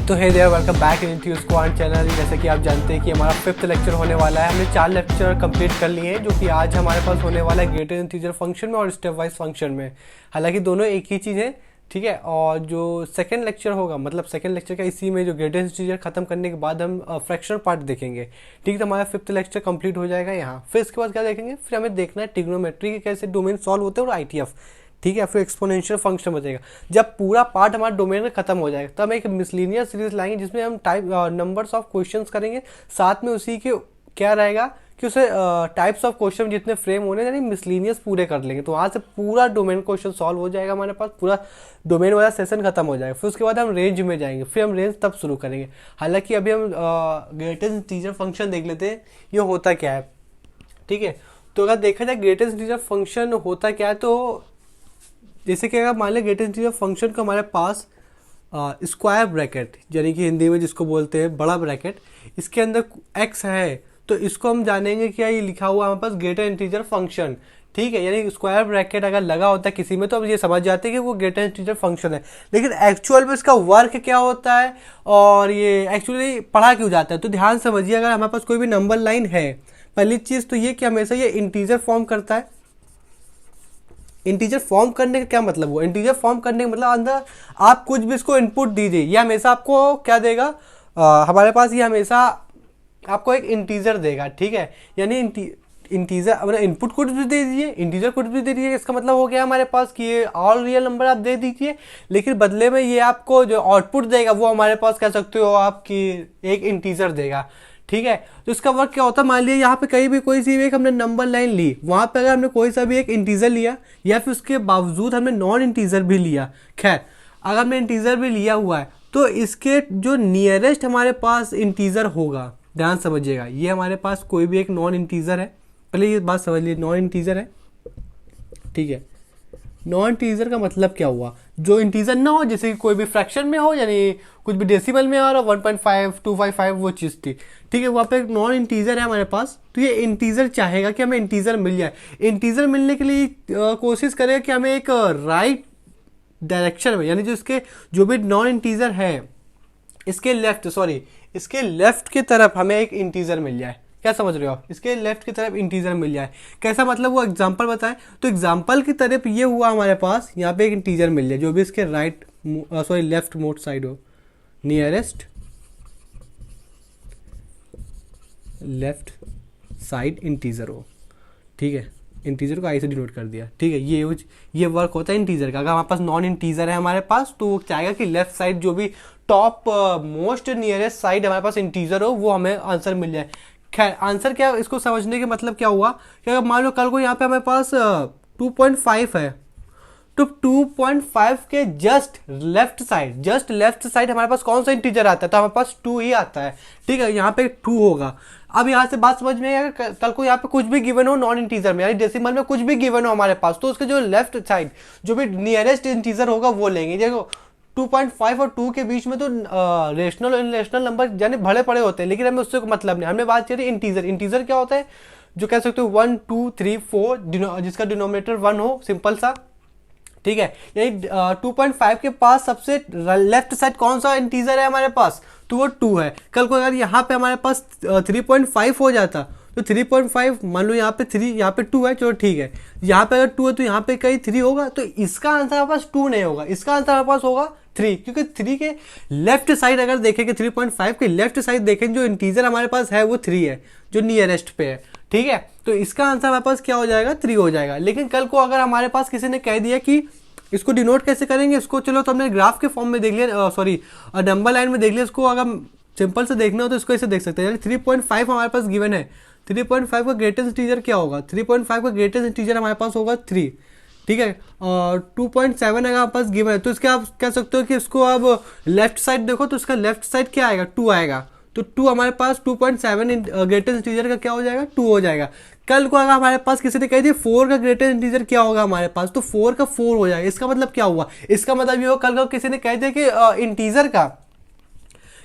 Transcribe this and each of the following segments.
तो hey there welcome back in squad channel. जैसे कि आप जानते हैं कि हमारा 5th लेक्चर होने वाला है। हमने 4 लेक्चर कंप्लीट कर लिए हैं, जो कि आज हमारे पास होने वाला है ग्रेटर इंटीजर फंक्शन में और स्टेप वाइज फंक्शन में। हालांकि दोनों एक ही चीज़ है, ठीक है। और जो सेकंड लेक्चर होगा, मतलब सेकंड लेक्चर का इसी में जो ग्रेटर इंटीजर खत्म करने के बाद हम फ्रैक्शनल पार्ट देखेंगे, ठीक है। तो हमारा 5th लेक्चर कंप्लीट हो जाएगा यहाँ। फिर इसके बाद क्या देखेंगे, फिर हमें देखना है ट्रिग्नोमेट्री के कैसे डोमेन सॉल्व होते हैं और ITF, ठीक है। फिर एक्सपोनेंशियल फंक्शन बचेगा। जब पूरा पार्ट हमारा डोमेन में खत्म हो जाएगा तब हम एक मिसलिनियस सीरीज लाएंगे जिसमें हम नंबर्स ऑफ क्वेश्चंस करेंगे, साथ में उसी के क्या रहेगा कि उसे टाइप्स ऑफ क्वेश्चन जितने फ्रेम होने यानी मिसलिनियस पूरे कर लेंगे। तो वहाँ से पूरा डोमेन क्वेश्चन सॉल्व हो जाएगा, हमारे पास पूरा डोमेन वाला सेशन खत्म हो जाएगा। फिर उसके बाद हम रेंज में जाएंगे, फिर हम रेंज तब शुरू करेंगे। हालांकि अभी हम ग्रेटेस्ट इंटीजर फंक्शन देख लेते हैं ये होता क्या है, ठीक है। तो अगर देखा जाए ग्रेटेस्ट इंटीजर फंक्शन होता क्या है, तो जैसे कि अगर मान लें ग्रेटेस्ट इंटीजर फंक्शन को हमारे पास स्क्वायर ब्रैकेट यानी कि हिंदी में जिसको बोलते हैं बड़ा ब्रैकेट, इसके अंदर x है, तो इसको हम जानेंगे क्या ये लिखा हुआ हमारे पास ग्रेटर इंटीजर फंक्शन, ठीक है। यानी स्क्वायर ब्रैकेट अगर लगा होता है किसी में तो अब ये समझ जाते हैं कि वो ग्रेटर इंटीजर फंक्शन है। लेकिन एक्चुअल में इसका वर्क क्या होता है और ये एक्चुअली पढ़ा क्यों जाता है, तो ध्यान समझिए। अगर हमारे पास कोई भी नंबर लाइन है, पहली चीज़ तो ये कि हमेशा ये इंटीजर फॉर्म करता है। इंटीजर फॉर्म करने का क्या मतलब हुआ, इंटीजर फॉर्म करने का मतलब अंदर आप कुछ भी इसको इनपुट दीजिए, ये हमेशा आपको क्या देगा, हमारे पास ये हमेशा आपको एक इंटीजर देगा, ठीक है। यानी इंटीजर मतलब इनपुट कुछ भी दे दीजिए, इंटीजर कुछ भी दे दीजिए, इसका मतलब हो गया हमारे पास कि ये ऑल रियल नंबर आप दे दीजिए, लेकिन बदले में ये आपको जो आउटपुट देगा वो हमारे पास कह सकते हो आपकी एक इंटीजर देगा, ठीक है। तो इसका वर्क क्या होता है, मान लिया यहाँ पे कहीं भी कोई सी एक हमने नंबर लाइन ली, वहाँ पे अगर हमने कोई सा भी एक इंटीजर लिया या फिर उसके बावजूद हमने नॉन इंटीजर भी लिया, खैर अगर हमने इंटीजर भी लिया हुआ है तो इसके जो नियरेस्ट हमारे पास इंटीजर होगा, ध्यान समझिएगा, ये हमारे पास कोई भी एक नॉन इंटीजर है। पहले ये बात समझ लीजिए, नॉन इंटीजर है, ठीक है। नॉन इंटीजर का मतलब क्या हुआ, जो इंटीजर ना हो, जैसे कि कोई भी फ्रैक्शन में हो, यानी कुछ भी डेसिमल में आ रहा 1.5 255 वो चीज़ थी, ठीक है। वहाँ पे एक नॉन इंटीजर है हमारे पास, तो ये इंटीजर चाहेगा कि हमें इंटीजर मिल जाए। इंटीजर मिलने के लिए कोशिश करेगा कि हमें एक राइट डायरेक्शन में, यानी जो इसके जो भी नॉन इंटीजर है इसके लेफ्ट की तरफ हमें एक इंटीजर मिल जाए। क्या समझ रहे हो आप, इसके लेफ्ट की तरफ इंटीजर मिल जाए। कैसा मतलब, वो एग्जांपल बताएं तो एग्जांपल की तरफ ये हुआ हमारे पास यहाँ पे एक इंटीजर मिल जाए जो भी इसके लेफ्ट मोस्ट साइड हो, नियरेस्ट लेफ्ट साइड इंटीजर हो, ठीक है। इंटीजर को आई से डिनोट कर दिया, ठीक है। ये वर्क होता है इंटीजर का। अगर हमारे पास नॉन इंटीजर है हमारे पास तो वो चाहेगा कि लेफ्ट साइड जो भी टॉप मोस्ट नियरेस्ट साइड हमारे पास इंटीजर हो वो हमें आंसर मिल जाए। खैर आंसर क्या, इसको समझने के मतलब क्या हुआ कि अगर मान लो कल को यहाँ पे हमारे पास 2.5 है, तो 2.5 के जस्ट लेफ्ट साइड हमारे पास कौन सा इंटीजर आता है, तो हमारे पास 2 ही आता है, ठीक है। यहाँ पे 2 होगा। अब यहाँ से बात समझ में आएगा, कल को यहाँ पे कुछ भी गिवन हो नॉन इंटीजर में, यानी डेसिमल में कुछ भी गिवन हो हमारे पास, तो उसके जो लेफ्ट साइड जो भी नियरेस्ट इंटीजर होगा वो लेंगे। देखो 2.5 और 2 के बीच में तो रेशनल और इनरेशनल नंबर यानी भरे पड़े होते हैं, लेकिन हमें उससे मतलब नहीं। हमने बात करी इंटीजर क्या होता है, जो कह सकते हो 1 2 3 4 जिसका डिनोमिनेटर 1 हो, सिंपल सा, ठीक है। यानी 2.5 के पास सबसे लेफ्ट साइड कौन सा इंटीजर है हमारे पास, तो वो 2 है। कल को अगर यहाँ पे हमारे पास 3.5 हो जाता तो 3.5 मान लो यहाँ पे 3 यहाँ पे 2 है, चलो ठीक है। यहाँ पे अगर 2 है तो यहाँ पे कहीं 3 होगा, तो इसका आंसर हमारे पास 2 नहीं होगा, इसका आंसर हमारे पास होगा 3, क्योंकि 3 के लेफ्ट साइड अगर देखेंगे 3.5 के लेफ्ट साइड देखेंगे जो इंटीजर हमारे पास है वो 3 है, जो नियरेस्ट पे है, ठीक है। तो इसका आंसर हमारे पास क्या हो जाएगा, 3 हो जाएगा। लेकिन कल को अगर हमारे पास किसी ने कह दिया कि इसको डिनोट कैसे करेंगे, इसको चलो तो हमने ग्राफ के फॉर्म में देख लिया, नंबर लाइन में देख लिया, इसको अगर सिंपल से देखना हो तो इसको ऐसे देख सकते हैं। यानी 3.5 हमारे पास गिवन है, 3.5 का ग्रेटेस्ट इंटीजर क्या होगा, 3.5 का ग्रेटेस्ट इंटीजर हमारे पास होगा 3, ठीक है। और 2.7 अगर आपके पास गिवन है तो इसके आप कह सकते हो कि इसको अब लेफ्ट साइड देखो तो इसका लेफ्ट साइड क्या आएगा, 2 आएगा, तो 2 हमारे पास 2.7 ग्रेटेस्ट इंटीजर का क्या हो जाएगा, 2 हो जाएगा। कल को अगर हमारे पास किसी ने कह दिया 4 का ग्रेटेस्ट इंटीजर क्या होगा हमारे पास, तो 4 का 4 हो जाएगा। इसका मतलब क्या हुआ, इसका मतलब ये हो कल को किसी ने कह दिया कि इंटीजर का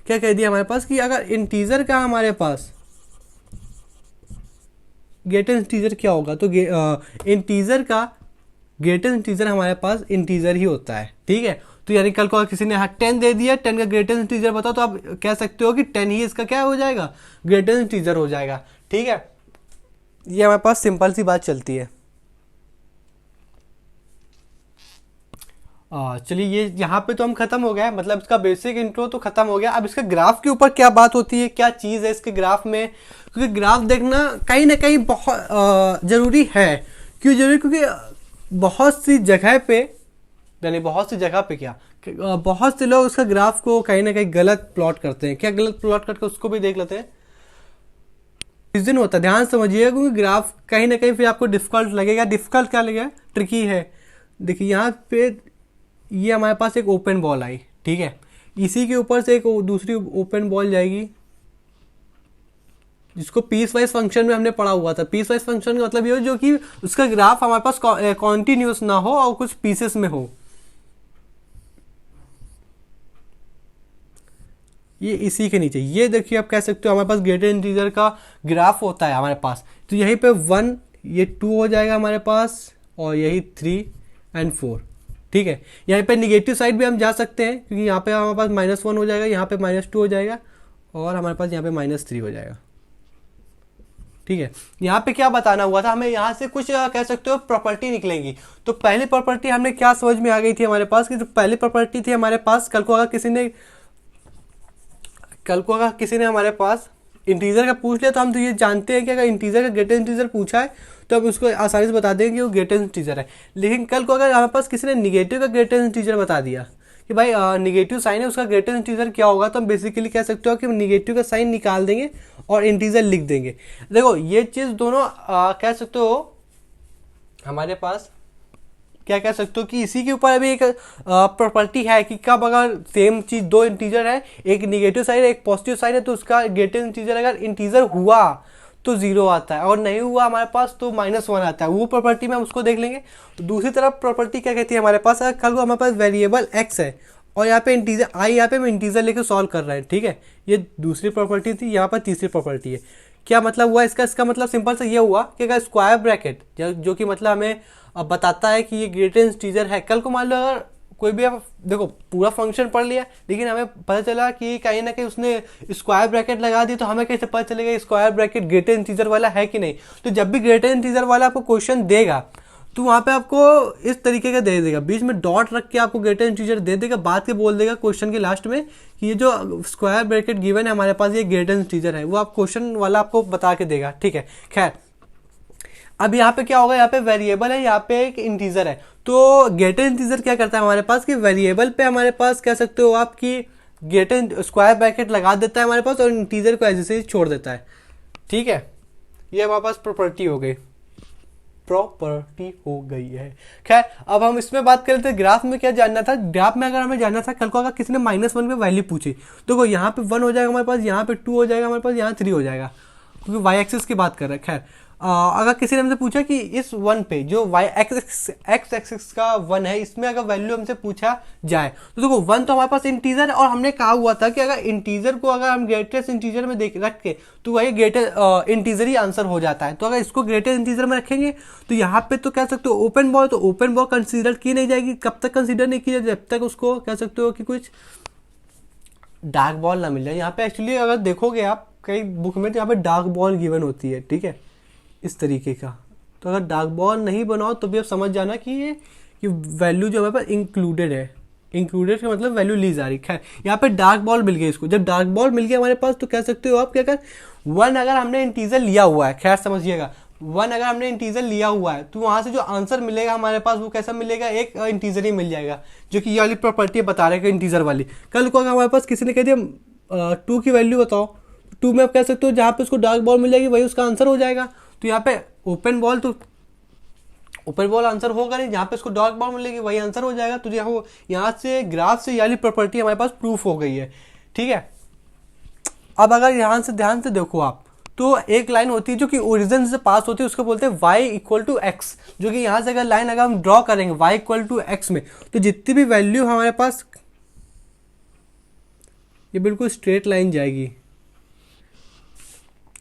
क्या कह दिया हमारे पास कि अगर इंटीजर का हमारे पास ग्रेटेस्ट इंटीजर क्या होगा, तो इंटीजर का ग्रेटेस्ट इंटीजर हमारे पास इंटीजर ही होता है, ठीक है। तो यानी कल को अगर किसी ने 10 दे दिया, 10 का ग्रेटेस्ट इंटीजर बताओ, तो आप कह सकते हो कि 10 ही इसका क्या हो जाएगा, ग्रेटेस्ट इंटीजर हो जाएगा, ठीक है। ये हमारे पास सिंपल सी बात चलती है। चलिए ये यहाँ पे तो हम खत्म हो गया, मतलब इसका बेसिक इंट्रो तो खत्म हो गया। अब इसके ग्राफ के ऊपर क्या बात होती है, क्या चीज़ है इसके ग्राफ में, क्योंकि ग्राफ देखना कहीं ना कहीं बहुत ज़रूरी है। क्यों जरूरी, क्योंकि बहुत सी जगह पे, यानी बहुत सी जगह पे क्या, बहुत से लोग उसका ग्राफ को कहीं ना कहीं गलत प्लॉट करते हैं। क्या गलत प्लॉट करके उसको भी देख लेते हैं। रीजन होता है, ध्यान समझिएगा, क्योंकि ग्राफ कहीं ना कहीं फिर आपको डिफिकल्ट लगेगा। डिफिकल्ट क्या लगेगा, ट्रिकी है। देखिए यहाँ पे ये हमारे पास एक ओपन बॉल आई, ठीक है, इसी के ऊपर से एक दूसरी ओपन बॉल जाएगी, जिसको पीस वाइज फंक्शन में हमने पढ़ा हुआ था। पीस वाइज फंक्शन का मतलब ये हो जो कि उसका ग्राफ हमारे पास कॉन्टिन्यूस ना हो और कुछ पीसेस में हो। ये इसी के नीचे ये देखिए, आप कह सकते हो हमारे पास ग्रेटेस्ट इंटीजर का ग्राफ होता है हमारे पास। तो यहीं पे 1, ये 2 हो जाएगा हमारे पास, और यही 3 और 4, ठीक है। यहाँ पे निगेटिव साइड भी हम जा सकते हैं, क्योंकि यहाँ पे हमारे पास -1 हो जाएगा, यहाँ पे -2 हो जाएगा, और हमारे पास यहाँ पे -3 हो जाएगा, ठीक है। यहाँ पे क्या बताना हुआ था हमें, यहाँ से कुछ कह सकते हो प्रॉपर्टी निकलेंगी। तो पहली प्रॉपर्टी हमने क्या समझ में आ गई थी हमारे पास, कि जो पहली प्रॉपर्टी थी हमारे पास, कल को अगर किसी ने हमारे पास इंटीजर का पूछ लिया, तो हम तो ये जानते हैं कि अगर इंटीजर का ग्रेटेस्ट इंटीजर पूछा है तो अब उसको आसानी से बता देंगे कि वो ग्रेटेस्ट इंटीजर है। लेकिन कल को अगर हमारे पास किसी ने निगेटिव का ग्रेटेस्ट इंटीजर बता दिया कि भाई निगेटिव साइन है, उसका ग्रेटेस्ट इंटीजर क्या होगा, तो हम बेसिकली कह सकते हो कि निगेटिव का साइन निकाल देंगे और इंटीजर लिख देंगे। देखो ये चीज़ दोनों कह सकते हो हमारे पास, क्या कह सकते हो कि इसी के ऊपर अभी एक प्रॉपर्टी है कि कब अगर सेम चीज़, दो इंटीजर है, एक निगेटिव साइड है एक पॉजिटिव साइड है, तो उसका ग्रेटेस्ट इंटीजर अगर इंटीजर हुआ तो 0 आता है, और नहीं हुआ हमारे पास तो -1 आता है। वो प्रॉपर्टी में हम उसको देख लेंगे। तो दूसरी तरफ प्रॉपर्टी क्या कहती है हमारे पास, अगर कल को हमारे पास वेरिएबल x है और यहाँ पे इंटीजर i, यहाँ पे हम इंटीजर लेके सॉल्व कर रहे हैं, ठीक है। ये दूसरी प्रॉपर्टी थी, यहाँ पर तीसरी प्रॉपर्टी है। क्या मतलब हुआ इसका मतलब सिंपल सा ये हुआ कि अगर स्क्वायर ब्रैकेट जो कि मतलब हमें बताता है कि ये ग्रेटेस्ट इंटीजर है, कल को मान लो अगर कोई भी, आप देखो पूरा फंक्शन पढ़ लिया, लेकिन हमें पता चला कि कहीं ना कहीं उसने स्क्वायर ब्रैकेट लगा दी, तो हमें कैसे पता चलेगा स्क्वायर ब्रैकेट ग्रेटेस्ट इंटीजर वाला है कि नहीं। तो जब भी ग्रेटेस्ट इंटीजर वाला आपको क्वेश्चन देगा, तो वहाँ पे आपको इस तरीके का दे देगा, बीच में डॉट रख के आपको ग्रेटेस्ट इंटीजर दे देगा, बाद के बोल देगा क्वेश्चन के लास्ट में कि ये जो स्क्वायर ब्रैकेट गिवन है हमारे पास, ये ग्रेटेस्ट इंटीजर है। वो आप क्वेश्चन वाला आपको बता के देगा, ठीक है। खैर अब यहाँ पे क्या होगा, यहाँ पे वेरिएबल है, यहाँ पे एक इंटीजर है। तो ग्रेटेस्ट इंटीजर क्या करता है हमारे पास कि वेरिएबल पे हमारे पास कह सकते हो आप कि ग्रेटेस्ट स्क्वायर ब्रैकेट लगा देता है हमारे पास, और इंटीजर को ऐसे से छोड़ देता है, ठीक है। ये हमारे पास प्रॉपर्टी हो गई, है। खैर अब हम इसमें बात करें तो ग्राफ में क्या जानना था। ग्राफ में अगर हमें जानना था कल को अगर किसी ने -1 पे वैल्यू पूछी, तो यहाँ पे 1 हो जाएगा हमारे पास, यहाँ पे 2 हो जाएगा हमारे पास, यहाँ 3 हो जाएगा, क्योंकि वाई एक्सिस की बात कर रहे हैं। खैर अगर किसी ने हमसे पूछा कि इस 1 पे जो एक्स एक्सिस का 1 है, इसमें अगर वैल्यू हमसे पूछा जाए, तो देखो 1 तो हमारे पास इंटीजर है, और हमने कहा हुआ था कि अगर इंटीजर को अगर हम ग्रेटेस्ट इंटीजर में रख के, तो वही ग्रेटेस्ट इंटीजर ही आंसर हो जाता है। तो अगर इसको ग्रेटेस्ट इंटीजर में रखेंगे, तो यहाँ पे तो कह सकते हो ओपन बॉल, तो ओपन बॉल कंसिडर की नहीं जाएगी। कब तक कंसिडर नहीं की जाएगी, जब तक उसको कह सकते हो कि कुछ डार्क बॉल ना मिल जाए। यहाँ पे एक्चुअली अगर देखोगे आप कई बुक में, तो यहाँ पे डार्क बॉल गिवन होती है, ठीक है, इस तरीके का। तो अगर डार्क बॉल नहीं बनाओ तो भी आप समझ जाना कि ये वैल्यू जो हमारे पास इंक्लूडेड है। इंक्लूडेड का मतलब वैल्यू ली जा रही है। यहाँ पे डार्क बॉल मिल गई इसको, जब डार्क बॉल मिल गया हमारे पास, तो कह सकते हो आप क्या कर 1 अगर हमने इंटीजर लिया हुआ है, खैर समझिएगा 1 अगर हमने इंटीजर लिया हुआ है, तो वहाँ से जो आंसर मिलेगा हमारे पास वो कैसा मिलेगा, एक इंटीजर ही मिल जाएगा, जो कि ये वाली प्रॉपर्टी बता रहे हैं इंटीजर वाली। कल को अगर हमारे पास किसी ने कह दिया 2 की वैल्यू बताओ, 2 में आप कह सकते हो जहाँ पे उसको डार्क बॉल मिल जाएगी वही उसका आंसर हो जाएगा। तो यहाँ पे ओपन बॉल, तो ओपन बॉल आंसर होगा नहीं, जहाँ पे इसको डार्क बॉल मिलेगी वही आंसर हो जाएगा। तो यहाँ से ग्राफ से वाली प्रॉपर्टी हमारे पास प्रूफ हो गई है, ठीक है। अब अगर यहाँ से ध्यान से देखो आप, तो एक लाइन होती है जो कि ओरिजिन से पास होती है, उसको बोलते हैं y = x, जो कि यहाँ से अगर लाइन अगर हम ड्रॉ करेंगे y = x में, तो जितनी भी वैल्यू हमारे पास, ये बिल्कुल स्ट्रेट लाइन जाएगी,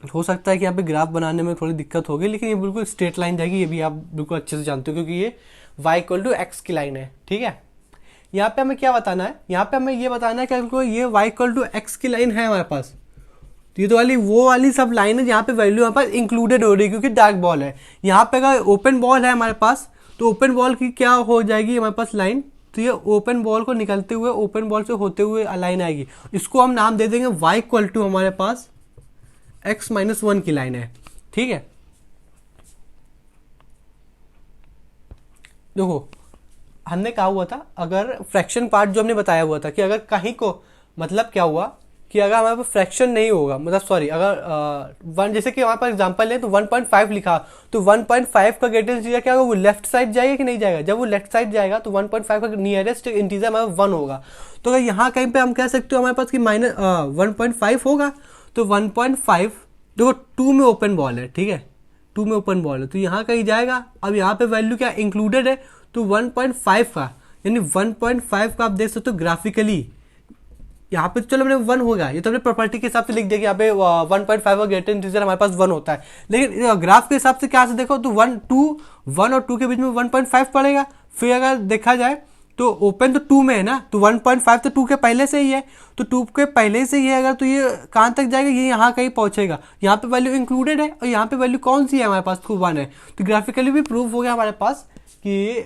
हो सकता है कि यहाँ पे ग्राफ बनाने में थोड़ी दिक्कत होगी, लेकिन ये बिल्कुल स्ट्रेट लाइन जाएगी, ये भी आप बिल्कुल अच्छे से जानते हो क्योंकि ये y इक्वल टू एक्स की लाइन है। ठीक है, यहाँ पे हमें क्या बताना है, यहाँ पे हमें ये बताना है कि अगर ये y इक्वल टू एक्स की लाइन है हमारे पास, तो ये तो वाली वो वाली सब लाइन है जहाँ पे वैल्यू हमारे पास इंक्लूडेड हो रही है क्योंकि डार्क बॉल है। यहाँ पे अगर ओपन बॉल है हमारे पास, तो ओपन बॉल की क्या हो जाएगी हमारे पास लाइन, तो ये ओपन बॉल को निकलते हुए ओपन बॉल से होते हुए लाइन आएगी, इसको हम नाम दे देंगे y इक्वल टू हमारे पास x-1 की लाइन है। ठीक है, देखो हमने कहा हुआ था, अगर फ्रैक्शन पार्ट जो हमने बताया हुआ था कि अगर कहीं को, मतलब क्या हुआ कि अगर हमारे पास फ्रैक्शन नहीं होगा, मतलब सॉरी, अगर वन, जैसे कि हमारे पास एग्जांपल है तो 1.5 लिखा, तो 1.5 का ग्रेटेस्ट इंटीजर क्या होगा, वो लेफ्ट साइड जाएगा कि नहीं जाएगा, जब वो लेफ्ट साइड जाएगा तो 1.5 का नियरेस्ट इंटीजर हमारा 1 होगा। तो अगर यहाँ कहीं पे हम कह सकते हो हमारे पास कि माइनस 1.5 होगा, तो 1.5 देखो 2 में ओपन बॉल है, ठीक है 2 में ओपन बॉल है तो यहाँ कहीं जाएगा। अब यहाँ पे वैल्यू क्या इंक्लूडेड है, तो 1.5 का, यानी 1.5 का आप देख सकते हो ग्राफिकली, यहाँ पे चलो हमने 1 होगा, ये तो हमने प्रॉपर्टी के हिसाब से लिख दिया कि यहाँ पे 1.5 का ग्रेटर इंटीजर हमारे पास 1 होता है, लेकिन ग्राफ के हिसाब से क्या से देखो तो 1 और 2 के बीच में 1.5 पड़ेगा। फिर अगर देखा जाए तो ओपन तो 2 में है ना, तो 1.5 तो 2 के पहले से ही है, तो 2 के पहले से ही है, अगर तो ये कहाँ तक जाएगा, ये यहाँ कहीं पहुँचेगा, यहाँ पे वैल्यू इंक्लूडेड है और यहाँ पे वैल्यू कौन सी है हमारे पास, 1 है। तो ग्राफिकली भी प्रूफ हो गया हमारे पास कि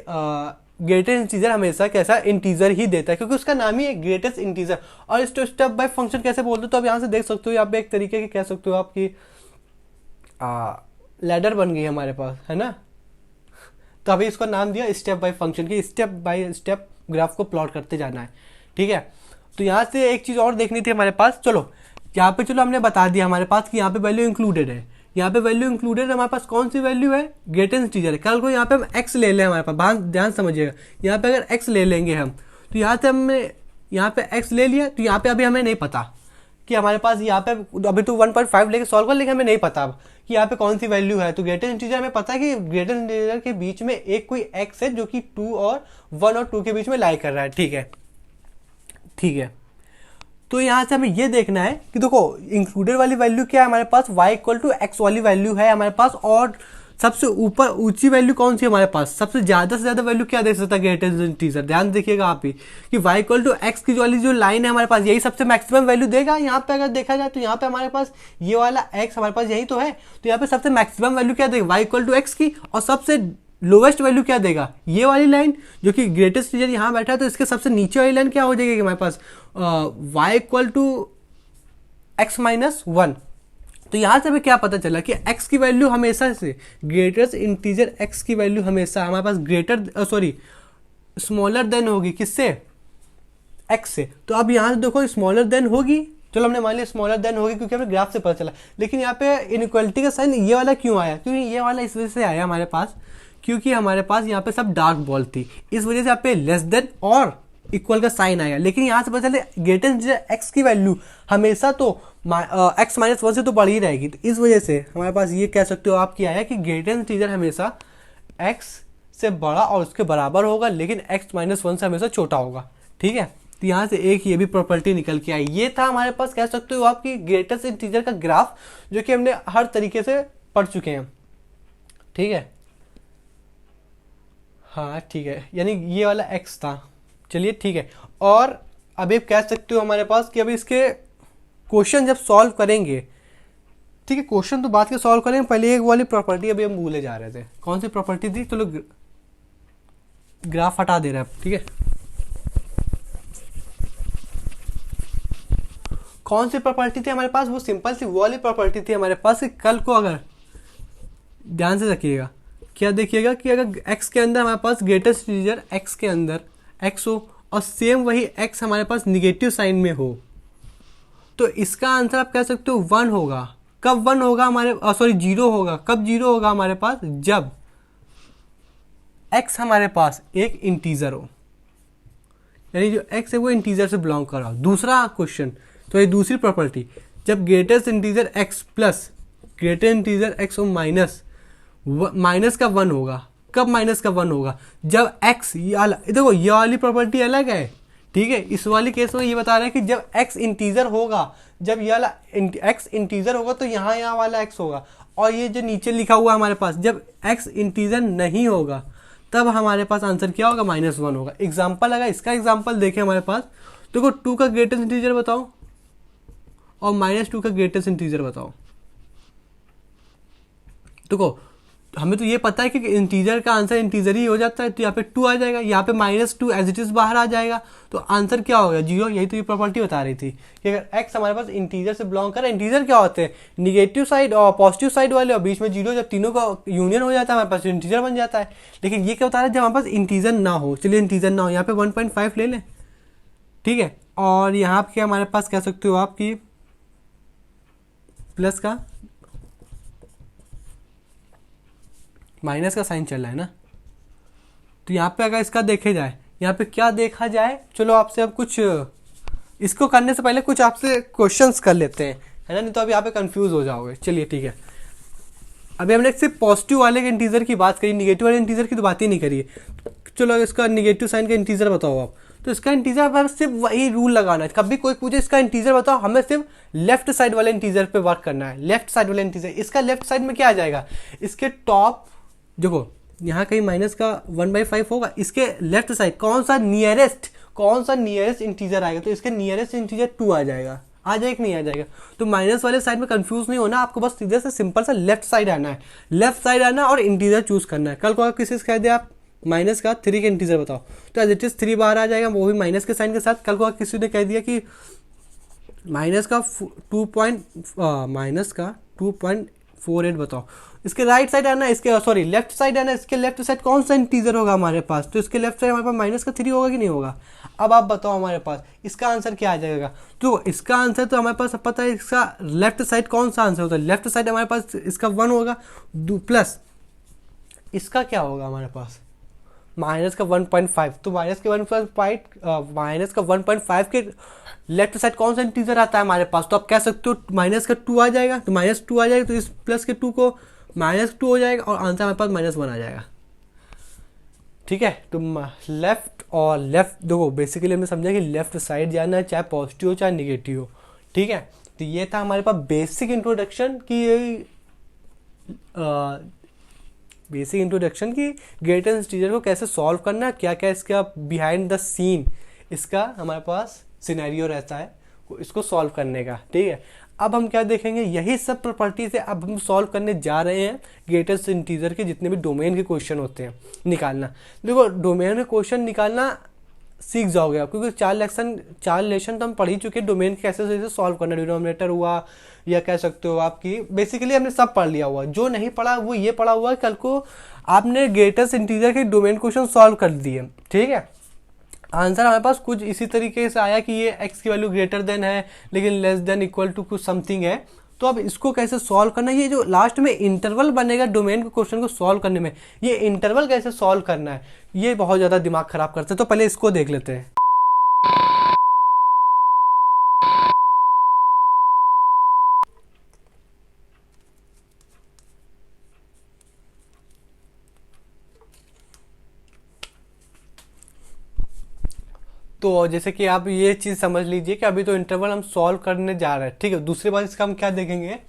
ग्रेटेस्ट इंटीजर हमेशा कैसा इंटीजर ही देता है, क्योंकि उसका नाम ही है ग्रेटेस्ट इंटीजर। और इसको स्टेप बाय फंक्शन कैसे बोलते हो, तो आप यहाँ से देख सकते हो, यहाँ पे एक तरीके के कह सकते हो आपकी लैडर बन गई हमारे पास, है ना। तो अभी इसको नाम दिया स्टेप बाय फंक्शन की, स्टेप बाय स्टेप ग्राफ को प्लॉट करते जाना है। ठीक है, तो यहाँ से एक चीज़ और देखनी थी हमारे पास, चलो यहाँ पे चलो हमने बता दिया हमारे पास कि यहाँ पे वैल्यू इंक्लूडेड है, यहाँ पे वैल्यू इंक्लूडेड है हमारे पास, कौन सी वैल्यू है, ग्रेटेस्ट इंटीजर है। कल को यहाँ पे हम x ले लें, हमारे पास ध्यान समझिएगा, यहाँ पे अगर x ले लेंगे हम, तो यहाँ से हमने यहाँ पे x ले लिया, तो यहाँ पे अभी हमें नहीं पता कि हमारे पास यहाँ पे अभी तो 1.5 लेके सॉल्व कर, लेकिन हमें नहीं पता अब कि यहाँ पे कौन सी वैल्यू है। तो ग्रेटेस्ट इंटीजर हमें पता है कि ग्रेटेस्ट इंटीजर के बीच में एक कोई x है जो कि 2 और 1 और 2 के बीच में लाई कर रहा है। ठीक है, ठीक है, तो यहाँ से हमें ये देखना है कि देखो इंक्लूडेड वाली वैल्यू क्या है हमारे पास, y इक्वल टू एक्स वाली वैल्यू है हमारे पास, और सबसे ऊपर ऊंची वैल्यू कौन सी है हमारे पास, सबसे ज़्यादा से ज़्यादा वैल्यू क्या दे सकता है ग्रेटेस्ट इंटीजर। ध्यान देखिएगा आप ही कि y इक्वल टू एक्स की वाली जो लाइन है हमारे पास, यही सबसे मैक्सिमम वैल्यू देगा। यहाँ पे अगर देखा जाए तो यहाँ पे हमारे पास ये वाला x हमारे पास यही तो है, तो यहाँ पे सबसे मैक्सिमम वैल्यू क्या देगा, y इक्वल टू एक्स की, और सबसे लोवेस्ट वैल्यू क्या देगा, ये वाली लाइन जो कि ग्रेटेस्ट इंटीजर यहाँ बैठा है, तो इसके सबसे नीचे वाली लाइन क्या हो जाएगी हमारे पास, y इक्वल टू x-1। तो यहाँ से हमें क्या पता चला कि x की वैल्यू हमेशा से ग्रेटेस्ट इंटीजर x की वैल्यू हमेशा हमारे पास स्मॉलर देन होगी, किससे, x से। तो अब यहाँ से देखो स्मॉलर देन होगी, चलो हमने मान लिया स्मॉलर देन होगी क्योंकि हमें ग्राफ से पता चला, लेकिन यहाँ पे इनइक्वालिटी का साइन ये वाला क्यों आया, क्योंकि ये वाला इस वजह से आया हमारे पास क्योंकि हमारे पास यहाँ पे सब डार्क बॉल थी, इस वजह से यहाँ पे लेस देन और इक्वल का साइन आएगा। लेकिन यहाँ से पता चले ग्रेटेस्ट इंटीजर x की वैल्यू हमेशा तो x-1 से तो बढ़ ही रहेगी, तो इस वजह से हमारे पास ये कह सकते हो आप क्या आया कि ग्रेटेस्ट इंटीजर हमेशा x से बड़ा और उसके बराबर होगा, लेकिन x-1 से हमेशा छोटा होगा। ठीक है, तो यहाँ से एक ये भी प्रॉपर्टी निकल के आई। ये था हमारे पास कह सकते हो आपकी ग्रेटेस्ट इंटीजर का ग्राफ, जो कि हमने हर तरीके से पढ़ चुके हैं। ठीक है, हाँ ठीक है, यानी ये वाला x था, चलिए ठीक है। और अभी आप कह सकते हो हमारे पास कि अभी इसके क्वेश्चन जब सॉल्व करेंगे, ठीक है, क्वेश्चन तो बाद के सॉल्व करेंगे, पहले एक वाली प्रॉपर्टी अभी हम भूले जा रहे थे, कौन सी प्रॉपर्टी थी, चलो ग्राफ हटा दे रहे हैं। ठीक है, कौन सी प्रॉपर्टी थी हमारे पास, वो सिंपल सी वो वाली प्रॉपर्टी थी हमारे पास कि कल को, अगर ध्यान से रखिएगा, क्या देखिएगा कि अगर x के अंदर हमारे पास ग्रेटेस्ट इंटीजर x के अंदर x हो और सेम वही x हमारे पास निगेटिव साइन में हो, तो इसका आंसर आप कह सकते हो 1 होगा। कब 1 होगा हमारे, सॉरी 0 होगा, कब 0 होगा हमारे पास, जब x हमारे पास एक इंटीजर हो, यानी जो x है वो इंटीजर से बिलोंग कर रहा हो। दूसरा क्वेश्चन, तो ये दूसरी प्रॉपर्टी, जब greatest integer x plus greatest integer x और माइनस का 1 होगा। कब माइनस का 1 होगा, जब x, देखो ये वाली प्रॉपर्टी अलग है, ठीक है, इस वाली केस में ये बता रहे हैं कि जब x इंटीजर होगा, जब ये वाला x इंटीजर होगा तो यहाँ वाला x होगा, और ये जो नीचे लिखा हुआ है हमारे पास, जब x इंटीजर नहीं होगा तब हमारे पास आंसर क्या होगा, -1 होगा। एग्जाम्पल अगर इसका एग्जाम्पल देखें हमारे पास, देखो 2 का ग्रेटेस्ट इंटीजर बताओ और -2 का ग्रेटेस्ट इंटीजर बताओ। देखो हमें तो ये पता है कि इंटीजर का आंसर इंटीजर ही हो जाता है, तो यहाँ पे 2 आ जाएगा, यहाँ पे -2 एज इट इज बाहर आ जाएगा, तो आंसर क्या होगा, 0। यही तो ये प्रॉपर्टी बता रही थी कि अगर x हमारे पास इंटीजर से बिलोंग कर रहा है, इंटीजर क्या होते हैं, निगेटिव साइड और पॉजिटिव साइड वाले, और बीच में 0, जब तीनों का यूनियन हो जाता है हमारे पास इंटीजर बन जाता है। लेकिन ये क्या बता रहा है, जब हमारे पास इंटीजर ना हो, चलिए इंटीजर ना हो, यहाँ पे 1.5 ले लें, ठीक है, और यहाँ पे हमारे पास कह सकते हो आप कि प्लस का माइनस का साइन चल रहा है ना, तो यहाँ पे अगर इसका देखे जाए, यहाँ पे क्या देखा जाए, चलो आपसे अब कुछ इसको करने से पहले कुछ आपसे क्वेश्चंस कर लेते हैं, है ना, नहीं तो अब यहाँ पे कंफ्यूज हो जाओगे। चलिए ठीक है, अभी हमने सिर्फ पॉजिटिव वाले के इंटीजर की बात करी, निगेटिव वाले इंटीजर की तो बात ही नहीं करी है। चलो इसका निगेटिव साइन का इंटीजर बताओ आप, तो इसका इंटीजर पर सिर्फ वही रूल लगाना है, कभी कोई पूछे इसका इंटीजर बताओ, हमें सिर्फ लेफ्ट साइड वाले इंटीजर पे वर्क करना है। लेफ्ट साइड वाले इंटीजर, इसका लेफ्ट साइड में क्या आ जाएगा, इसके टॉप, देखो यहाँ कहीं माइनस का 1/5 होगा, इसके लेफ्ट साइड कौन सा नियरेस्ट इंटीजर आएगा, तो इसके नियरेस्ट इंटीजर 2 आ जाएगा, आ जाएगा कि नहीं आ जाएगा। तो माइनस वाले साइड में कंफ्यूज नहीं होना, आपको बस सीधे से सिंपल सा लेफ्ट साइड आना है, लेफ्ट साइड आना और इंटीजर चूज करना है। कल को अगर किसी से कह दे आप माइनस का 3 का इंटीजर बताओ, तो एज इट इज 3 बाहर आ जाएगा, वो भी माइनस के साइन के साथ। कल को अगर किसी ने कह दिया कि माइनस का 2.48 बताओ, इसके राइट साइड आना, इसके सॉरी लेफ्ट साइड आना, इसके लेफ्ट साइड कौन सा इंटीजर होगा हमारे पास, तो इसके लेफ्ट साइड हमारे पास माइनस का 3 होगा कि नहीं होगा। अब आप बताओ हमारे पास इसका आंसर क्या आ जाएगा, तो इसका आंसर तो हमारे पास पता है, इसका लेफ्ट साइड कौन सा आंसर होता है, लेफ्ट साइड हमारे पास इसका 1 होगा, प्लस इसका क्या होगा हमारे पास माइनस का 1.5, तो माइनस के 1.5 के लेफ्ट साइड कौन सा इंटीजर आता है हमारे पास, तो आप कह सकते हो माइनस का 2 आ जाएगा, तो -2 आ जाएगा, तो इस प्लस के 2 को -2 हो जाएगा और आंसर हमारे पास -1 आ जाएगा। ठीक है, तो लेफ्ट और लेफ्ट देखो बेसिकली हमने समझा कि लेफ्ट साइड जाना है, चाहे पॉजिटिव हो चाहे निगेटिव हो। ठीक है, तो ये था हमारे पास बेसिक इंट्रोडक्शन की ग्रेटर इंटीजर को कैसे सॉल्व करना है, क्या क्या इसका बिहाइंड द सीन इसका हमारे पास सिनेरियो रहता है इसको सॉल्व करने का। ठीक है, अब हम क्या देखेंगे, यही सब प्रॉपर्टी से अब हम सॉल्व करने जा रहे हैं ग्रेटेस्ट इंटीजर के जितने भी डोमेन के क्वेश्चन होते हैं निकालना। देखो डोमेन के क्वेश्चन निकालना सीख जाओगे आप, क्योंकि 4 लेसन तो हम पढ़ ही चुके हैं डोमेन के कैसे सॉल्व करना, डिनोमिनेटर हुआ या कह सकते हो आपकी बेसिकली हमने सब पढ़ लिया हुआ। जो नहीं पढ़ा वो ये पढ़ा हुआ है, कल को आपने ग्रेटेस्ट इंटीजर के डोमेन क्वेश्चन सॉल्व कर दिए। ठीक है, आंसर हमारे पास कुछ इसी तरीके से आया कि ये x की वैल्यू ग्रेटर देन है लेकिन लेस देन इक्वल टू कुछ समथिंग है, तो अब इसको कैसे सॉल्व करना है, ये जो लास्ट में इंटरवल बनेगा डोमेन के क्वेश्चन को सॉल्व करने में, ये इंटरवल कैसे सॉल्व करना है, ये बहुत ज़्यादा दिमाग खराब करता है। तो पहले इसको देख लेते हैं। तो जैसे कि आप ये चीज़ समझ लीजिए कि अभी तो इंटरवल हम सॉल्व करने जा रहे हैं। ठीक है, दूसरी बात इसका हम क्या देखेंगे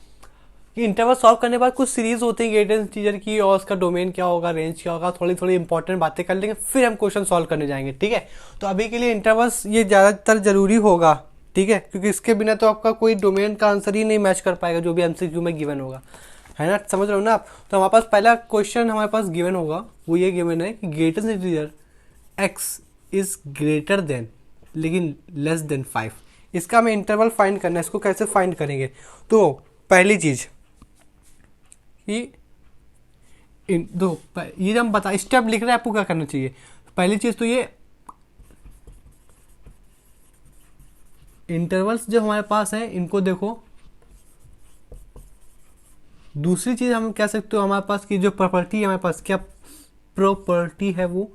कि इंटरवल सॉल्व करने के बाद कुछ सीरीज होती है ग्रेटेस्ट इंटीजर की, और उसका डोमेन क्या होगा, रेंज क्या होगा, थोड़ी थोड़ी इंपॉर्टेंट बातें कर लेंगे, फिर हम क्वेश्चन सॉल्व करने जाएंगे। ठीक है, तो अभी के लिए इंटरवल्स ये ज़्यादातर जरूरी होगा। ठीक है, क्योंकि इसके बिना तो आपका कोई डोमेन का आंसर ही नहीं मैच कर पाएगा जो भी MCQ में गिवन होगा, है ना, समझ रहे हो ना आप। तो हमारे पास पहला क्वेश्चन हमारे पास गिवन होगा, वो ये गिवन है कि greatest integer x is greater than लेकिन लेस देन 5, इसका हमें इंटरवल फाइंड करना है। इसको कैसे फाइंड करेंगे, तो पहली चीज ये हम बता स्टेप लिख रहे हैं, आपको क्या करना चाहिए। पहली चीज तो ये इंटरवल्स जो हमारे पास है इनको देखो। दूसरी चीज हम कह सकते हो हमारे पास की जो प्रॉपर्टी है, हमारे पास क्या प्रॉपर्टी है वो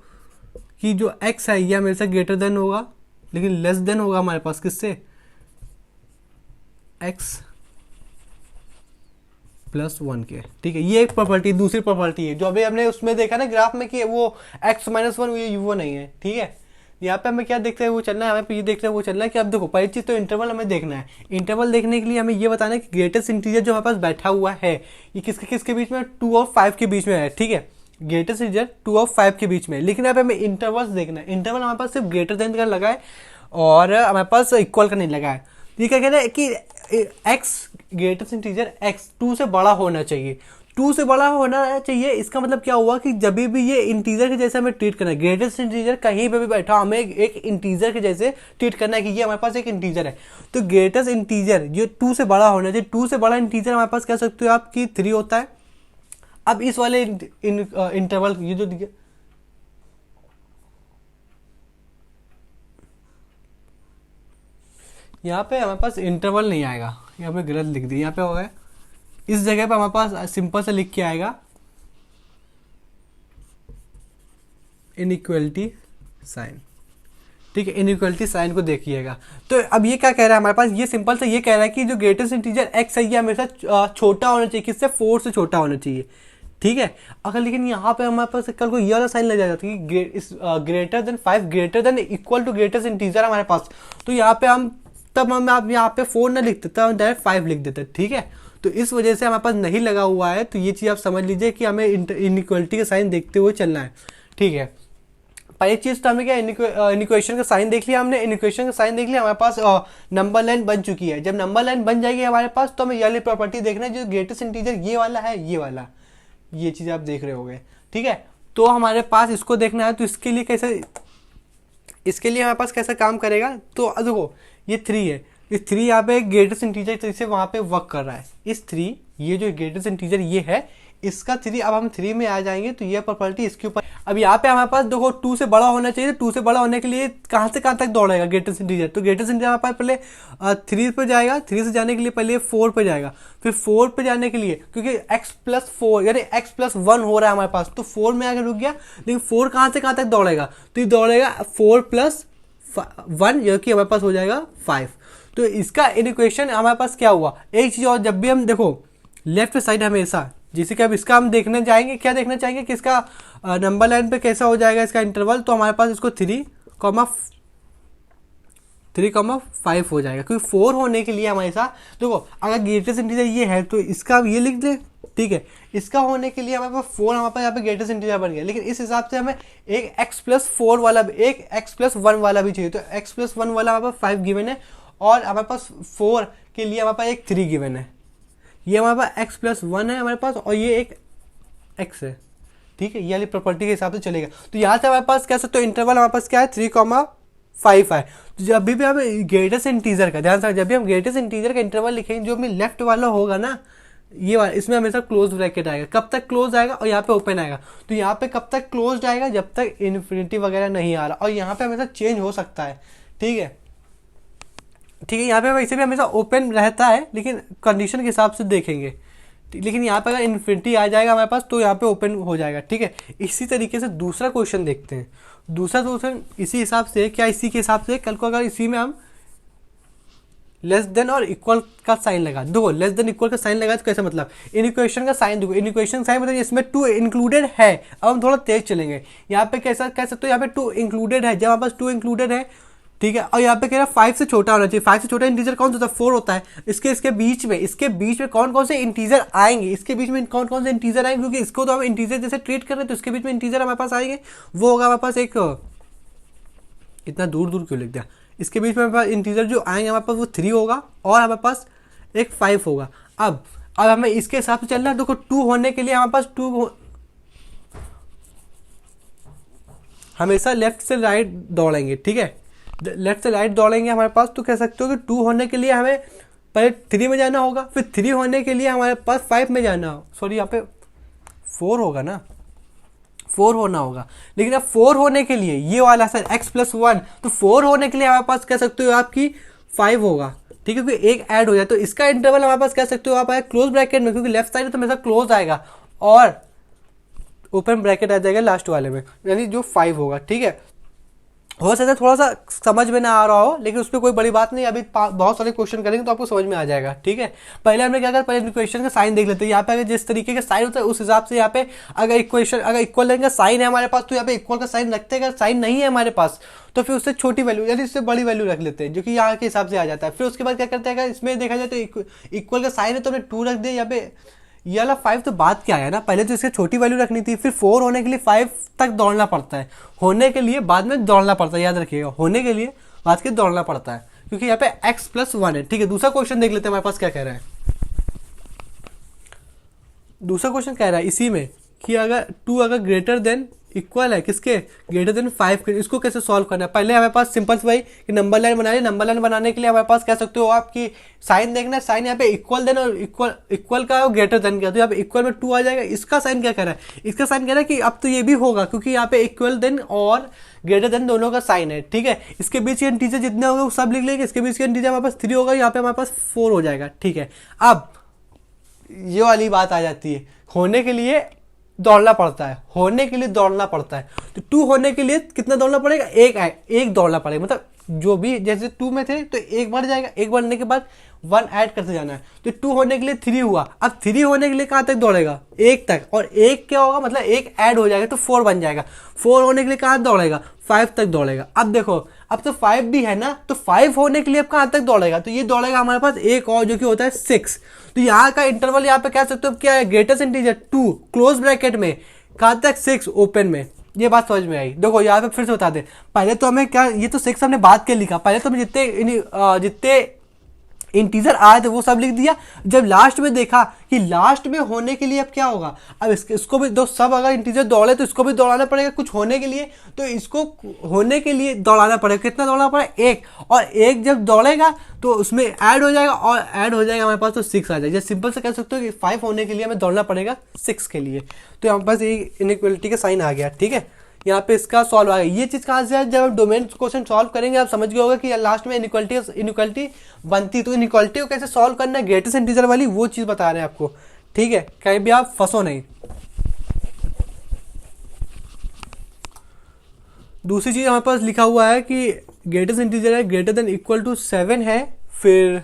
कि जो x है ये हमेशा ग्रेटर देन होगा लेकिन लेस देन होगा हमारे पास किससे, x +1 के। ठीक है, ये एक प्रॉपर्टी। दूसरी प्रॉपर्टी है जो अभी हमने उसमें देखा ना ग्राफ में कि वो x -1 ये वो नहीं है। ठीक है, यहाँ पे हमें क्या देखते हैं वो चलना है, हमें ये देखते हैं वो चलना है कि अब देखो पहली चीज़ तो इंटरवल हमें देखना है। इंटरवल देखने के लिए हमें ये बताना है कि ग्रेटेस्ट इंटीजर जो हमारे पास बैठा हुआ है ये किसके किसके बीच में, 2 और 5 के बीच में है, ठीक है। ग्रेटेस्ट इंटीजर 2 और 5 के बीच में, लेकिन यहाँ पे हमें इंटरवल्स देखना है। इंटरवल हमारे पास सिर्फ ग्रेटर देन का लगा है और हमारे पास इक्वल का नहीं लगा है। ये क्या कह रहा है कि एक्स ग्रेटेस्ट इंटीजर एक्स 2 से बड़ा होना चाहिए, 2 से बड़ा होना चाहिए। इसका मतलब क्या हुआ कि जब भी ये इंटीजर के जैसे हमें ट्रीट करना है, ग्रेटेस्ट इंटीजर कहीं पे भी बैठा हमें एक इंटीजर के जैसे ट्रीट करना है कि ये हमारे पास एक इंटीजर है। तो ग्रेटेस्ट इंटीजर जो 2 से बड़ा होना चाहिए, 2 से बड़ा इंटीजर हमारे पास कह सकते हो आप कि 3 होता है। अब इस वाले इंटरवल ये जो यहाँ पे हमारे पास इंटरवल नहीं आएगा, यहाँ पे गलत लिख दिया, यहाँ पे होगा इस जगह पे हमारे पास सिंपल से लिख के आएगा इनइक्वलिटी साइन, ठीक है। इनइक्वलिटी साइन को देखिएगा। तो अब ये क्या कह रहा है हमारे पास, ये सिंपल से ये कह रहा है कि जो ग्रेटेस्ट इंटीजर एक्स है ये हमेशा छोटा होना चाहिए, किससे, 4 से छोटा होना चाहिए, ठीक है। अगर लेकिन यहाँ पे हमारे पास कल को ये वाला साइन लग जाता है कि greater than 5 greater than equal to greatest integer हमारे पास, तो यहाँ पे हम तब हम आप यहाँ पे 4 ना लिखते तब हम डायरेक्ट 5 लिख देते, ठीक है। तो इस वजह से हमारे पास नहीं लगा हुआ है। तो ये चीज़ आप समझ लीजिए कि हमें इनइक्वलिटी का साइन देखते हुए चलना है, ठीक है। पहली चीज़ तो हमें क्या, इनइक्वेशन का साइन देख लिया हमने, इनइक्वेशन का साइन देख लिया, हमारे पास नंबर लाइन बन चुकी है। जब नंबर लाइन बन जाएगी हमारे पास तो हमें ये वाली प्रॉपर्टी देखना है, जो ग्रेटेस्ट इंटीजर ये वाला है, ये वाला, ये चीज़ आप देख रहे होगे, ठीक है। तो हमारे पास इसको देखना है। तो इसके लिए कैसे, इसके लिए हमारे पास कैसा काम करेगा, तो देखो ये 3 है, इस 3 यहाँ पे ग्रेटेस्ट इंटीजर से वहाँ पे वर्क कर रहा है। इस 3 ये जो ग्रेटेस्ट इंटीजर ये है इसका 3, अब हम 3 में आ जाएंगे तो ये प्रॉपर्टी इसके ऊपर। अब यहाँ पे हमारे पास देखो 2 से बड़ा होना चाहिए, 2 से बड़ा होने के लिए कहाँ से कहाँ तक दौड़ेगा ग्रेटेस्ट इंटीजर, तो ग्रेटेस्ट इंटीजर हमारे पास पहले 3 पे जाएगा, 3 से जाने के लिए पहले 4 पे जाएगा, फिर 4 पे जाने के लिए क्योंकि x+4 यानी x+1 हो रहा है हमारे पास, तो 4 में आगे रुक गया। लेकिन 4 कहाँ से कहाँ तक दौड़ेगा, तो ये दौड़ेगा 4+1 जो कि हमारे पास हो जाएगा 5। तो इसका इक्वेशन हमारे पास क्या हुआ, एक चीज़ और, जब भी हम देखो लेफ्ट साइड हमेशा, जैसे कि अब इसका हम देखने जाएंगे, क्या देखना चाहेंगे कि इसका नंबर लाइन पे कैसा हो जाएगा इसका इंटरवल, तो हमारे पास इसको 3,5 हो जाएगा। क्योंकि 4 होने के लिए हमारे साथ देखो अगर ग्रेटेस्ट इंटीजर ये है तो इसका ये लिख दे, ठीक है। इसका होने के लिए हमारे पास 4 हमारे पास यहाँ पे ग्रेटेस्ट इंटीजर बन गया, लेकिन इस हिसाब से हमें एक x+4 वाला, एक x+1 वाला भी चाहिए। तो x+1 वाला हमारे पास 5 गिवन है और हमारे पास 4 के लिए हमारे पास एक 3 गिवन है। ये हमारे पास x+1 है हमारे पास और ये एक x है, ठीक है। ये वाली प्रॉपर्टी के हिसाब से चलेगा। तो यहाँ से हमारे पास कह सकते हो इंटरवल हमारे पास क्या है, 3,5 है। तो जब भी हम ग्रेटेस्ट इंटीजर का ध्यान से, जब भी हम ग्रेटेस्ट इंटीजर का इंटरवल लिखेंगे जो हमें लेफ्ट वाला होगा ना, ये वाला, इसमें हमेशा क्लोज ब्रैकेट आएगा। कब तक क्लोज आएगा, और यहाँ पे ओपन आएगा। तो यहाँ पे कब तक क्लोज आएगा, जब तक इन्फिनिटी वगैरह नहीं आ रहा, और यहाँ पे हमेशा चेंज हो सकता है, ठीक है, ठीक है। यहाँ पे वैसे भी हमेशा ओपन रहता है लेकिन कंडीशन के हिसाब से देखेंगे, लेकिन यहाँ पे अगर इन्फिनिटी आ जाएगा हमारे पास तो यहाँ पे ओपन हो जाएगा, ठीक है। इसी तरीके से दूसरा क्वेश्चन देखते हैं। दूसरा क्वेश्चन इसी हिसाब से, क्या इसी के हिसाब से, कल को अगर इसी में हम लेस देन और इक्वल का साइन लगा, देखो लेस देन इक्वल का साइन लगा तो कैसा, मतलब इनइक्वेशन का साइन, देखो इनइक्वेशन साइन मतलब इसमें 2 इंक्लूडेड है। अब हम थोड़ा तेज चलेंगे, यहाँ पे कैसा कह सकते हो, यहाँ पे 2 इंक्लूडेड है। जब हमारे पास 2 इंक्लूडेड है, ठीक है, और यहाँ पे कह रहा है 5 से छोटा होना चाहिए। 5 से छोटा इंटीजर कौन सा होता है, 4 होता है। इसके बीच में कौन कौन से इंटीजर आएंगे, इसके बीच में कौन कौन से इंटीजर आएंगे, क्योंकि इसको तो हम इंटीजर जैसे ट्रीट कर रहे हैं, तो इसके बीच में इंटीजर हमारे पास आएंगे। वो होगा हमारे पास एक, इतना दूर दूर क्यों लिख दिया, इसके बीच में हमारे पास इंटीजर जो आएंगे हमारे पास वो 3 होगा और हमारे पास एक 5 होगा। अब हमें इसके हिसाब से चलना है। देखो 2 होने के लिए हमारे पास 2 हमेशा लेफ्ट से राइट दौड़ेंगे, ठीक है, लेफ्ट से राइट दौड़ेंगे हमारे पास। तो कह सकते हो कि 2 होने के लिए हमें पहले 3 में जाना होगा, फिर 3 होने के लिए हमारे पास 5 में जाना हो, सॉरी यहाँ पे 4 होगा ना, 4 होना होगा। लेकिन अब 4 होने के लिए ये वाला सर x+1, तो 4 होने के लिए हमारे पास कह सकते हो आपकी 5 होगा, ठीक है, क्योंकि एक ऐड हो जाए। तो इसका इंटरवल हमारे पास कह सकते हो आप क्लोज ब्रैकेट में, क्योंकि लेफ्ट साइड तो हमेशा क्लोज आएगा और ओपन ब्रैकेट आ जाएगा लास्ट वाले में, यानी जो 5 होगा, ठीक है। हो सकता है थोड़ा सा समझ में ना आ रहा हो, लेकिन उस पर कोई बड़ी बात नहीं। अभी बहुत सारे क्वेश्चन करेंगे तो आपको समझ में आ जाएगा, ठीक है। पहले हमने क्या करा, पहले क्वेश्चन का साइन देख लेते हैं। यहाँ पे अगर जिस तरीके का साइन होता है उस हिसाब से यहाँ पे अगर इक्वेशन अगर इक्वल लाइन का साइन है हमारे पास तो यहाँ पे इक्वल का साइन रखते हैं। अगर साइन नहीं है हमारे पास तो फिर उससे छोटी वैल्यू यानी इससे बड़ी वैल्यू रख लेते हैं, जो कि यहाँ के हिसाब से आ जाता है। फिर उसके बाद क्या करते हैं, अगर इसमें देखा जाए तो इक्वल का साइन है तो हमने 2 रख दिया। यहाँ पे ये वाला 5 तो बात क्या है ना, पहले तो इसकी छोटी वैल्यू रखनी थी, फिर 4 होने के लिए 5 तक दौड़ना पड़ता है, होने के लिए बाद में दौड़ना पड़ता है, याद रखिएगा, होने के लिए बाद के दौड़ना पड़ता है, क्योंकि यहाँ पे x+1 है, ठीक है। दूसरा क्वेश्चन देख लेते हैं हमारे पास क्या कह रहा है। दूसरा क्वेश्चन कह रहा है इसी में कि अगर 2 अगर ग्रेटर देन इक्वल है किसके, ग्रेटर देन 5 के, इसको कैसे सॉल्व करना है। पहले हमारे पास सिंपल भाई कि नंबर लाइन बनानी, नंबर लाइन बनाने के लिए हमारे पास कह सकते हो आप कि साइन देखना है, साइन यहाँ पे इक्वल देन और इक्वल का और ग्रेटर देन का, तो यहाँ पे इक्वल में 2 आ जाएगा। इसका साइन क्या कह रहा है, इसका साइन कह रहा है कि अब तो ये भी होगा क्योंकि यहाँ पे इक्वल देन और ग्रेटर देन दोनों का साइन है, ठीक है। इसके बीच के इंटीजर जितने होंगे वो सब लिख लेंगे, इसके बीच के इंटीजर हमारे पास 3 होगा, यहाँ पे हमारे पास 4 हो जाएगा, ठीक है। अब ये वाली बात आ जाती है, होने के लिए दौड़ना पड़ता है, होने के लिए दौड़ना पड़ता है। तो 2 होने के लिए कितना दौड़ना पड़ेगा, एक दौड़ना पड़ेगा, मतलब जो भी जैसे 2 में थे तो 1 बढ़ जाएगा, 1 बढ़ने के बाद 1 ऐड करते जाना है। तो 2 होने के लिए 3 हुआ, अब 3 होने के लिए कहाँ तक दौड़ेगा, 1 तक, और 1 क्या होगा मतलब 1 ऐड हो जाएगा तो 4 बन जाएगा। 4 होने के लिए कहाँ दौड़ेगा, 5 तक दौड़ेगा। अब देखो अब तो 5 भी है ना, तो 5 होने के लिए अब कहाँ तक दौड़ेगा, तो ये दौड़ेगा हमारे पास एक और जो कि होता है 6। तो यहाँ का इंटरवल यहाँ पे कह सकते हो क्या है, ग्रेटेस्ट इंटीजर 2 क्लोज ब्रैकेट में कहाँ तक 6 ओपन में। ये बात समझ में आई। देखो यहाँ पे फिर से बता दे, पहले तो हमें क्या, ये तो 6 हमने बात के लिखा, पहले तो हमें जितने इंटीजर आए थे वो सब लिख दिया। जब लास्ट में देखा कि लास्ट में होने के लिए अब क्या होगा, अब इसको भी दो, सब अगर इंटीजर दौड़े तो इसको भी दौड़ाना पड़ेगा कुछ होने के लिए, तो इसको होने के लिए दौड़ाना पड़ेगा। कितना दौड़ना पड़ेगा, 1, और 1 जब दौड़ेगा तो उसमें ऐड हो जाएगा, और ऐड हो जाएगा हमारे पास तो 6 आ जाएगा। सिंपल से कह सकते हो कि 5 होने के लिए हमें दौड़ना पड़ेगा 6 के लिए। तो यहाँ पास ये इनइक्वलिटी का साइन आ गया, ठीक है। यहाँ पे इसका सॉल्व आ गया। ये चीज कहाँ से है, जब हम डोमेन क्वेश्चन सॉल्व करेंगे आप समझ गए होगा कि लास्ट में इनइक्वालिटी बनती, तो इनइक्वालिटी को कैसे सॉल्व करना है, ग्रेटेस्ट इंटीजर वाली वो चीज बता रहे हैं आपको, ठीक है। कहीं भी आप फंसो नहीं। दूसरी चीज हमारे पास लिखा हुआ है कि ग्रेटेस्ट इंटीजर है ग्रेटर देन इक्वल टू 7 है, फिर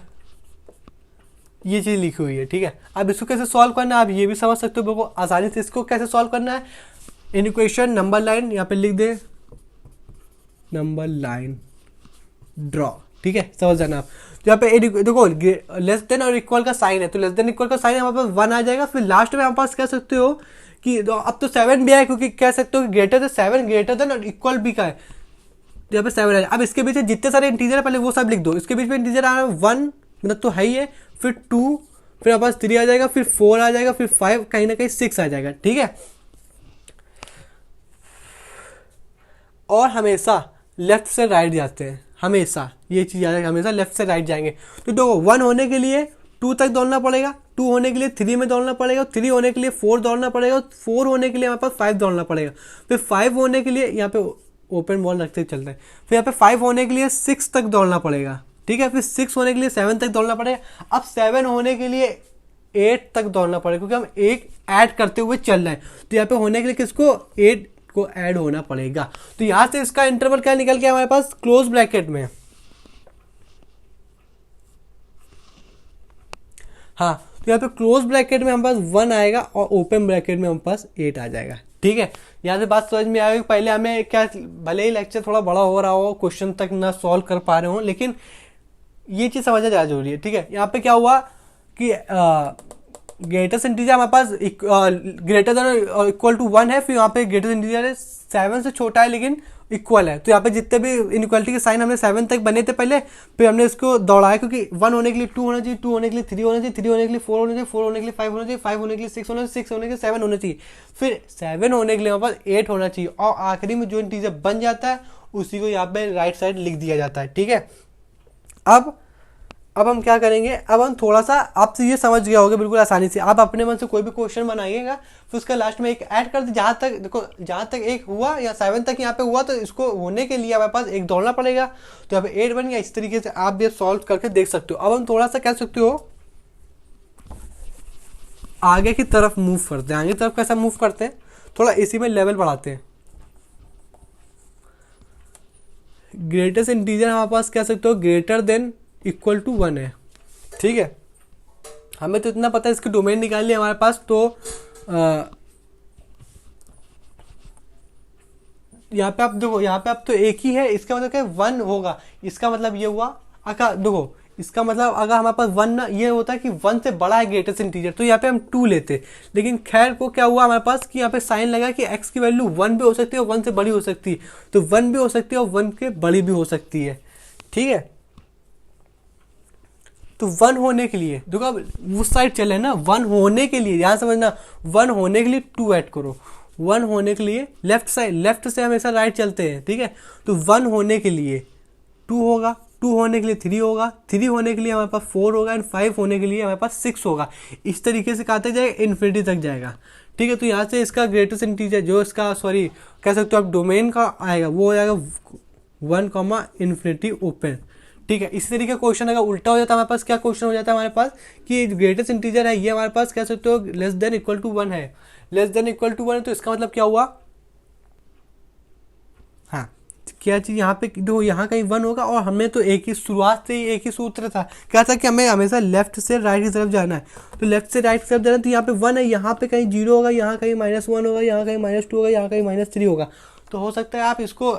ये चीज लिखी हुई है, ठीक है। अब इसको कैसे सॉल्व करना है आप ये भी समझ सकते हो बिल्कुल आसानी से। इसको कैसे सॉल्व करना है, इन इक्वेशन नंबर लाइन यहाँ पे लिख दे, नंबर लाइन ड्रॉ, ठीक है, समझ जाना आप। तो यहाँ पे देखो लेस देन और इक्वल का साइन है, तो लेस देन इक्वल का साइन हमारे पास 1 आ जाएगा। फिर लास्ट में हमारे पास कह सकते हो कि अब तो 7 भी है, क्योंकि कह सकते हो कि ग्रेटर देन 7 ग्रेटर देन और इक्वल भी का है, तो यहाँ पे 7 है। अब इसके बीच जितने सारे इंटीजर है पहले वो सब लिख दो। इसके बीच में इंटीजर आ रहा है 1 मतलब तो है ही है, फिर 2, फिर हमारे पास 3 आ जाएगा, फिर 4 आ जाएगा, फिर 5, कहीं ना कहीं 6 आ जाएगा, ठीक है। और हमेशा लेफ्ट से राइट जाते हैं, हमेशा ये चीज़ याद है, हमेशा लेफ्ट से राइट जाएंगे। तो देखो 1 होने के लिए 2 तक दौड़ना पड़ेगा, 2 होने के लिए 3 में दौड़ना पड़ेगा, 3 होने के लिए 4 दौड़ना पड़ेगा, 4 होने के लिए हमारे पास 5 दौड़ना पड़ेगा, फिर 5 होने के लिए यहाँ पे ओपन बॉल रखते चलते हैं, फिर यहाँ पे 5 होने के लिए 6 तक दौड़ना पड़ेगा, ठीक है, फिर 6 होने के लिए 7 तक दौड़ना पड़ेगा। अब 7 होने के लिए 8 तक दौड़ना पड़ेगा, क्योंकि हम एक ऐड करते हुए चल रहे हैं, तो यहाँ पे होने के लिए किसको 8 को ऐड होना पड़ेगा। तो यहां से इसका इंटरवल क्या निकल के हमारे पास क्लोज ब्रैकेट में, हाँ, तो यहाँ पे क्लोज ब्रैकेट में हमारे पास 1 आएगा और ओपन ब्रैकेट में हमारे पास 8 आ जाएगा, ठीक है। यहाँ से बात समझ में आएगी। पहले हमें क्या, भले ही लेक्चर थोड़ा बड़ा हो रहा हो, क्वेश्चन तक ना सॉल्व कर पा रहे हो, लेकिन ये चीज समझना ज़्यादा जरूरी है, ठीक है। यहाँ पे क्या हुआ कि ग्रेटेस्ट इंटीजर हमारे पास ग्रेटर देन इक्वल टू 1 है, फिर यहाँ पे ग्रेटेस्ट इंटीजर है 7 से छोटा है लेकिन इक्वल है, तो यहाँ पे जितने भी इनइक्वालिटी के साइन हमने 7 तक बने थे पहले, फिर हमने इसको दौड़ाया, क्योंकि 1 होने के लिए 2 होना चाहिए, 2 होने के लिए 3 होना चाहिए, 3 होने के लिए 4 होना चाहिए, 4 होने के लिए 5 होना चाहिए, 5 होने के लिए 6 होना चाहिए, 6 होने के लिए 7 होना चाहिए, फिर 7 होने के लिए हमारे पास 8 होना चाहिए, और आखिरी में जो इंटीजर बन जाता है उसी को यहाँ पे राइट साइड लिख दिया जाता है, ठीक है। अब हम क्या करेंगे, अब हम थोड़ा सा आपसे ये समझ गया होगा बिल्कुल आसानी से। आप अपने मन से कोई भी क्वेश्चन बनाइएगा, फिर उसका लास्ट में एक ऐड कर दे, जहाँ तक देखो जहाँ तक एक हुआ या 7 तक यहाँ पे हुआ, तो इसको होने के लिए हमारे पास एक दौड़ना पड़ेगा, तो यहाँ पे 8 बन गया। इस तरीके से आप भी सॉल्व करके देख सकते हो। अब हम थोड़ा सा कह सकते हो आगे की तरफ मूव करते हैं। आगे की तरफ कैसा मूव करते हैं, थोड़ा इसी में लेवल बढ़ाते हैं। ग्रेटेस्ट इंटीजर हमारे पास कह सकते हो ग्रेटर देन इक्वल टू 1 है, ठीक है। हमें तो इतना पता है, इसकी डोमेन निकाल ली हमारे पास, तो यहाँ पे आप देखो, यहाँ पे आप तो एक ही है, इसका मतलब क्या 1 होगा। इसका मतलब ये हुआ, अगर देखो इसका मतलब अगर हमारे पास 1 ना, ये होता है कि 1 से बड़ा है ग्रेटेस्ट इंटीजर, तो यहाँ पे हम 2 लेते। लेकिन खैर को क्या हुआ हमारे पास कि यहाँ पे साइन लगा कि x की वैल्यू 1 भी हो सकती है और 1 से बड़ी हो सकती है, तो 1 भी हो सकती है और 1 के बड़ी भी हो सकती है, ठीक है। तो 1 होने के लिए देखो, अब उस साइड चले ना, 1 होने के लिए ध्यान समझना, 1 होने के लिए 2 ऐड करो। 1 होने के लिए लेफ्ट साइड, लेफ्ट से हमेशा राइट चलते हैं, ठीक है। तो 1 होने के लिए 2 होगा, 2 होने के लिए 3 होगा, 3 होने के लिए हमारे पास 4 होगा, एंड 5 होने के लिए हमारे पास 6 होगा। इस तरीके से कहते जाएगा, इन्फिनिटी तक जाएगा, ठीक है। तो यहाँ से इसका ग्रेटेस्ट इंटीजर जो इसका सॉरी कह सकते हो आप डोमेन का आएगा, वो हो जाएगा 1, इन्फिनिटी ओपन, ठीक है। इसी तरीके का क्वेश्चन अगर उल्टा हो जाता है हमारे पास, क्या क्वेश्चन हो जाता है हमारे पास कि ग्रेटेस्ट इंटीजर है ये हमारे पास कह सकते हो लेस देन इक्वल टू 1 है, लेस देन इक्वल टू 1 है, तो इसका मतलब क्या हुआ, हाँ क्या चीज़ यहाँ पे दो, यहाँ कहीं 1 होगा, और हमें तो एक ही शुरुआत से ही एक ही सूत्र था, क्या था कि हमें हमेशा लेफ्ट से राइट की तरफ जाना है, तो लेफ्ट से राइट की तरफ जाना है, तो यहाँ पे 1 है, यहाँ पे कहीं 0 होगा, यहाँ कहीं -1 होगा, यहाँ कहीं -2 होगा, यहाँ कहीं -3 होगा। तो हो सकता है आप इसको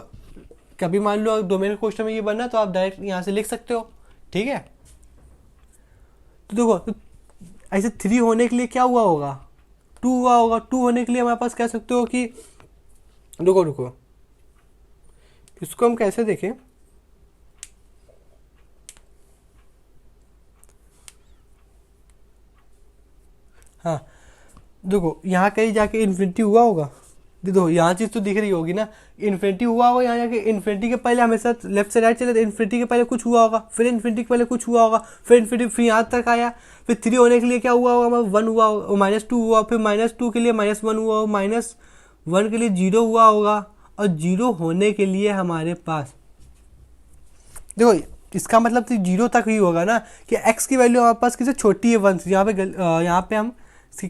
कभी मान लो डोमेन क्वेश्चन में ये बनना, तो आप डायरेक्ट यहाँ से लिख सकते हो, ठीक है। तो देखो, तो ऐसे 3 होने के लिए क्या हुआ होगा, 2 हुआ होगा। 2 होने के लिए हमारे पास कह सकते हो कि रुको इसको हम कैसे देखें, हाँ देखो यहाँ कहीं जाके इन्फिनिटी हुआ होगा, देखो यहाँ चीज़ तो दिख रही होगी ना, इन्फिनिटी हुआ होगा यहाँ जाके। इन्फिनिटी के पहले हमेशा लेफ्ट से राइट चले, तो इन्फिनिटी के पहले कुछ हुआ होगा, फिर इन्फिनिटी के पहले कुछ हुआ होगा, फिर इन्फिनिटी फिर यहाँ तक आया, फिर 3 होने के लिए क्या हुआ होगा, 1 हुआ होगा, -2 हुआ, फिर -2 के लिए -1 हुआ होगा, -1 के लिए 0 हुआ होगा, और 0 होने के लिए हमारे पास देखो इसका मतलब तो 0 तक ही होगा ना, कि x की वैल्यू हमारे पास किसी छोटी है 1 से। यहाँ पे हम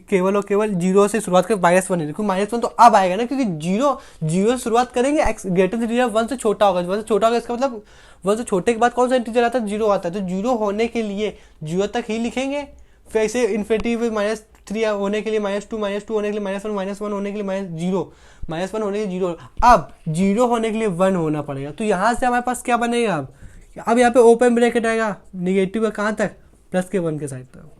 केवल और केवल 0 से शुरुआत कर -1 है, क्योंकि -1 तो अब आएगा ना, क्योंकि 0 से शुरुआत करेंगे, x ग्रेटर इंटीजर 1 से छोटा होगा, 1 से छोटा होगा, इसका मतलब 1 से छोटे के बाद कौन सा इंटीजर आता है, 0 आता है। तो 0 होने के लिए 0 तक ही लिखेंगे, फिर ऐसे इन्फिनिटी -3 होने के लिए -2 होने के लिए -1 होने के लिए -0 -1 होने के लिए 0, अब 0 होने के लिए 1 होना पड़ेगा। तो यहाँ से हमारे पास क्या बनेगा, अब यहाँ पे ओपन ब्रैकेट आएगा, निगेटिव का कहाँ तक, +1 के साइड तक।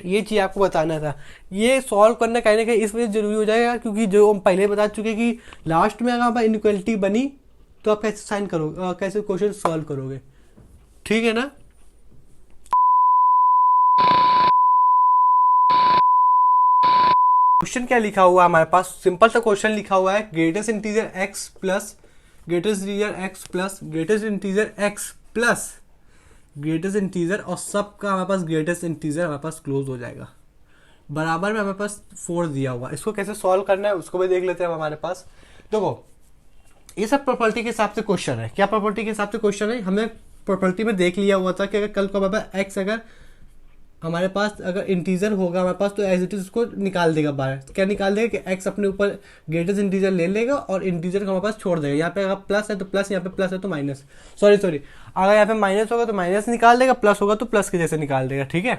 ये चीज़ आपको बताना था, ये सॉल्व करना कहीं ना कहीं इस वजह जरूरी हो जाएगा, क्योंकि जो हम पहले बता चुके कि लास्ट में अगर हमारी इनइक्वालिटी बनी तो आप कैसे साइन करोगे, कैसे क्वेश्चन सॉल्व करोगे, ठीक है ना। क्वेश्चन क्या लिखा हुआ है हमारे पास, सिंपल सा क्वेश्चन लिखा हुआ है, greatest integer x plus greatest integer x plus greatest integer x plus greatest integer, और सबका हमारे पास ग्रेटेस्ट इंटीजर हमारे पास क्लोज हो जाएगा, बराबर में हमारे पास 4 दिया हुआ। इसको कैसे सॉल्व करना है उसको भी देख लेते हैं हमारे पास। देखो ये सब प्रॉपर्टी के हिसाब से क्वेश्चन है, क्या प्रॉपर्टी के हिसाब से क्वेश्चन है, हमने प्रॉपर्टी में देख लिया हुआ था कि अगर कल को हमारे पास x अगर हमारे पास अगर इंटीजर होगा हमारे पास, तो एज इट इज उसको निकाल देगा बाहर। क्या निकाल देगा कि x अपने ऊपर ग्रेटेस्ट इंटीजर ले लेगा और इंटीजर को हमारे पास छोड़ देगा। यहाँ पे अगर प्लस है तो प्लस, यहाँ पे प्लस है तो माइनस, सॉरी अगर यहाँ पे माइनस होगा तो माइनस निकाल देगा, प्लस होगा तो प्लस के जैसे निकाल देगा, ठीक है।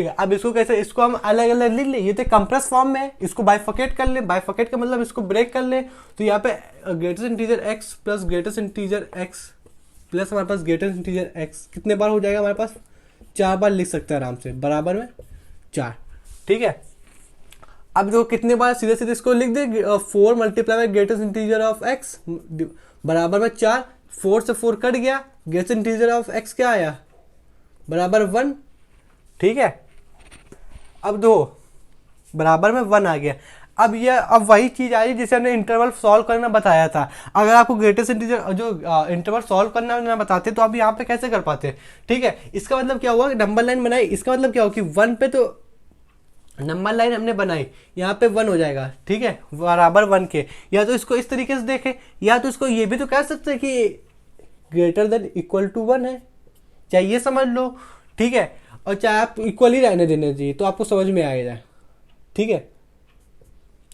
अब इसको कैसे, इसको हम अलग अलग लिख ले, ये तो कंप्रेस फॉर्म में है, इसको बाइफकेट कर ले, बाइफकेट का मतलब इसको ब्रेक कर ले। तो यहाँ पे greatest integer x plus greatest integer x plus हमारे पास ग्रेटेस्ट इंटीजर x कितने बार हो जाएगा हमारे पास, 4 बार लिख सकते हैं आराम से, बराबर में 4, ठीक है। अब देखो कितने बार, सीधे सीधे इसको लिख दे, 4 multiply greatest integer of x बराबर में 4, 4 से 4 कट गया, ग्रेटेस्ट इंटीजर ऑफ x क्या आया, बराबर 1, ठीक है। अब दो बराबर में 1 आ गया। अब वही चीज आ रही जिसे हमने इंटरवल सॉल्व करना बताया था। अगर आपको ग्रेटेस्ट इंटीजर जो इंटरवल सॉल्व करना ना बताते तो आप यहाँ पे कैसे कर पाते, ठीक है। इसका मतलब क्या हुआ, नंबर लाइन बनाई, इसका मतलब क्या हुआ कि 1 पे तो नंबर लाइन हमने बनाई, यहाँ पे 1 हो जाएगा, ठीक है, बराबर 1 के। या तो इसको इस तरीके से देखें, या तो इसको ये भी तो कह सकते हैं कि ग्रेटर देन इक्वल टू 1 है, चाहे ये समझ लो, ठीक है, और चाहे आप इक्वल ही रहने देने चाहिए, तो आपको समझ में आएगा, ठीक है।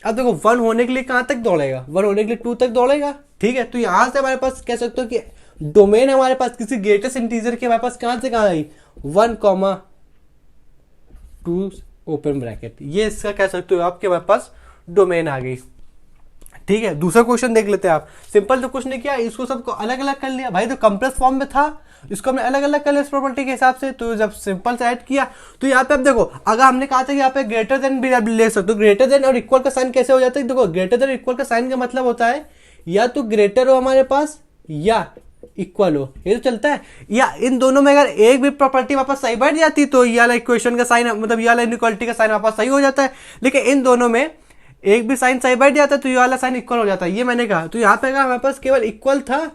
अब देखो वन होने के लिए कहाँ तक दौड़ेगा, वन होने के लिए टू तक दौड़ेगा, ठीक है। तो यहाँ से हमारे पास कह सकते हो कि डोमेन हमारे पास किसी ग्रेटेस्ट इंटीजर के हमारे पास कहाँ से कहाँ आई, 1,2 ओपन ब्रैकेट, ये इसका कह सकते हो आपके हमारे पास डोमेन आ गई, ठीक है। दूसरा क्वेश्चन देख लेते हैं आप। सिंपल तो कुछ नहीं किया, इसको सबको अलग अलग कर लिया भाई, तो कंप्रेस फॉर्म में था, इसको हमने अलग अलग कर लिया इस प्रॉपर्टी के हिसाब से। तो जब सिंपल से ऐड किया तो यहाँ पे अब देखो, अगर हमने कहा था कि यहाँ पे ग्रेटर देन भी आप ले सकते हो, ग्रेटर देन और इक्वल का साइन कैसे हो जाता है, देखो ग्रेटर देन इक्वल का साइन का मतलब होता है या तो ग्रेटर हो हमारे पास या इक्वल हो, ये तो चलता है। या इन दोनों में अगर एक भी प्रॉपर्टी वापस सही बैठ जाती तो ये वाला इक्वेशन का साइन मतलब ये वाला इनइक्वालिटी का साइन वापस सही हो जाता है। लेकिन इन दोनों में एक भी साइन सही बैठ जाता है तो ये वाला साइन इक्वल हो जाता है, ये मैंने कहा। तो यहाँ पे अगर हमारे पास केवल इक्वल था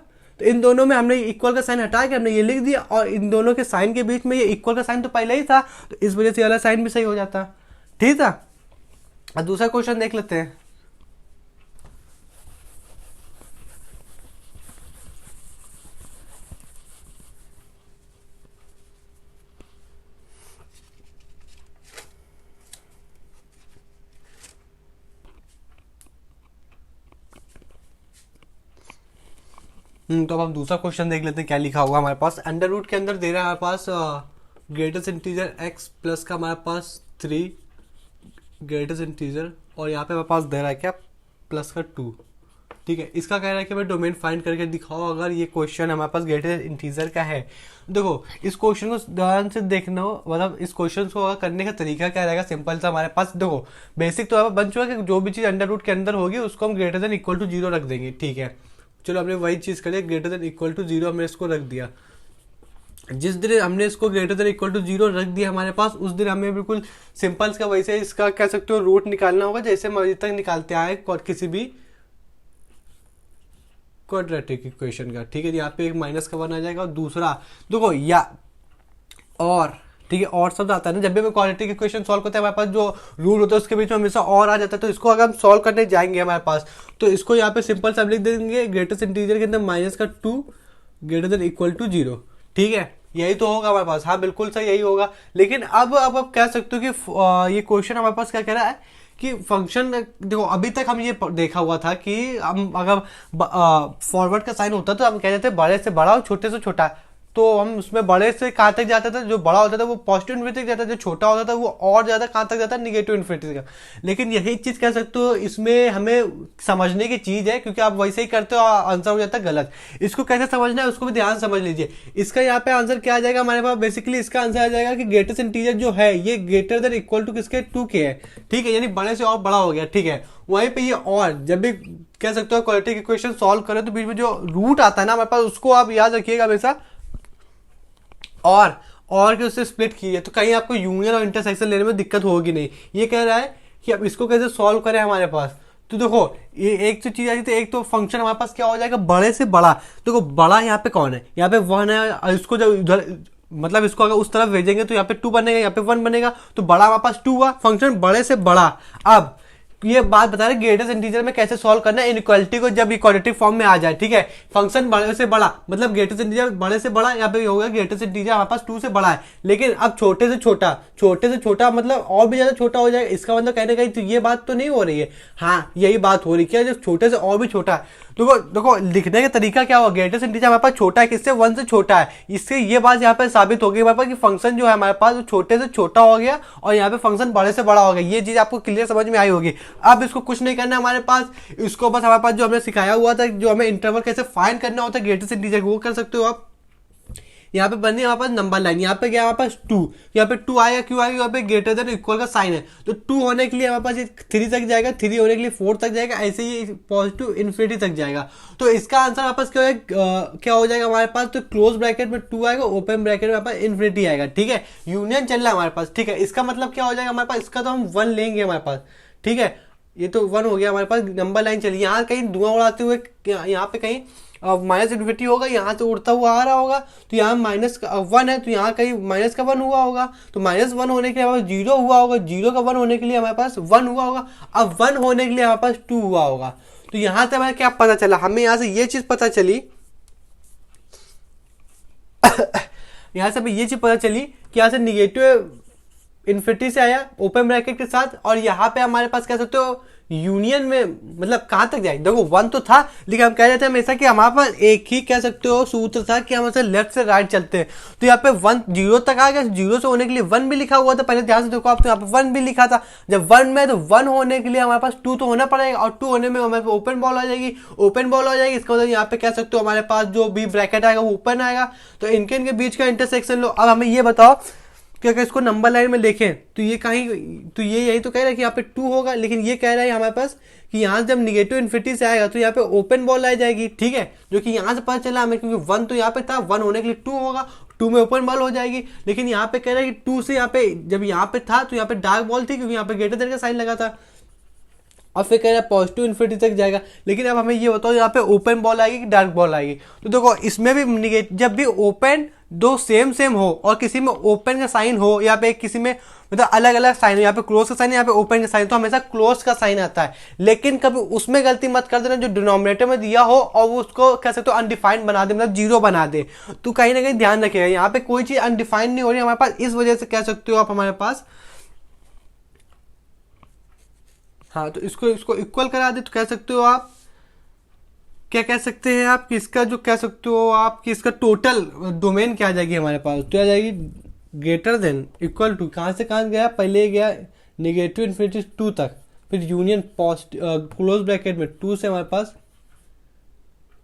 तो इन दोनों में हमने इक्वल का साइन हटा के हमने ये लिख दिया, और इन दोनों के साइन के बीच में ये इक्वल का साइन तो पहले ही था, तो इस वजह से ये वाला साइन भी सही हो जाता, ठीक था। अब दूसरा क्वेश्चन देख लेते हैं। तो अब हम दूसरा क्वेश्चन देख लेते हैं क्या लिखा हुआ हमारे पास। अंडर रूट के अंदर दे रहा है हमारे पास ग्रेटेस्ट इंटीजर x प्लस का हमारे पास 3 ग्रेटेस्ट इंटीजर, और यहाँ पे हमारे पास दे रहा है क्या प्लस का 2, ठीक है। इसका कह रहा है कि भाई डोमेन फाइंड करके दिखाओ अगर ये क्वेश्चन हमारे पास ग्रेटेस्ट इंटीजर का है। देखो इस क्वेश्चन को ध्यान से देखना हो, मतलब इस क्वेश्चन को अगर करने का तरीका क्या रहेगा, सिंपल सा हमारे पास देखो बेसिक तो बन चुका है कि जो भी चीज़ अंडर रूट के अंदर होगी उसको हम ग्रेटर देन इक्वल टू 0 रख देंगे, ठीक है। चलो हमने वही चीज़ करी, ग्रेटर देन इक्वल टू 0 हमने इसको रख दिया। जिस दिन हमने इसको ग्रेटर देन इक्वल टू 0 रख दिया हमारे पास, उस दिन हमें बिल्कुल सिंपल का वैसे इसका कह सकते हो रूट निकालना होगा जैसे हम अभी तक निकालते आए किसी भी क्वाड्रेटिक इक्वेशन का, ठीक है। यहाँ पे एक माइनस का 1 आ जाएगा, और दूसरा देखो या और, ठीक है, और शब्द आता है ना जब भी हमें क्वाड्रेटिक इक्वेशन सॉल्व करते हैं, हमारे पास जो रूल होता है उसके बीच में हमेशा और आ जाता है। तो इसको अगर हम सॉल्व करने जाएंगे हमारे पास, तो इसको यहाँ पे सिंपल सब लिख देंगे ग्रेटेस्ट इंटीजर के अंदर माइनस का 2 ग्रेटर देन इक्वल टू 0, ठीक है। यही तो होगा हमारे पास, हाँ बिल्कुल सही यही होगा। लेकिन अब आप कह सकते हो कि ये क्वेश्चन हमारे पास क्या कह रहा है कि फंक्शन, देखो अभी तक हम ये देखा हुआ था कि हम अगर फॉरवर्ड का साइन होता तो हम कह देते बड़े से बड़ा और छोटे से छोटा, तो हम उसमें बड़े से कहाँ तक जाता था, जो बड़ा होता था वो पॉजिटिव इन्फिनिटी तक जाता था, जो छोटा होता था वो और ज़्यादा कहाँ तक जाता है, निगेटिव इन्फिनिटी तक। लेकिन यही चीज़ कह सकते हो इसमें हमें समझने की चीज़ है, क्योंकि आप वैसे ही करते हो आंसर हो जाता है गलत। इसको कैसे समझना है उसको भी ध्यान समझ लीजिए। इसका यहाँ पे आंसर क्या आ जाएगा हमारे पास, बेसिकली इसका आंसर आ जाएगा कि ग्रेटेस्ट इंटीजर जो है ये ग्रेटर देन इक्वल टू किसके 2 के है, ठीक है, यानी बड़े से और बड़ा हो गया, ठीक है। वहीं पे ये और जब भी कह सकते हो क्वाड्रेटिक इक्वेशन सॉल्व करें तो बीच में जो रूट आता है ना हमारे पास, उसको आप याद रखिएगा हमेशा और कि उससे स्प्लिट कीजिए, तो कहीं आपको यूनियन और इंटरसेक्शन लेने में दिक्कत होगी नहीं। ये कह रहा है कि अब इसको कैसे सॉल्व करें हमारे पास। तो देखो ये एक तो चीज आई, तो एक तो फंक्शन हमारे पास क्या हो जाएगा बड़े से बड़ा। देखो बड़ा यहाँ पे कौन है, यहाँ पे 1 है, इसको जब उधर मतलब इसको अगर उस तरफ भेजेंगे तो यहाँ पे 2 बनेगा, यहाँ पे 1 बनेगा, तो बड़ा हमारे पास 2 हुआ, फंक्शन बड़े से बड़ा। अब ये बात बता रहे ग्रेटेस्ट इंटीजर में कैसे सॉल्व करना है इनइक्वालिटी को जब इक्वालिटी फॉर्म में आ जाए, ठीक है। फंक्शन बड़े से बड़ा मतलब ग्रेटेस्ट इंटीजर बड़े से बड़ा, यहाँ पे होगा ग्रेटेस्ट इंटीजर हमारे पास 2 से बड़ा है, लेकिन अब छोटे से छोटा मतलब और भी ज्यादा छोटा हो जाएगा। इसका मतलब कहने का तो ये बात तो नहीं हो रही है, हाँ यही बात हो रही है, जब छोटे से और भी छोटा है। देखो लिखने का तरीका क्या होगा, ग्रेटेस्ट इंटीजर हमारे पास छोटा है, किससे 1 से छोटा है, इससे ये बात यहाँ पे साबित हो गई हमारे पास कि फंक्शन जो है हमारे पास वो छोटे से छोटा हो गया और यहाँ पे फंक्शन बड़े से बड़ा हो गया। ये चीज आपको क्लियर समझ में आई होगी। अब इसको कुछ नहीं करना हमारे पास, इसको बस हमारे पास जो हमने सिखाया हुआ था, जो हमें इंटरवल कैसे फाइंड करना होता है ग्रेटेस्ट इंटीजर वो कर सकते हो आप। यहाँ पे बनी हमारे पास नंबर लाइन, यहाँ पे क्या हमारे पास 2, यहाँ पे 2 आएगा, क्यों आएगा, यहाँ पे ग्रेटर देन इक्वल का साइन है, तो 2 होने के लिए हमारे पास 3 तक जाएगा, 3 होने के लिए 4 तक जाएगा, ऐसे ही पॉजिटिव इन्फिनिटी तक जाएगा। तो इसका आंसर हमारे पास क्या हो जाएगा हमारे पास, तो क्लोज ब्रैकेट में 2 आएगा, ओपन ब्रैकेट में हमारे पास इन्फिनिटी आएगा, ठीक है। यूनियन चल रहा है हमारे पास, ठीक है। इसका मतलब क्या हो जाएगा हमारे पास, इसका तो हम 1 लेंगे हमारे पास, ठीक है। ये तो 1 हो गया हमारे पास, नंबर लाइन चलिए, यहाँ कहीं धुआं उड़ाते हुए यहाँ पे कहीं माइनस इन्फिनिटी होगा, यहाँ से उड़ता हुआ आ रहा होगा, तो यहाँ -1 है, तो यहाँ कहीं -1 हुआ होगा, तो -1 होने के लिए हमारे पास 0 हुआ होगा, 0 का 1 होने के लिए हमारे पास 1 हुआ होगा, अब 1 होने के लिए हमारे पास 2 हुआ होगा। तो यहाँ से हमें क्या पता चला, हमें यहाँ से ये चीज पता चली यहाँ से हमें ये चीज पता चली कि यहाँ से निगेटिव इन्फिनिटी से आया ओपन ब्रैकेट के साथ, और यहाँ पे हमारे पास कह सकते हो यूनियन में मतलब कहाँ तक जाएगी। देखो 1 तो था, लेकिन हम कह रहे थे हमेशा कि हमारे पास एक ही कह सकते हो सूत्र था कि हम हमेशा लेफ्ट से राइट चलते हैं। तो यहाँ पे 1 0 तक आ गया, 0 से होने के लिए 1 भी लिखा हुआ था, पहले ध्यान से देखो आप, तो यहाँ पे 1 भी लिखा था। जब 1 में तो 1 होने के लिए हमारे पास 2 तो होना पड़ेगा, और 2 होने में हमारे पास ओपन बॉल आ जाएगी, ओपन बॉल आ जाएगी। इसका मतलब यहाँ पे कह सकते हो हमारे पास जो भी ब्रैकेट आएगा वो ओपन आएगा। तो इनके बीच का इंटरसेक्शन लो। अब हमें ये बताओ कि अगर इसको नंबर लाइन में देखें तो ये कहीं, तो ये यही तो कह रहा है कि यहाँ पे 2 होगा, लेकिन ये कह रहा है हमारे पास कि यहाँ से जब निगेटिव इन्फिनिटी से आएगा तो यहाँ पे ओपन बॉल आ जाएगी, ठीक है, जो कि यहाँ से पता चला हमें, क्योंकि 1 तो यहाँ पे था, 1 होने के लिए 2 होगा, 2 में ओपन बॉल हो जाएगी। लेकिन यहाँ पे कह रहा है कि 2 से यहाँ पे जब यहाँ पे था तो यहाँ पे डार्क बॉल थी, क्योंकि यहाँ पे ग्रेटर देन का साइन लगा था, और फिर कह रहा है पॉजिटिव इन्फिनिटी तक जाएगा। लेकिन अब हमें ये बताओ यहाँ पे ओपन बॉल आएगी कि डार्क बॉल आएगी। तो देखो इसमें भी जब भी ओपन दो सेम हो और किसी में ओपन का साइन हो, यहाँ पे किसी में मतलब अलग अलग साइन हो, यहाँ पे क्लोज का साइन है, यहाँ पे ओपन का साइन, तो हमेशा क्लोज का साइन आता है। लेकिन कभी उसमें गलती मत कर देना जो डिनोमिनेटर में दिया हो और वो उसको कह सकते हो अनडिफाइंड बना दे, मतलब 0 बना दे। तो कहीं ना कहीं ध्यान रखिएगा, यहाँ पे कोई चीज अनडिफाइंड नहीं हो रही हमारे पास, इस वजह से कह सकते हो आप हमारे पास, हाँ, तो इसको इक्वल करा दे तो कह सकते हो आप, क्या कह सकते हैं आप कि इसका जो कह सकते हो आप कि इसका टोटल डोमेन क्या आ जाएगी हमारे पास, तो आ जाएगी ग्रेटर देन इक्वल टू, कहाँ से कहाँ गया, पहले गया नेगेटिव इन्फिनिटी 2 तक, फिर यूनियन पॉजिटिव क्लोज ब्रैकेट में 2 से हमारे पास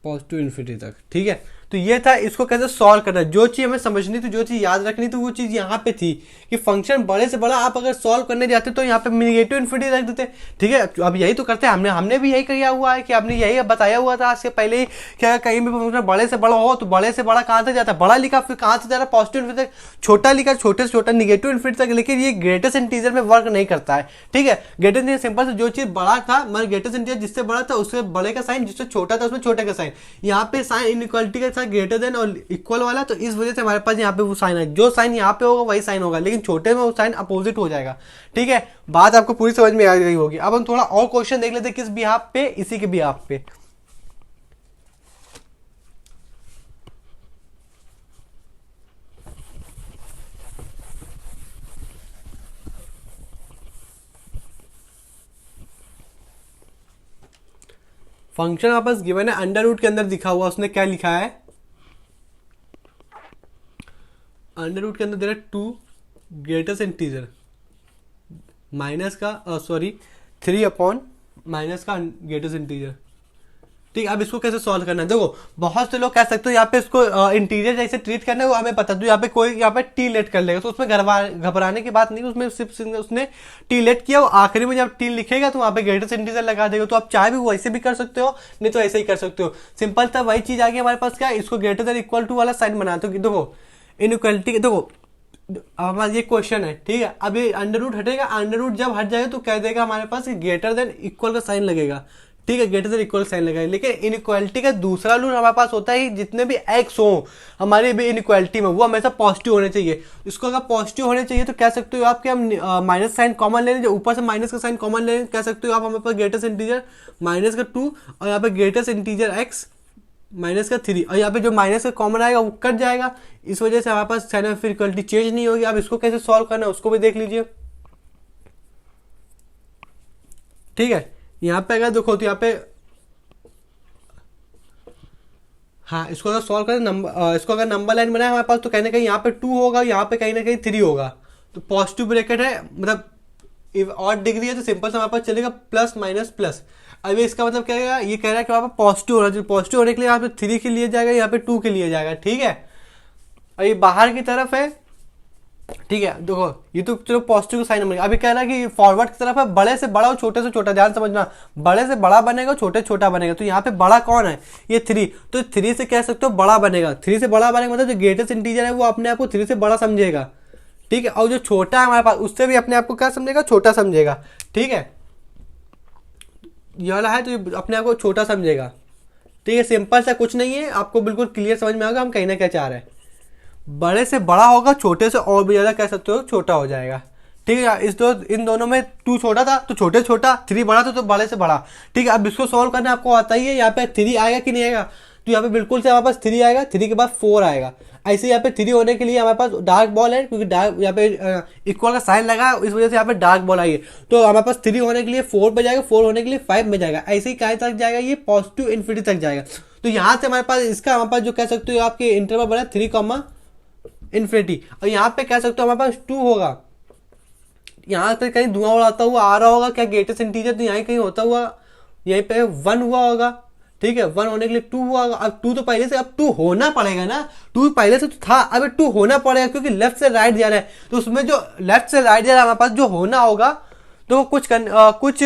पॉजिटिव इन्फिनिटी तक, ठीक है। तो ये था इसको कैसे सॉल्व करना, जो चीज़ हमें समझनी थी, जो चीज़ याद रखनी थी, वो चीज़ यहाँ पे थी कि फंक्शन बड़े से बड़ा आप अगर सॉल्व करने जाते तो यहाँ पे नेगेटिव इन्फिनिटी रख देते, ठीक है। अब यही तो करते हैं, हमने भी यही किया हुआ है कि आपने यही बताया हुआ था आज से पहले ही, क्या कहीं भी फंक्शन बड़े से बड़ा हो तो बड़े से बड़ा कहाँ तक जाता है, बड़ा लिखा, फिर कहाँ से जा रहा है पॉजिटिव इन्फिनिटी तक, छोटा लिखा छोटे से छोटा निगेटिव इन्फिनिटी तक। लेकिन ये ग्रेटेस्ट इंटीजर में वर्क नहीं करता है, ठीक है। ग्रेटेस्ट इंटीजर सिंपल से जो चीज़ बड़ा था, मतलब ग्रेटेस्ट इंटीजर जिससे बड़ा था उससे बड़े का साइन, जिससे छोटा था उसमें छोटे का साइन, यहाँ पे साइन इनइक्वालिटी का साइन ग्रेटर देन और इक्वल वाला, तो इस वजह से हमारे पास यहाँ पे वो साइन है, जो साइन यहाँ पे होगा वही साइन होगा, लेकिन छोटे में वो साइन अपोजिट हो जाएगा, ठीक है। बात आपको पूरी समझ में आ गई होगी। अब हम थोड़ा और क्वेश्चन देख लेते हैं, किस बिहाफ पे, इसी के बिहाफ पे। फंक्शन वापस गिवन है, अंडर रूट के अंदर दिखा हुआ, उसने क्या लिखा है, अंडर रूट के अंदर दे रहा है 2 ग्रेटेस्ट इंटीजर माइनस का 3 अपॉन माइनस का ग्रेटेस्ट इंटीजर, ठीक है। अब इसको कैसे सॉल्व करना है, देखो बहुत से लोग कह सकते हो यहाँ पे इसको इंटीजर जैसे ट्रीट करना है वो हमें पता, तो यहाँ पे कोई यहाँ पे टी लेट कर लेगा, तो उसमें घबराने की बात नहीं, उसमें सिर्फ उसने टी लेट किया, आखिरी में जब टी लिखेगा तो वहाँ पे ग्रेटेस्ट इंटीजर लगा देगा। तो आप चाहे भी वैसे भी कर सकते हो, नहीं तो ऐसे ही कर सकते हो, सिंपल था। वही चीज आ गई हमारे पास, क्या इसको ग्रेटर देन इक्वल टू वाला साइन बना, तो देखो इनइक्वालिटी, देखो हमारा ये क्वेश्चन है, ठीक है। अब ये अंडर रूट हटेगा, अंडर रूट जब हट जाएगा तो कह देगा हमारे पास ग्रेटर देन इक्वल का साइन लगेगा, ठीक है, ग्रेटर देन इक्वल साइन लगेगा। लेकिन इनइक्वालिटी का दूसरा रूल हमारे पास होता है, जितने भी एक्स हो हमारे भी इनइक्वालिटी में वो हमेशा पॉजिटिव होने चाहिए। इसको अगर पॉजिटिव होने चाहिए तो कह सकते हो आप कि हम माइनस साइन कॉमन ले लें, जो ऊपर से माइनस का साइन कॉमन ले लें, कह सकते हो आप हमारे पास ग्रेटेस्ट इंटीजर माइनस का 2 और यहाँ पे ग्रेटेस्ट इंटीजर एक्स माइनस का 3, और यहाँ पे जो माइनस का कॉमन आएगा वो कट जाएगा, इस वजह से हमारे पास साइन ऑफ इक्वलिटी चेंज नहीं होगी। अब इसको कैसे सॉल्व करना है उसको भी देख लीजिए, ठीक है। यहाँ पे अगर देखो तो यहाँ पे, हाँ, इसको अगर सॉल्व करें नंबर, इसको अगर नंबर लाइन बनाए हमारे पास तो कहीं ना कहीं यहाँ पे 2 होगा, यहाँ पे कहीं ना कहीं 3 होगा, तो पॉजिटिव ब्रैकेट है, मतलब और डिग्री है तो सिंपल से हमारे पास चलेगा प्लस माइनस प्लस। अब इसका मतलब क्या है, ये कह रहा है कि वहाँ पे पॉजिटिव होना चाहिए, पॉजिटिव होने के लिए यहाँ पे 3 के लिए जाएगा, यहाँ पे 2 के लिए जाएगा, ठीक है। और ये बाहर की तरफ है, ठीक है, देखो ये तो चलो पॉजिटिव का साइन बनेगा। अभी कह रहा है कि फॉरवर्ड की तरफ है, बड़े से बड़ा और छोटे से छोटा, ध्यान समझना, बड़े से बड़ा बनेगा, छोटे से छोटा बनेगा। तो यहाँ पे बड़ा कौन है, ये 3, तो 3 से कह सकते हो बड़ा बनेगा, 3 से बड़ा बनेगा, मतलब जो ग्रेटेस्ट इंटीजर है वो अपने आप को 3 से बड़ा समझेगा, ठीक है। और जो छोटा है हमारे पास उससे भी अपने आप को क्या समझेगा, छोटा समझेगा, ठीक है। ये वाला है तो ये अपने आप को छोटा समझेगा, ठीक है। सिंपल सा कुछ नहीं है, आपको बिल्कुल क्लियर समझ में आएगा हम कहना क्या चाह रहे हैं। बड़े से बड़ा होगा, छोटे से और भी ज्यादा कह सकते हो छोटा हो जाएगा, ठीक है। इन दोनों में 2 छोटा था तो छोटे छोटा, 3 बड़ा था तो बड़े से बड़ा, ठीक है। अब इसको सॉल्व करना आपको आता ही है, यहाँ पे 3 आएगा कि नहीं आएगा, तो यहाँ पे बिल्कुल से हमारे पास 3 आएगा, 3 के बाद 4 आएगा। ऐसे यहाँ पे 3 होने के लिए हमारे पास डार्क बॉल है, क्योंकि डार्क यहाँ पे इक्वल का साइन लगा है, इस वजह से यहाँ पे डार्क बॉल आई है। तो हमारे पास 3 होने के लिए 4 में जाएगा, 4 होने के लिए 5 में जाएगा, ऐसे ही कहाँ तक जाएगा, ये पॉजिटिव इन्फिनिटी तक जाएगा। तो यहाँ से हमारे पास इसका हमारे पास जो कह सकते हो आपके इंटरवल बना 3, इन्फिनिटी। और यहाँ पे कह सकते हो हमारे पास 2 होगा, यहाँ पे कहीं धुआं उड़ाता हुआ आ रहा होगा क्या ग्रेटेस्ट इंटीजर, तो यहाँ कहीं होता हुआ यहीं पे 1 हुआ होगा, ठीक है। 1 होने के लिए 2 हुआ होगा। अब 2 तो पहले से, अब 2 होना पड़ेगा ना, 2 पहले से तो था, अब 2 होना पड़ेगा क्योंकि लेफ्ट से राइट जा रहा है। तो उसमें जो लेफ्ट से राइट जा रहा है हमारे पास जो होना होगा, तो कुछ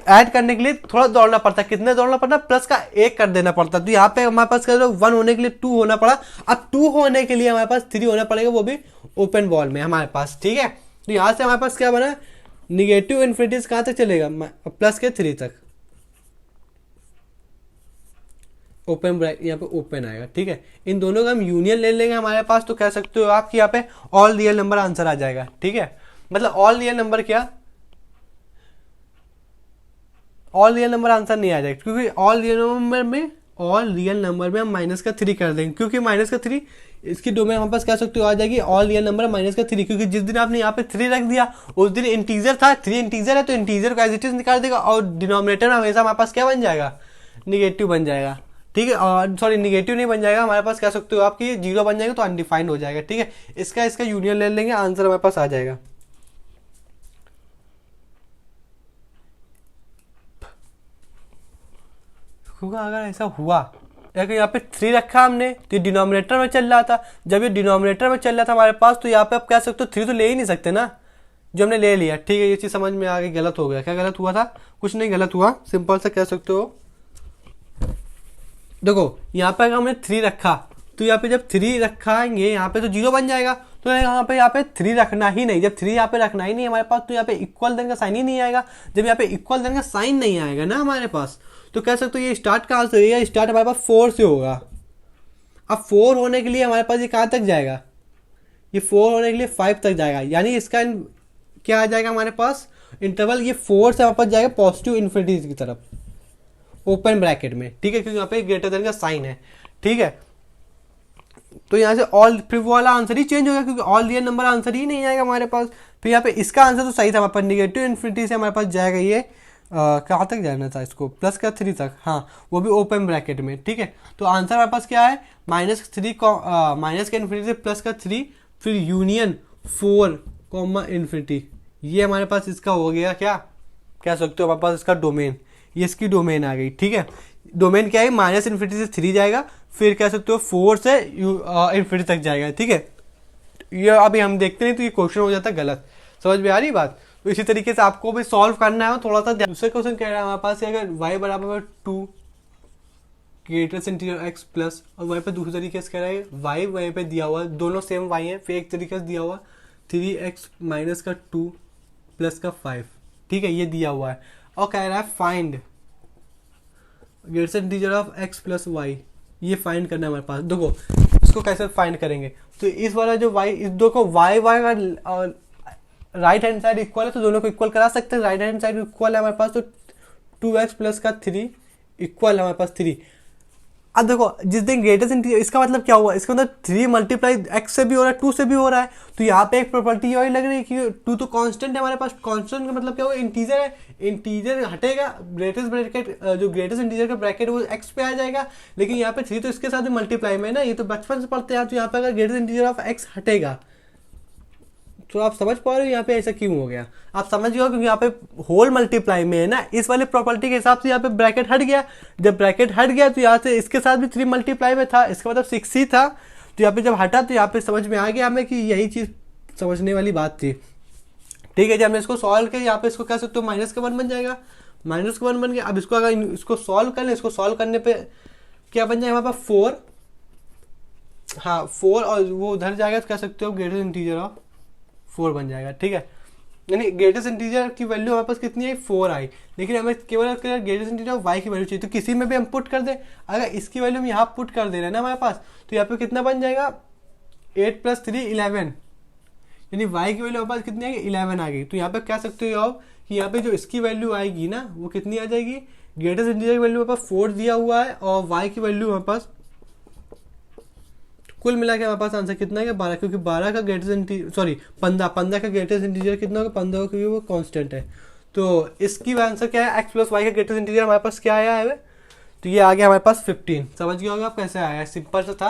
ऐड करने के लिए थोड़ा दौड़ना पड़ता है। कितने दौड़ना पड़ता है, प्लस का 1 कर देना पड़ता है। तो यहाँ पे हमारे पास 1 होने के लिए 2 होना पड़ा, अब 2 होने के लिए हमारे पास 3 होना पड़ेगा, वो भी ओपन बॉल में हमारे पास, ठीक है। तो यहाँ से हमारे पास क्या बना, निगेटिव इन्फिनिटी कहाँ तक चलेगा, प्लस के 3 तक, ओपन ब्रैकेट यहाँ पे ओपन आएगा, ठीक है। इन दोनों का हम यूनियन ले लेंगे हमारे पास, तो कह सकते हो आप कि यहाँ पे ऑल रियल नंबर आंसर आ जाएगा, ठीक है। मतलब ऑल रियल नंबर क्या, ऑल रियल नंबर आंसर नहीं आ जाएगा, क्योंकि ऑल रियल नंबर में हम -3 कर देंगे, क्योंकि -3 इसकी डोमेन हमारे पास कह सकते हो आ जाएगी ऑल रियल नंबर -3, क्योंकि जिस दिन आपने यहाँ पे 3 रख दिया उस दिन इंटीजर था, 3 इंटीजर है, तो इंटीजर को एज इट इज निकाल देगा, और डिनोमिनेटर में हमेशा हमारे पास क्या बन जाएगा, निगेटिव बन जाएगा, ठीक है। और सॉरी, निगेटिव नहीं बन जाएगा हमारे पास, कह सकते हो आपकी 0 बन जाएगा, तो अनडिफाइंड हो जाएगा, ठीक है। इसका यूनियन ले लेंगे, आंसर हमारे पास आ जाएगा। अगर ऐसा हुआ, अगर यहाँ पे 3 रखा हमने, तो ये डिनोमिनेटर में चल रहा था, जब ये डिनोमिनेटर में चल रहा था हमारे पास, तो यहाँ पे आप कह सकते हो 3 तो ले ही नहीं सकते ना, जो हमने ले लिया, ठीक है। ये चीज़ समझ में आ गई, गलत हो गया, क्या गलत हुआ था, कुछ नहीं गलत हुआ, सिंपल से कह सकते हो। देखो यहाँ पे अगर हमने 3 रखा, तो यहाँ पे जब 3 रखाएंगे यहाँ पे तो 0 बन जाएगा, तो यहाँ पे 3 रखना ही नहीं, जब 3 यहाँ पे रखना ही नहीं हमारे पास, तो यहाँ पे इक्वल देन का साइन ही नहीं आएगा। जब यहाँ पे इक्वल देन का साइन नहीं आएगा ना हमारे पास, तो कह सकते हो ये स्टार्ट कहाँ से होगा, स्टार्ट हमारे पास 4 से होगा। अब 4 होने के लिए हमारे पास ये कहाँ तक जाएगा, ये 4 होने के लिए 5 तक जाएगा, यानी इसका क्या आ जाएगा हमारे पास इंटरवल, ये 4 से हमारे पास जाएगा पॉजिटिव इन्फिनिटी की तरफ, ओपन ब्रैकेट में, ठीक है, क्योंकि यहाँ पे ग्रेटर देन का साइन है, ठीक है। तो यहाँ से ऑल, फिर वो वाला आंसर ही चेंज हो गया, क्योंकि ऑल रियल नंबर आंसर ही नहीं आएगा हमारे पास। फिर यहाँ पे इसका आंसर तो सही था हमारे पास, निगेटिव इन्फिनिटी से हमारे पास जाएगा ये कहाँ तक जाना था इसको, प्लस का 3 तक, हाँ, वो भी ओपन ब्रैकेट में, ठीक है। तो आंसर हमारे पास क्या है, -3 माइनस का इन्फिनिटी से प्लस का 3, फिर यूनियन 4, इन्फिनिटी, ये हमारे पास इसका हो गया, क्या कह सकते हो हमारे पास इसका डोमेन, ये इसकी डोमेन आ गई, ठीक है। डोमेन क्या है, -इन्फिनिटी से 3 जाएगा, फिर कह सकते हो 4 से इन्फिनिटी तक जाएगा, ठीक है। ये अभी हम देखते नहीं तो ये क्वेश्चन हो जाता है गलत, समझ में आ रही बात। तो इसी तरीके से आपको भी सॉल्व करना है, थोड़ा सा दूसरा क्वेश्चन कह रहा है हमारे पास, अगर y बराबर 2 ग्रेटेस्ट इंटीजर x प्लस, और वहीं पे दूसरे तरीके से कह रहा है y वहीं पे दिया हुआ है, दोनों सेम y है, फिर एक तरीके से दिया हुआ 3x माइनस का 2 प्लस का 5, ठीक है, ये दिया हुआ है, और कह रहा है find greatest integer of x plus y, ये फाइंड करना है हमारे पास। देखो इसको कैसे फाइंड करेंगे, तो इस वाला जो y, इस दो को y का राइट हैंड साइड इक्वल है, तो दोनों को इक्वल करा सकते हैं, राइट हैंड साइड इक्वल है हमारे पास, तो 2x प्लस का 3 इक्वल है हमारे पास 3। अब देखो जिस दिन ग्रेटेस्ट इंटीजर, इसका मतलब क्या हुआ, इसका मतलब 3 मल्टीप्लाई x से भी हो रहा है, 2 से भी हो रहा है, तो यहाँ पे एक प्रॉपर्टी और लग रही है कि 2 तो कांस्टेंट है हमारे पास, कांस्टेंट का मतलब क्या हुआ, इंटीजर है, इंटीजर हटेगा, ग्रेटेस्ट ब्रैकेट जो ग्रेटेस्ट इंटीजर का ब्रैकेट वो x पे आ जाएगा, लेकिन यहाँ पे 3 तो इसके साथ मल्टीप्लाई में है ना, ये तो बचपन से पढ़ते हैं, तो यहाँ पे अगर ग्रेटेस्ट इंटीजर ऑफ x हटेगा, तो आप समझ पा रहे हो यहाँ पे ऐसा क्यों हो गया, आप समझ गए, क्योंकि यहाँ पे होल मल्टीप्लाई में है ना, इस वाले प्रॉपर्टी के हिसाब से यहाँ पे ब्रैकेट हट गया, जब ब्रैकेट हट गया तो यहाँ से इसके साथ भी 3 मल्टीप्लाई में था, इसका मतलब 6 ही था, तो यहाँ पे जब हटा तो यहाँ पे समझ में आ गया हमें कि यही चीज़ समझने वाली बात थी, ठीक है। जब हमने इसको सॉल्व किया, यहाँ पे इसको कह सकते हो -1 बन जाएगा, -1 बन गया। अब इसको अगर इसको सॉल्व कर लें, इसको सॉल्व करने पर क्या बन जाएगा हमारे पास 4, हाँ 4, और वो उधर जाएगा तो कह सकते हो ग्रेटेस्ट इंटीजर ऑफ 4 बन जाएगा, ठीक है। यानी ग्रेटेस्ट इंटीजर की वैल्यू हमारे पास कितनी आई, 4 आई, लेकिन हमें केवल ग्रेटेस्ट इंटीजर ऑफ y की वैल्यू चाहिए, तो किसी में भी हम पुट कर दें, अगर इसकी वैल्यू हम यहाँ पुट कर दे रहे हैं ना हमारे पास, तो यहाँ पे कितना बन जाएगा 8 + 3 11, यानी y की वैल्यू हमारे पास कितनी आएगी 11 आ गई। तो यहाँ पे कह सकते हो आप कि यहाँ पे जो इसकी वैल्यू आएगी ना वो कितनी आ जाएगी, ग्रेटेस्ट इंटीजर की वैल्यू हमारे पास 4 दिया हुआ है, और y की वैल्यू हमारे पास कुल मिला के हमारे पास आंसर कितना है 12, क्योंकि 12 का ग्रेटेस्ट सॉरी 15 का ग्रेटेस्ट इंटीजर कितना होगा 15, क्योंकि वो कांस्टेंट है। तो इसकी आंसर क्या है, एक्स प्लस वाई का ग्रेटेस्ट इंटीजर हमारे पास क्या आया है, तो ये आ गया हमारे पास 15। समझ गया होगा आप कैसे आया, सिंपल सा था,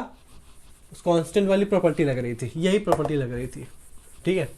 कांस्टेंट वाली प्रॉपर्टी लग रही थी, यही प्रॉपर्टी लग रही थी। ठीक है,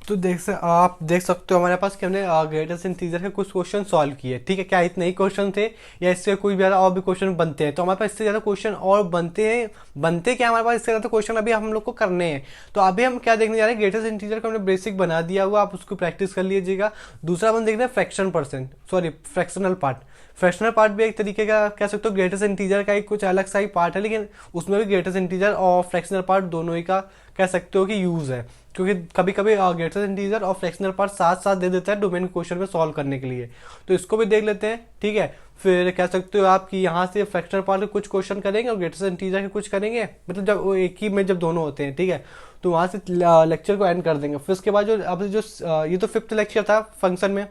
तो आप देख सकते हो हमारे पास कि हमने ग्रेटेस्ट इंटीजर के कुछ क्वेश्चन सॉल्व किए। ठीक है, क्या इतने ही क्वेश्चन थे या इससे कोई भी ज़्यादा और भी क्वेश्चन बनते हैं, तो हमारे पास इससे ज़्यादा क्वेश्चन और बनते हैं, बनते क्या हमारे पास इससे ज़्यादा क्वेश्चन अभी हम लोग को करने हैं। तो अभी हम क्या देखने जा रहे हैं, ग्रेटेस्ट इंटीजर का हमने बेसिक बना दिया हुआ, आप उसको प्रैक्टिस कर लीजिएगा। दूसरा हम देख रहे हैं फ्रैक्शनल पार्ट। फ्रैक्शनल पार्ट भी एक तरीके का कह सकते हो ग्रेटेस्ट इंटीजर का एक कुछ अलग सा ही पार्ट है, लेकिन उसमें भी ग्रेटेस्ट इंटीजर और फ्रैक्शनल पार्ट दोनों ही का कह सकते हो कि यूज़ है, क्योंकि कभी कभी ग्रेटेस्ट इंटीजर और फ्रैक्शनल पार्ट साथ साथ दे देता है डोमेन क्वेश्चन में सॉल्व करने के लिए। तो इसको भी देख लेते हैं। ठीक है, फिर कह सकते हो आप कि यहाँ से फ्रैक्शनल पार्ट के कुछ क्वेश्चन करेंगे और ग्रेटेस्ट इंटीजर के कुछ करेंगे, मतलब जब वो एक ही में जब दोनों होते हैं। ठीक है, तो वहाँ से लेक्चर को एंड कर देंगे। फिर उसके बाद ये तो 5th लेक्चर था फंक्शन में।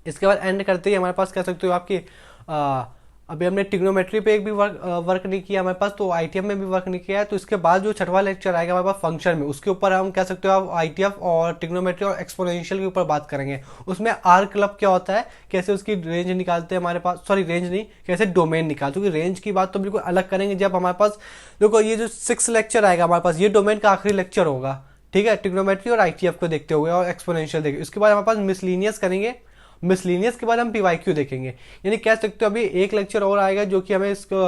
इसके बाद एंड करते ही हमारे पास कह सकते हो आपकी अभी हमने ट्रिग्नोमेट्री पे एक भी वर्क नहीं किया हमारे पास, तो आईटीएफ में भी वर्क नहीं किया है। तो इसके बाद जो 6वां लेक्चर आएगा हमारे पास फंक्शन में, उसके ऊपर हम कह सकते हो आप आईटीएफ और ट्रिग्नोमेट्री और एक्सपोनेंशियल के ऊपर बात करेंगे। उसमें आर क्लब क्या होता है, कैसे उसकी रेंज निकालते हैं हमारे पास, सॉरी रेंज नहीं, कैसे डोमेन निकालते हैं, क्योंकि रेंज की बात तो बिल्कुल अलग करेंगे जब हमारे पास, देखो ये जो 6 लेक्चर आएगा हमारे पास, ये डोमेन का आखिरी लेक्चर होगा। ठीक है, ट्रिग्नोमेट्री और आईटीएफ को देखते हुए और एक्सपोनेंशियल देखिए। उसके बाद हमारे पास मिसलिनियस करेंगे, मिसलिनियस के बाद हम पीवाईक्यू देखेंगे। यानी कह सकते हो अभी एक लेक्चर और आएगा जो कि हमें इसको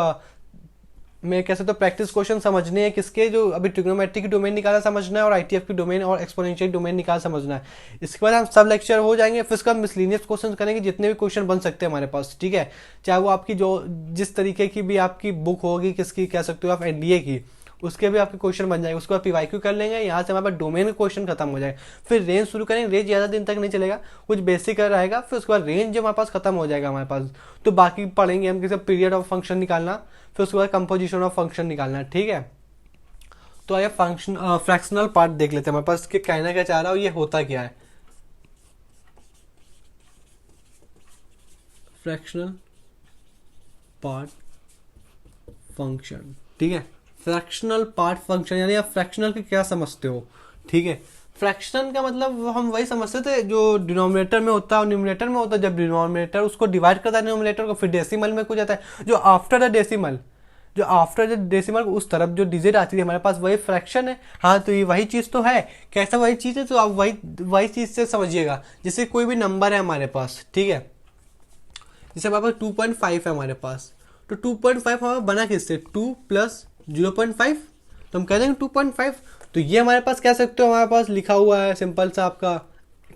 मैं कह सकता हूँ प्रैक्टिस क्वेश्चन समझने हैं किसके, जो अभी ट्रिग्नोमेट्री की डोमेन निकाला समझना है और आईटीएफ की डोमेन और एक्सपोनेंशियल डोमेन निकाल समझना है। इसके बाद हम सब लेक्चर हो जाएंगे, फिर उसका मिसलिनियस क्वेश्चन करेंगे, जितने भी क्वेश्चन बन सकते हैं हमारे पास। ठीक है, चाहे वो आपकी जो जिस तरीके की भी आपकी बुक होगी, किसकी कह सकते हो आप एनडीए की, उसके भी आपके क्वेश्चन बन जाएंगे। उसके बाद पीवाईक्यू कर लेंगे, यहाँ से हमारे पास डोमेन का क्वेश्चन खत्म हो जाएगा। फिर रेंज शुरू करेंगे, रेंज ज़्यादा दिन तक नहीं चलेगा, कुछ बेसिक रहेगा। फिर उसके बाद रेंज जब हमारे पास खत्म हो जाएगा हमारे पास, तो बाकी पढ़ेंगे हम किसी पीरियड ऑफ फंक्शन निकालना, फिर उसके बाद कंपोजिशन ऑफ फंक्शन निकालना। ठीक है, तो आइए फंक्शन फ्रैक्शनल पार्ट देख लेते हैं हमारे पास, कहना क्या चाह रहा हूँ, ये होता क्या है फ्रैक्शनल पार्ट फंक्शन। ठीक है, फ्रैक्शनल पार्ट फंक्शन यानी आप फ्रैक्शनल के क्या समझते हो। ठीक है, फ्रैक्शन का मतलब हम वही समझते थे जो डिनोमिनेटर में होता है और न्यूमरेटर में होता है। जब डिनोमिनेटर उसको डिवाइड करता है न्यूमरेटर को, फिर डेसिमल में कुछ जाता है, जो आफ्टर द डेसिमल उस तरफ जो डिजिट आती है हमारे पास, वही फ्रैक्शन है। हाँ, तो ये वही चीज़ तो है। कैसा वही चीज़ है, तो आप वही चीज़ से समझिएगा। जैसे कोई भी नंबर है हमारे पास, ठीक है, जैसे हमारे पास 2.5 है हमारे पास, तो 2.5 हमारा बना किससे, 2 + 0.5, तो हम कह देंगे 2.5। तो ये हमारे पास कह सकते हो हमारे पास लिखा हुआ है सिंपल सा आपका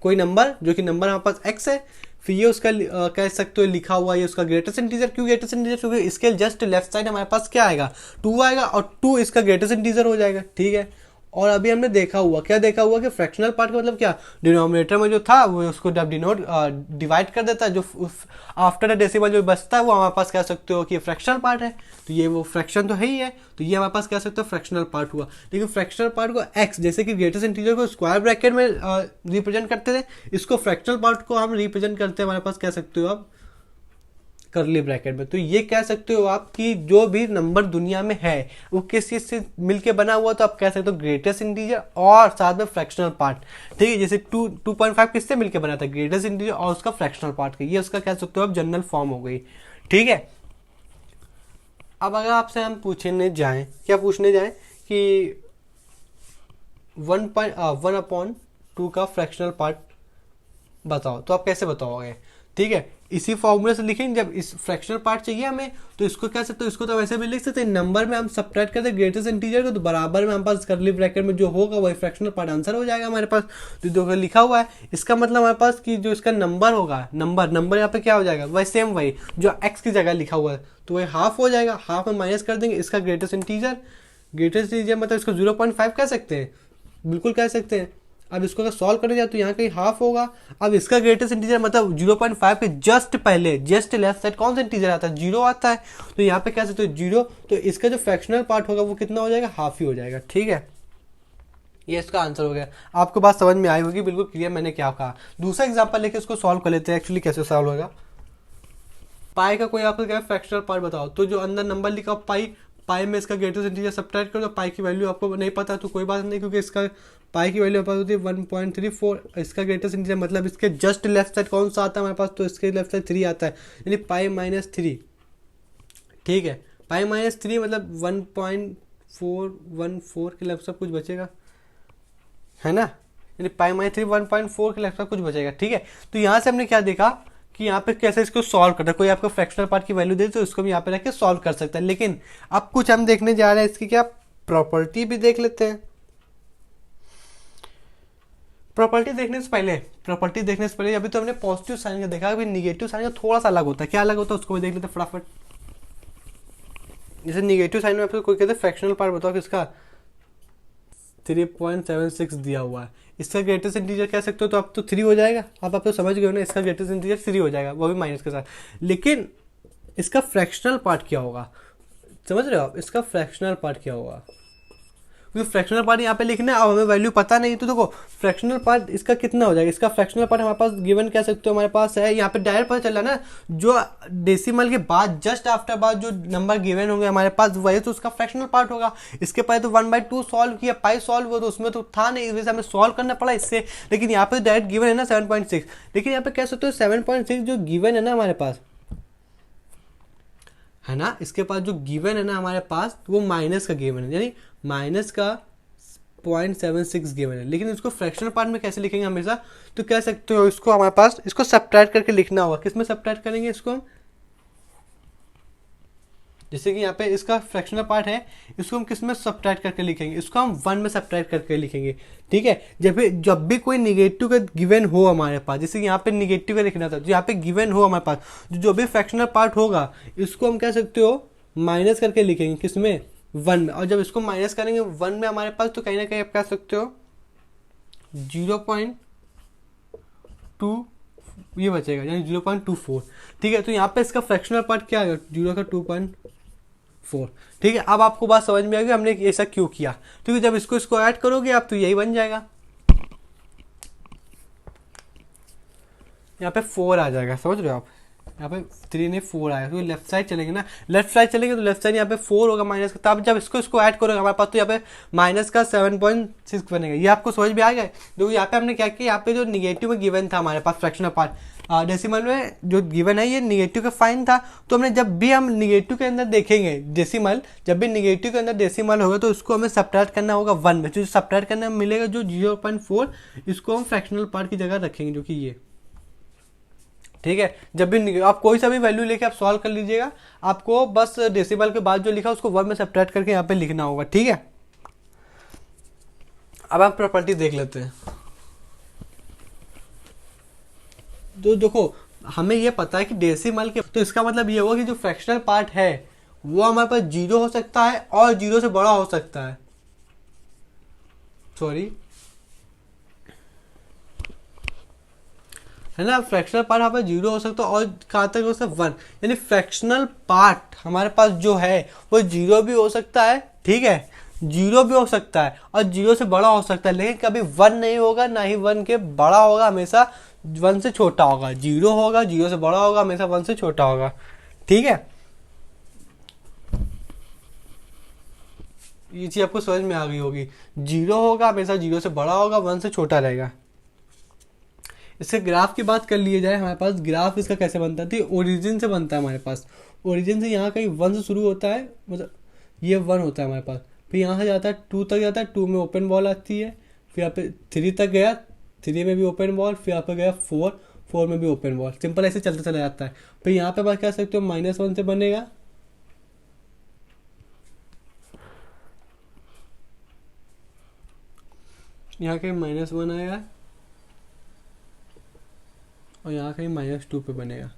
कोई नंबर, जो कि नंबर हमारे पास x है। फिर ये उसका कह सकते हो लिखा हुआ है उसका ग्रेटेस्ट इंटीजर। क्यों ग्रेटेस्ट इंटीजर, क्योंकि इसके जस्ट लेफ्ट साइड हमारे पास क्या आएगा, 2 आएगा, और 2 इसका ग्रेटेस्ट इंटीजर हो जाएगा। ठीक है, और अभी हमने देखा हुआ कि फ्रैक्शनल पार्ट का मतलब क्या, डिनोमिनेटर में जो था वो उसको जब डिवाइड कर देता है, जो आफ्टर द डेसिमल जो बचता है वो हमारे पास कह सकते हो कि फ्रैक्शनल पार्ट है। तो ये वो फ्रैक्शन तो है ही है, तो ये हमारे पास कह सकते हो फ्रैक्शनल पार्ट हुआ। लेकिन फ्रैक्शनल पार्ट को एक्स, जैसे कि ग्रेटेस्ट इंटीजर को स्क्वायर ब्रैकेट में रिप्रेजेंट करते थे, इसको फ्रैक्शनल पार्ट को हम रिप्रेजेंट करते हैं हमारे पास कह सकते हो आप करली ब्रैकेट में। तो ये कह सकते हो आप कि जो भी नंबर दुनिया में है वो किस चीज से मिलके बना हुआ, तो आप कह सकते हो ग्रेटेस्ट इंटीजर और साथ में फ्रैक्शनल पार्ट। ठीक है, जैसे 2.5 किससे मिलके बना था, ग्रेटेस्ट इंटीजर और उसका फ्रैक्शनल पार्ट का, ये उसका कह सकते हो आप जनरल फॉर्म हो गई। ठीक है, अब अगर आपसे हम पूछने जाएं कि 1/2 का फ्रैक्शनल पार्ट बताओ, तो आप कैसे बताओगे। ठीक है, इसी फॉर्मूले से लिखेंगे। जब इस फ्रैक्शनल पार्ट चाहिए हमें, तो इसको कह सकते हो, इसको तो वैसे भी लिख सकते हैं, नंबर में हम सबट्रैक्ट करते हैं ग्रेटेस्ट इंटीजर को, तो बराबर में हमारे पास करली ब्रैकेट में जो होगा वही फ्रैक्शनल पार्ट आंसर हो जाएगा हमारे पास। तो जो लिखा हुआ है इसका मतलब हमारे पास कि जो इसका नंबर होगा, नंबर यहाँ पे क्या हो जाएगा, वही सेम वही जो एक्स की जगह लिखा हुआ है, तो वही हाफ हो जाएगा। हाफ में माइनस कर देंगे इसका ग्रेटेस्ट इंटीजर मतलब इसको 0.5 कह सकते हैं, बिल्कुल कह सकते हैं। अब इसको अगर सॉल्व करें जाए तो यहाँ कहीं हाफ होगा। अब इसका ग्रेटेस्ट इंटीजर मतलब 0.5 के जस्ट पहले, जस्ट लेफ्ट साइड कौन सा इंटीजर आता है, 0 आता है, तो यहाँ पे कह सकते हो 0। तो इसका जो फ्रैक्शनल पार्ट होगा वो कितना हो जाएगा, हाफ ही हो जाएगा। ठीक है, ये इसका आंसर हो गया। आपको बात समझ में आई होगी, बिल्कुल क्लियर मैंने क्या कहा। दूसरा एग्जाम्पल लेके इसको सॉल्व कर लेते हैं, एक्चुअली कैसे सॉल्व होगा। पाई का कोई आपको क्या फ्रैक्शनल पार्ट बताओ, तो जो अंदर नंबर लिखा पाई, पाई में इसका ग्रेटेस्ट इंटीजर सब्ट्रैक्ट करो, तो पाई की वैल्यू आपको नहीं पता तो कोई बात नहीं, क्योंकि इसका पाई की वैल्यू हमारे पास होती है 1.34, इसका ग्रेटेस्ट इंटीजर मतलब इसके जस्ट लेफ्ट साइड कौन सा आता है हमारे पास, तो इसके लेफ्ट साइड 3 आता है, यानी पाई -3। ठीक है, पाई -3 मतलब 1.414 के लेफ्ट साइड कुछ बचेगा, है ना, यानी पाई -3 1.4 के लेफ्ट साइड कुछ बचेगा। ठीक है, तो यहाँ से हमने क्या देखा कि यहाँ पे कैसे इसको सॉल्व करना है, कोई आपको फ्रैक्शनल पार्ट की वैल्यू दे तो इसको भी यहाँ पे रख के सॉल्व कर सकता है। लेकिन अब कुछ हम देखने जा रहे हैं, इसकी क्या प्रॉपर्टी भी देख लेते हैं। प्रॉपर्टी देखने से पहले अभी तो हमने पॉजिटिव साइन का देखा, अभी निगेटिव साइन का थोड़ा सा अलग होता है। क्या अलग होता है उसको भी देख लेते हैं फटाफट। जैसे निगेटिव साइन में आपको कोई कहते हैं फ्रैक्शनल पार्ट बताओ किसका, 3.76 दिया हुआ है, इसका ग्रेटेस्ट इंटीजर कह सकते हो तो अब तो 3 हो जाएगा। अब आप तो समझ गए हो ना, इसका ग्रेटेस्ट इंटीजर 3 हो जाएगा, वो भी माइनस के साथ। लेकिन इसका फ्रैक्शनल पार्ट क्या होगा, समझ रहे हो आप, इसका फ्रैक्शनल पार्ट क्या होगा, क्योंकि फ्रैक्शनल पार्ट यहाँ पे लिखना है, अब हमें वैल्यू पता नहीं, तो देखो फ्रैक्शनल पार्ट इसका कितना हो जाएगा, इसका फ्रैक्शनल पार्ट हमारे पास गिवन कह सकते हो हमारे पास है, यहाँ पे डायरेक्ट पता चला ना, जो डेसिमल के बाद जस्ट आफ्टर बाद जो नंबर गिवन होंगे हमारे पास वही तो उसका फ्रैक्शनल पार्ट होगा। इसके पहले तो 1/2 सॉल्व किया, पाई सॉल्व हुआ तो उसमें तो था नहीं, इस वजह से हमें सॉल्व करना पड़ा इससे। लेकिन यहाँ पे डायरेक्ट गिवन है ना 7.6, लेकिन यहाँ पे कह सकते हो 7.6 जो गिवन है ना हमारे पास, है ना, इसके पास जो गिवन है ना हमारे पास वो माइनस का गिवन है, यानी माइनस का 0.76 गिवन है। लेकिन इसको फ्रैक्शनल पार्ट में कैसे लिखेंगे हमेशा, तो कह सकते हो इसको हमारे पास इसको सब्ट्रैक्ट करके लिखना होगा। किस में सब्ट्रैक्ट करेंगे इसको हम, जैसे कि यहाँ पे इसका फ्रैक्शनल पार्ट है, इसको हम किस में सब्ट्रैक्ट करके लिखेंगे, इसको हम 1 में सब्ट्रैक्ट करके लिखेंगे। ठीक है, जब भी कोई निगेटिव का गिवन हो हमारे पास, जैसे कि यहाँ पे निगेटिव का लिखना था, तो यहाँ पे गिवन हो हमारे पास जो भी फ्रैक्शनल पार्ट होगा इसको हम कह सकते हो माइनस करके लिखेंगे, किस में, 1 में। और जब इसको माइनस करेंगे 1 में हमारे पास, तो कहीं ना कहीं आप कह सकते हो 0.2 ये बचेगा, यानी 0.24। ठीक है, तो यहाँ पे इसका फ्रैक्शनल पार्ट क्या है, 0 का 2.4। ठीक है, अब आपको बात समझ में आ गई हमने ऐसा क्यों किया, क्योंकि जब इसको ऐड करोगे आप तो यही बन जाएगा, यहाँ पे 4 आ जाएगा, समझ रहे हो आप, यहाँ पे 3 नहीं 4 आएगा, क्योंकि लेफ्ट साइड चलेंगे ना, लेफ्ट साइड चलेंगे तो लेफ्ट साइड यहाँ पे 4 होगा माइनस का, तब जब इसको ऐड करोगे हमारे पास तो यहाँ पे माइनस का 7.6 बनेगा। ये आपको समझ में आ गया। देखो यहाँ पे हमने क्या किया, यहाँ पे जो निगेटिव में गिवन था हमारे पास फ्रैक्शनल पार्ट, डेसिमल में जो गिवन है ये निगेटिव का फाइन था, तो हमने जब भी हम निगेटिव के अंदर देखेंगे डेसिमल, जब भी निगेटिव के अंदर डेसिमल होगा तो उसको हमें सब्ट्रैक्ट करना होगा 1 में, जो सब्ट्रैक्ट करना मिलेगा जो 0.4, इसको हम फ्रैक्शनल पार्ट की जगह रखेंगे जो कि ये। ठीक है, जब भी आप कोई सा भी वैल्यू लेके आप सॉल्व कर लीजिएगा, आपको बस डेसिमल के बाद जो लिखा उसको 1 में सब्ट्रैक्ट करके यहाँ पे लिखना होगा। ठीक है, अब आप प्रॉपर्टी देख लेते हैं। तो देखो हमें ये पता है कि डेसिमल के, तो इसका मतलब ये होगा कि जो फ्रैक्शनल पार्ट है वो हमारे पास 0 हो सकता है और 0 से बड़ा हो सकता है, सॉरी, है ना, फ्रैक्शनल पार्ट हमारे पास 0 हो सकता है और कहाँ तक हो सकता है 1, यानी फ्रैक्शनल पार्ट हमारे पास जो है वो 0 भी हो सकता है। ठीक है, 0 भी हो सकता है और 0 से बड़ा हो सकता है, लेकिन कभी 1 नहीं होगा, ना ही 1 के बड़ा होगा, हमेशा 1 से छोटा होगा। 0 होगा, 0 से बड़ा होगा, हमेशा 1 से छोटा होगा। ठीक है, ये चीज आपको समझ में आ गई होगी। 0 होगा हमेशा 0 से बड़ा होगा, 1 से छोटा रहेगा। इससे ग्राफ की बात कर लिए जाए, हमारे पास ग्राफ इसका कैसे बनता है, तो ओरिजिन से बनता है हमारे पास। ओरिजिन से यहाँ कहीं 1 से शुरू होता है, मतलब ये 1 होता है हमारे पास, फिर यहाँ से जाता है 2 तक जाता है, 2 में ओपन बॉल आती है, फिर यहाँ पे 3 तक गया, 3 में भी ओपन बॉल, फिर यहाँ पे गया 4 में भी ओपन बॉल, सिंपल ऐसे चलता चला जाता है। फिर यहाँ पे बात कह सकते हो -1 से बनेगा, यहाँ कहीं -1 आएगा और यहाँ कहीं -2 पे बनेगा।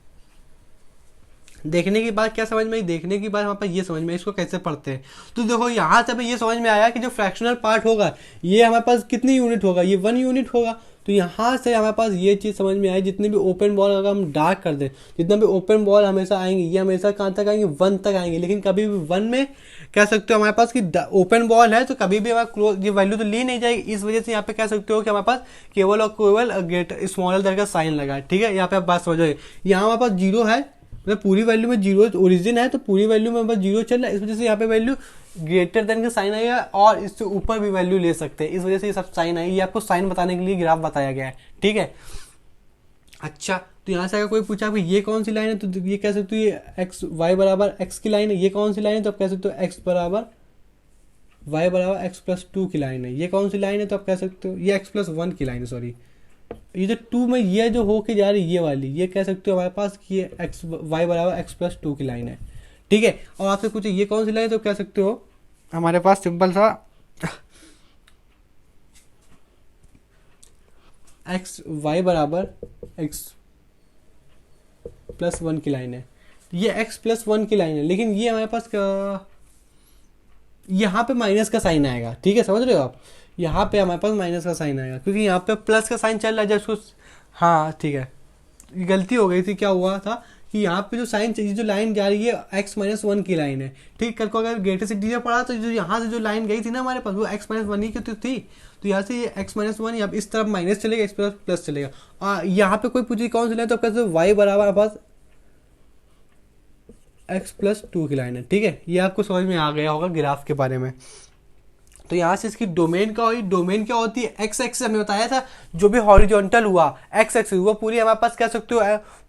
देखने की बात क्या समझ में आई, देखने की बात हमारे पास ये समझ में आई, इसको कैसे पढ़ते हैं। तो देखो यहाँ से हमें ये समझ में आया कि जो फ्रैक्शनल पार्ट होगा ये हमारे पास कितनी यूनिट होगा, ये 1 यूनिट होगा। तो यहाँ से हमारे पास ये चीज़ समझ में आई, जितने भी ओपन बॉल अगर हम डार्क कर दें, जितना भी ओपन बॉल हमेशा आएंगे ये हमेशा कहाँ तक आएंगे, 1 तक आएंगे। लेकिन कभी भी 1 में कह सकते हो हमारे पास कि ओपन बॉल है तो कभी भी हमारा क्लोज ये वैल्यू तो ली नहीं जाएगी। इस वजह से यहाँ पे कह सकते हो कि हमारे पास केवल और केवल ग्रेटर स्मॉलर दर का साइन लगा है। ठीक है, यहाँ पे आप बात समझोगे, यहाँ हमारे पास 0 है, मतलब पूरी वैल्यू में जीरो ओरिजिन है तो पूरी वैल्यू में बस जीरो चल रहा है, इस वजह से यहाँ पे वैल्यू ग्रेटर देन का साइन आएगा और इससे ऊपर भी वैल्यू ले सकते हैं, इस वजह से ये सब साइन आएगी। ये आपको साइन बताने के लिए ग्राफ बताया गया है, ठीक है। अच्छा, तो यहाँ से अगर कोई पूछा कि ये कौन सी लाइन है तो ये कह सकते हो ये एक्स वाई बराबर एक्स की लाइन है। ये कौन सी लाइन है तो आप कह सकते हो एक्स बराबर वाई बराबर एक्स प्लस टू की लाइन है। ये कौन सी लाइन है तो आप कह सकते हो ये एक्स प्लस वन की लाइन है, सॉरी ये जो टू में ये जो होके जा रही है ये वाली, ये कह सकते हो हमारे पास कि ये एक्स वाई बराबर एक्स प्लस टू की लाइन है, ठीक है। और आपसे पूछे ये कौन सी लाइन है तो कह सकते हो हमारे पास सिंपल सा एक्स वाई बराबर एक्स प्लस वन की लाइन है। ये एक्स प्लस वन की लाइन है, लेकिन ये हमारे पास यहाँ पे माइनस का साइन आएगा, ठीक है, समझ रहे हो आप। यहाँ पे हमारे पास माइनस का साइन आएगा क्योंकि यहाँ पे प्लस का साइन चल रहा है जब उसको, हाँ ठीक है, गलती हो गई थी। क्या हुआ था कि यहाँ पे जो साइन चाहिए, जो लाइन जा रही है एक्स माइनस वन की लाइन है, ठीक। कल को अगर ग्रेटेस्ट इंटीजर पढ़ा तो जो यहाँ से जो लाइन गई थी ना हमारे पास वो एक्स माइनस वन ही की तो थी, तो यहाँ से ये एक्स माइनस वन यहाँ इस तरफ माइनस चलेगा, इस तरफ प्लस चलेगा। यहाँ पे कोई पूछे कौन सी लाइन तो आप कहते हो वाई बराबर हमारे पास एक्स प्लस टू की लाइन है, ठीक है। ये आपको समझ में आ गया होगा ग्राफ के बारे में। तो यहाँ से इसकी डोमेन क्या हुई, डोमेन क्या होती है, एक्स एक्सिस हमने बताया था, जो भी हॉरिजॉन्टल हुआ एक्स एक्सिस वो पूरी हमारे पास कह सकते हो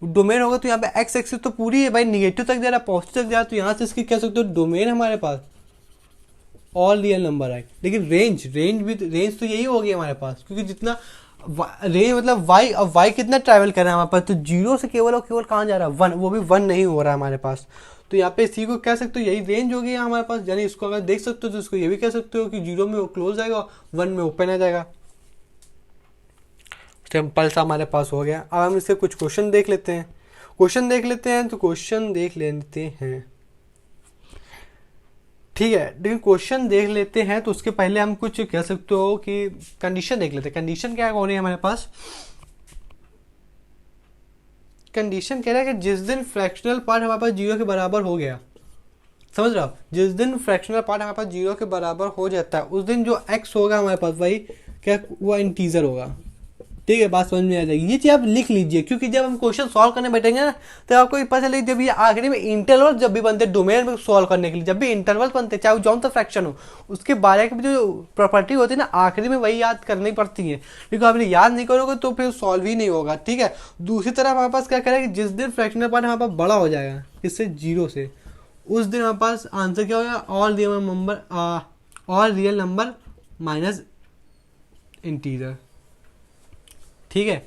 डोमेन होगा। तो यहाँ पे एक्स एक्सिस तो पूरी है भाई, निगेटिव तक जा रहा है पॉजिटिव तक जा रहा है, तो यहाँ से इसकी कह सकते हो डोमेन हमारे पास ऑल रियल नंबर है। लेकिन रेंज तो यही होगी हमारे पास, क्योंकि जितना रेंज मतलब वाई, अब वाई कितना ट्रैवल कर रहा है हमारे पास, तो जीरो से केवल और केवल कहाँ जा रहा है, वन, वो भी वन नहीं हो रहा है हमारे पास। तो यहाँ पे इसी को कह सकते हो यही रेंज होगी हमारे पास, यानी इसको अगर देख सकते हो तो इसको ये भी कह सकते हो कि जीरो में वो क्लोज आएगा, वन में ओपन आ जाएगा। सिंपल सा हमारे पास हो गया। अब हम इसके कुछ क्वेश्चन देख लेते हैं। तो क्वेश्चन देख लेते हैं, ठीक है। लेकिन क्वेश्चन देख लेते हैं तो उसके पहले हम कुछ कह सकते हो कि कंडीशन देख लेते हैं। कंडीशन क्या हो रही है हमारे पास, कंडीशन कह रहा है कि जिस दिन फ्रैक्शनल पार्ट हमारे पास जीरो के बराबर हो गया, समझ रहे हो आप, जिस दिन फ्रैक्शनल पार्ट हमारे पास जीरो के बराबर हो जाता है उस दिन जो एक्स होगा हमारे पास वही क्या वो इंटीजर होगा, ठीक है। बात समझ में आ जाएगी। ये चीज़ आप लिख लीजिए, क्योंकि जब हम क्वेश्चन सॉल्व करने बैठेंगे ना तो आपको पता चलेगा जब ये आखिरी में इंटरवल जब भी बनते डोमेन में सॉल्व करने के लिए, जब भी इंटरवल बनते चाहे वो जौन सा फ्रैक्शन हो, उसके बारे की जो प्रॉपर्टी होती है ना आखिरी में वही याद करनी पड़ती है, क्योंकि आपने याद नहीं करोगे तो फिर सॉल्व ही नहीं होगा, ठीक है। दूसरी तरफ हमारे पास क्या करेगा कि जिस दिन फ्रैक्शनल पार्ट हमारे पास बड़ा हो जाएगा इससे जीरो से, उस दिन हमारे पास आंसर क्या होगा, all real number minus integer, ठीक है।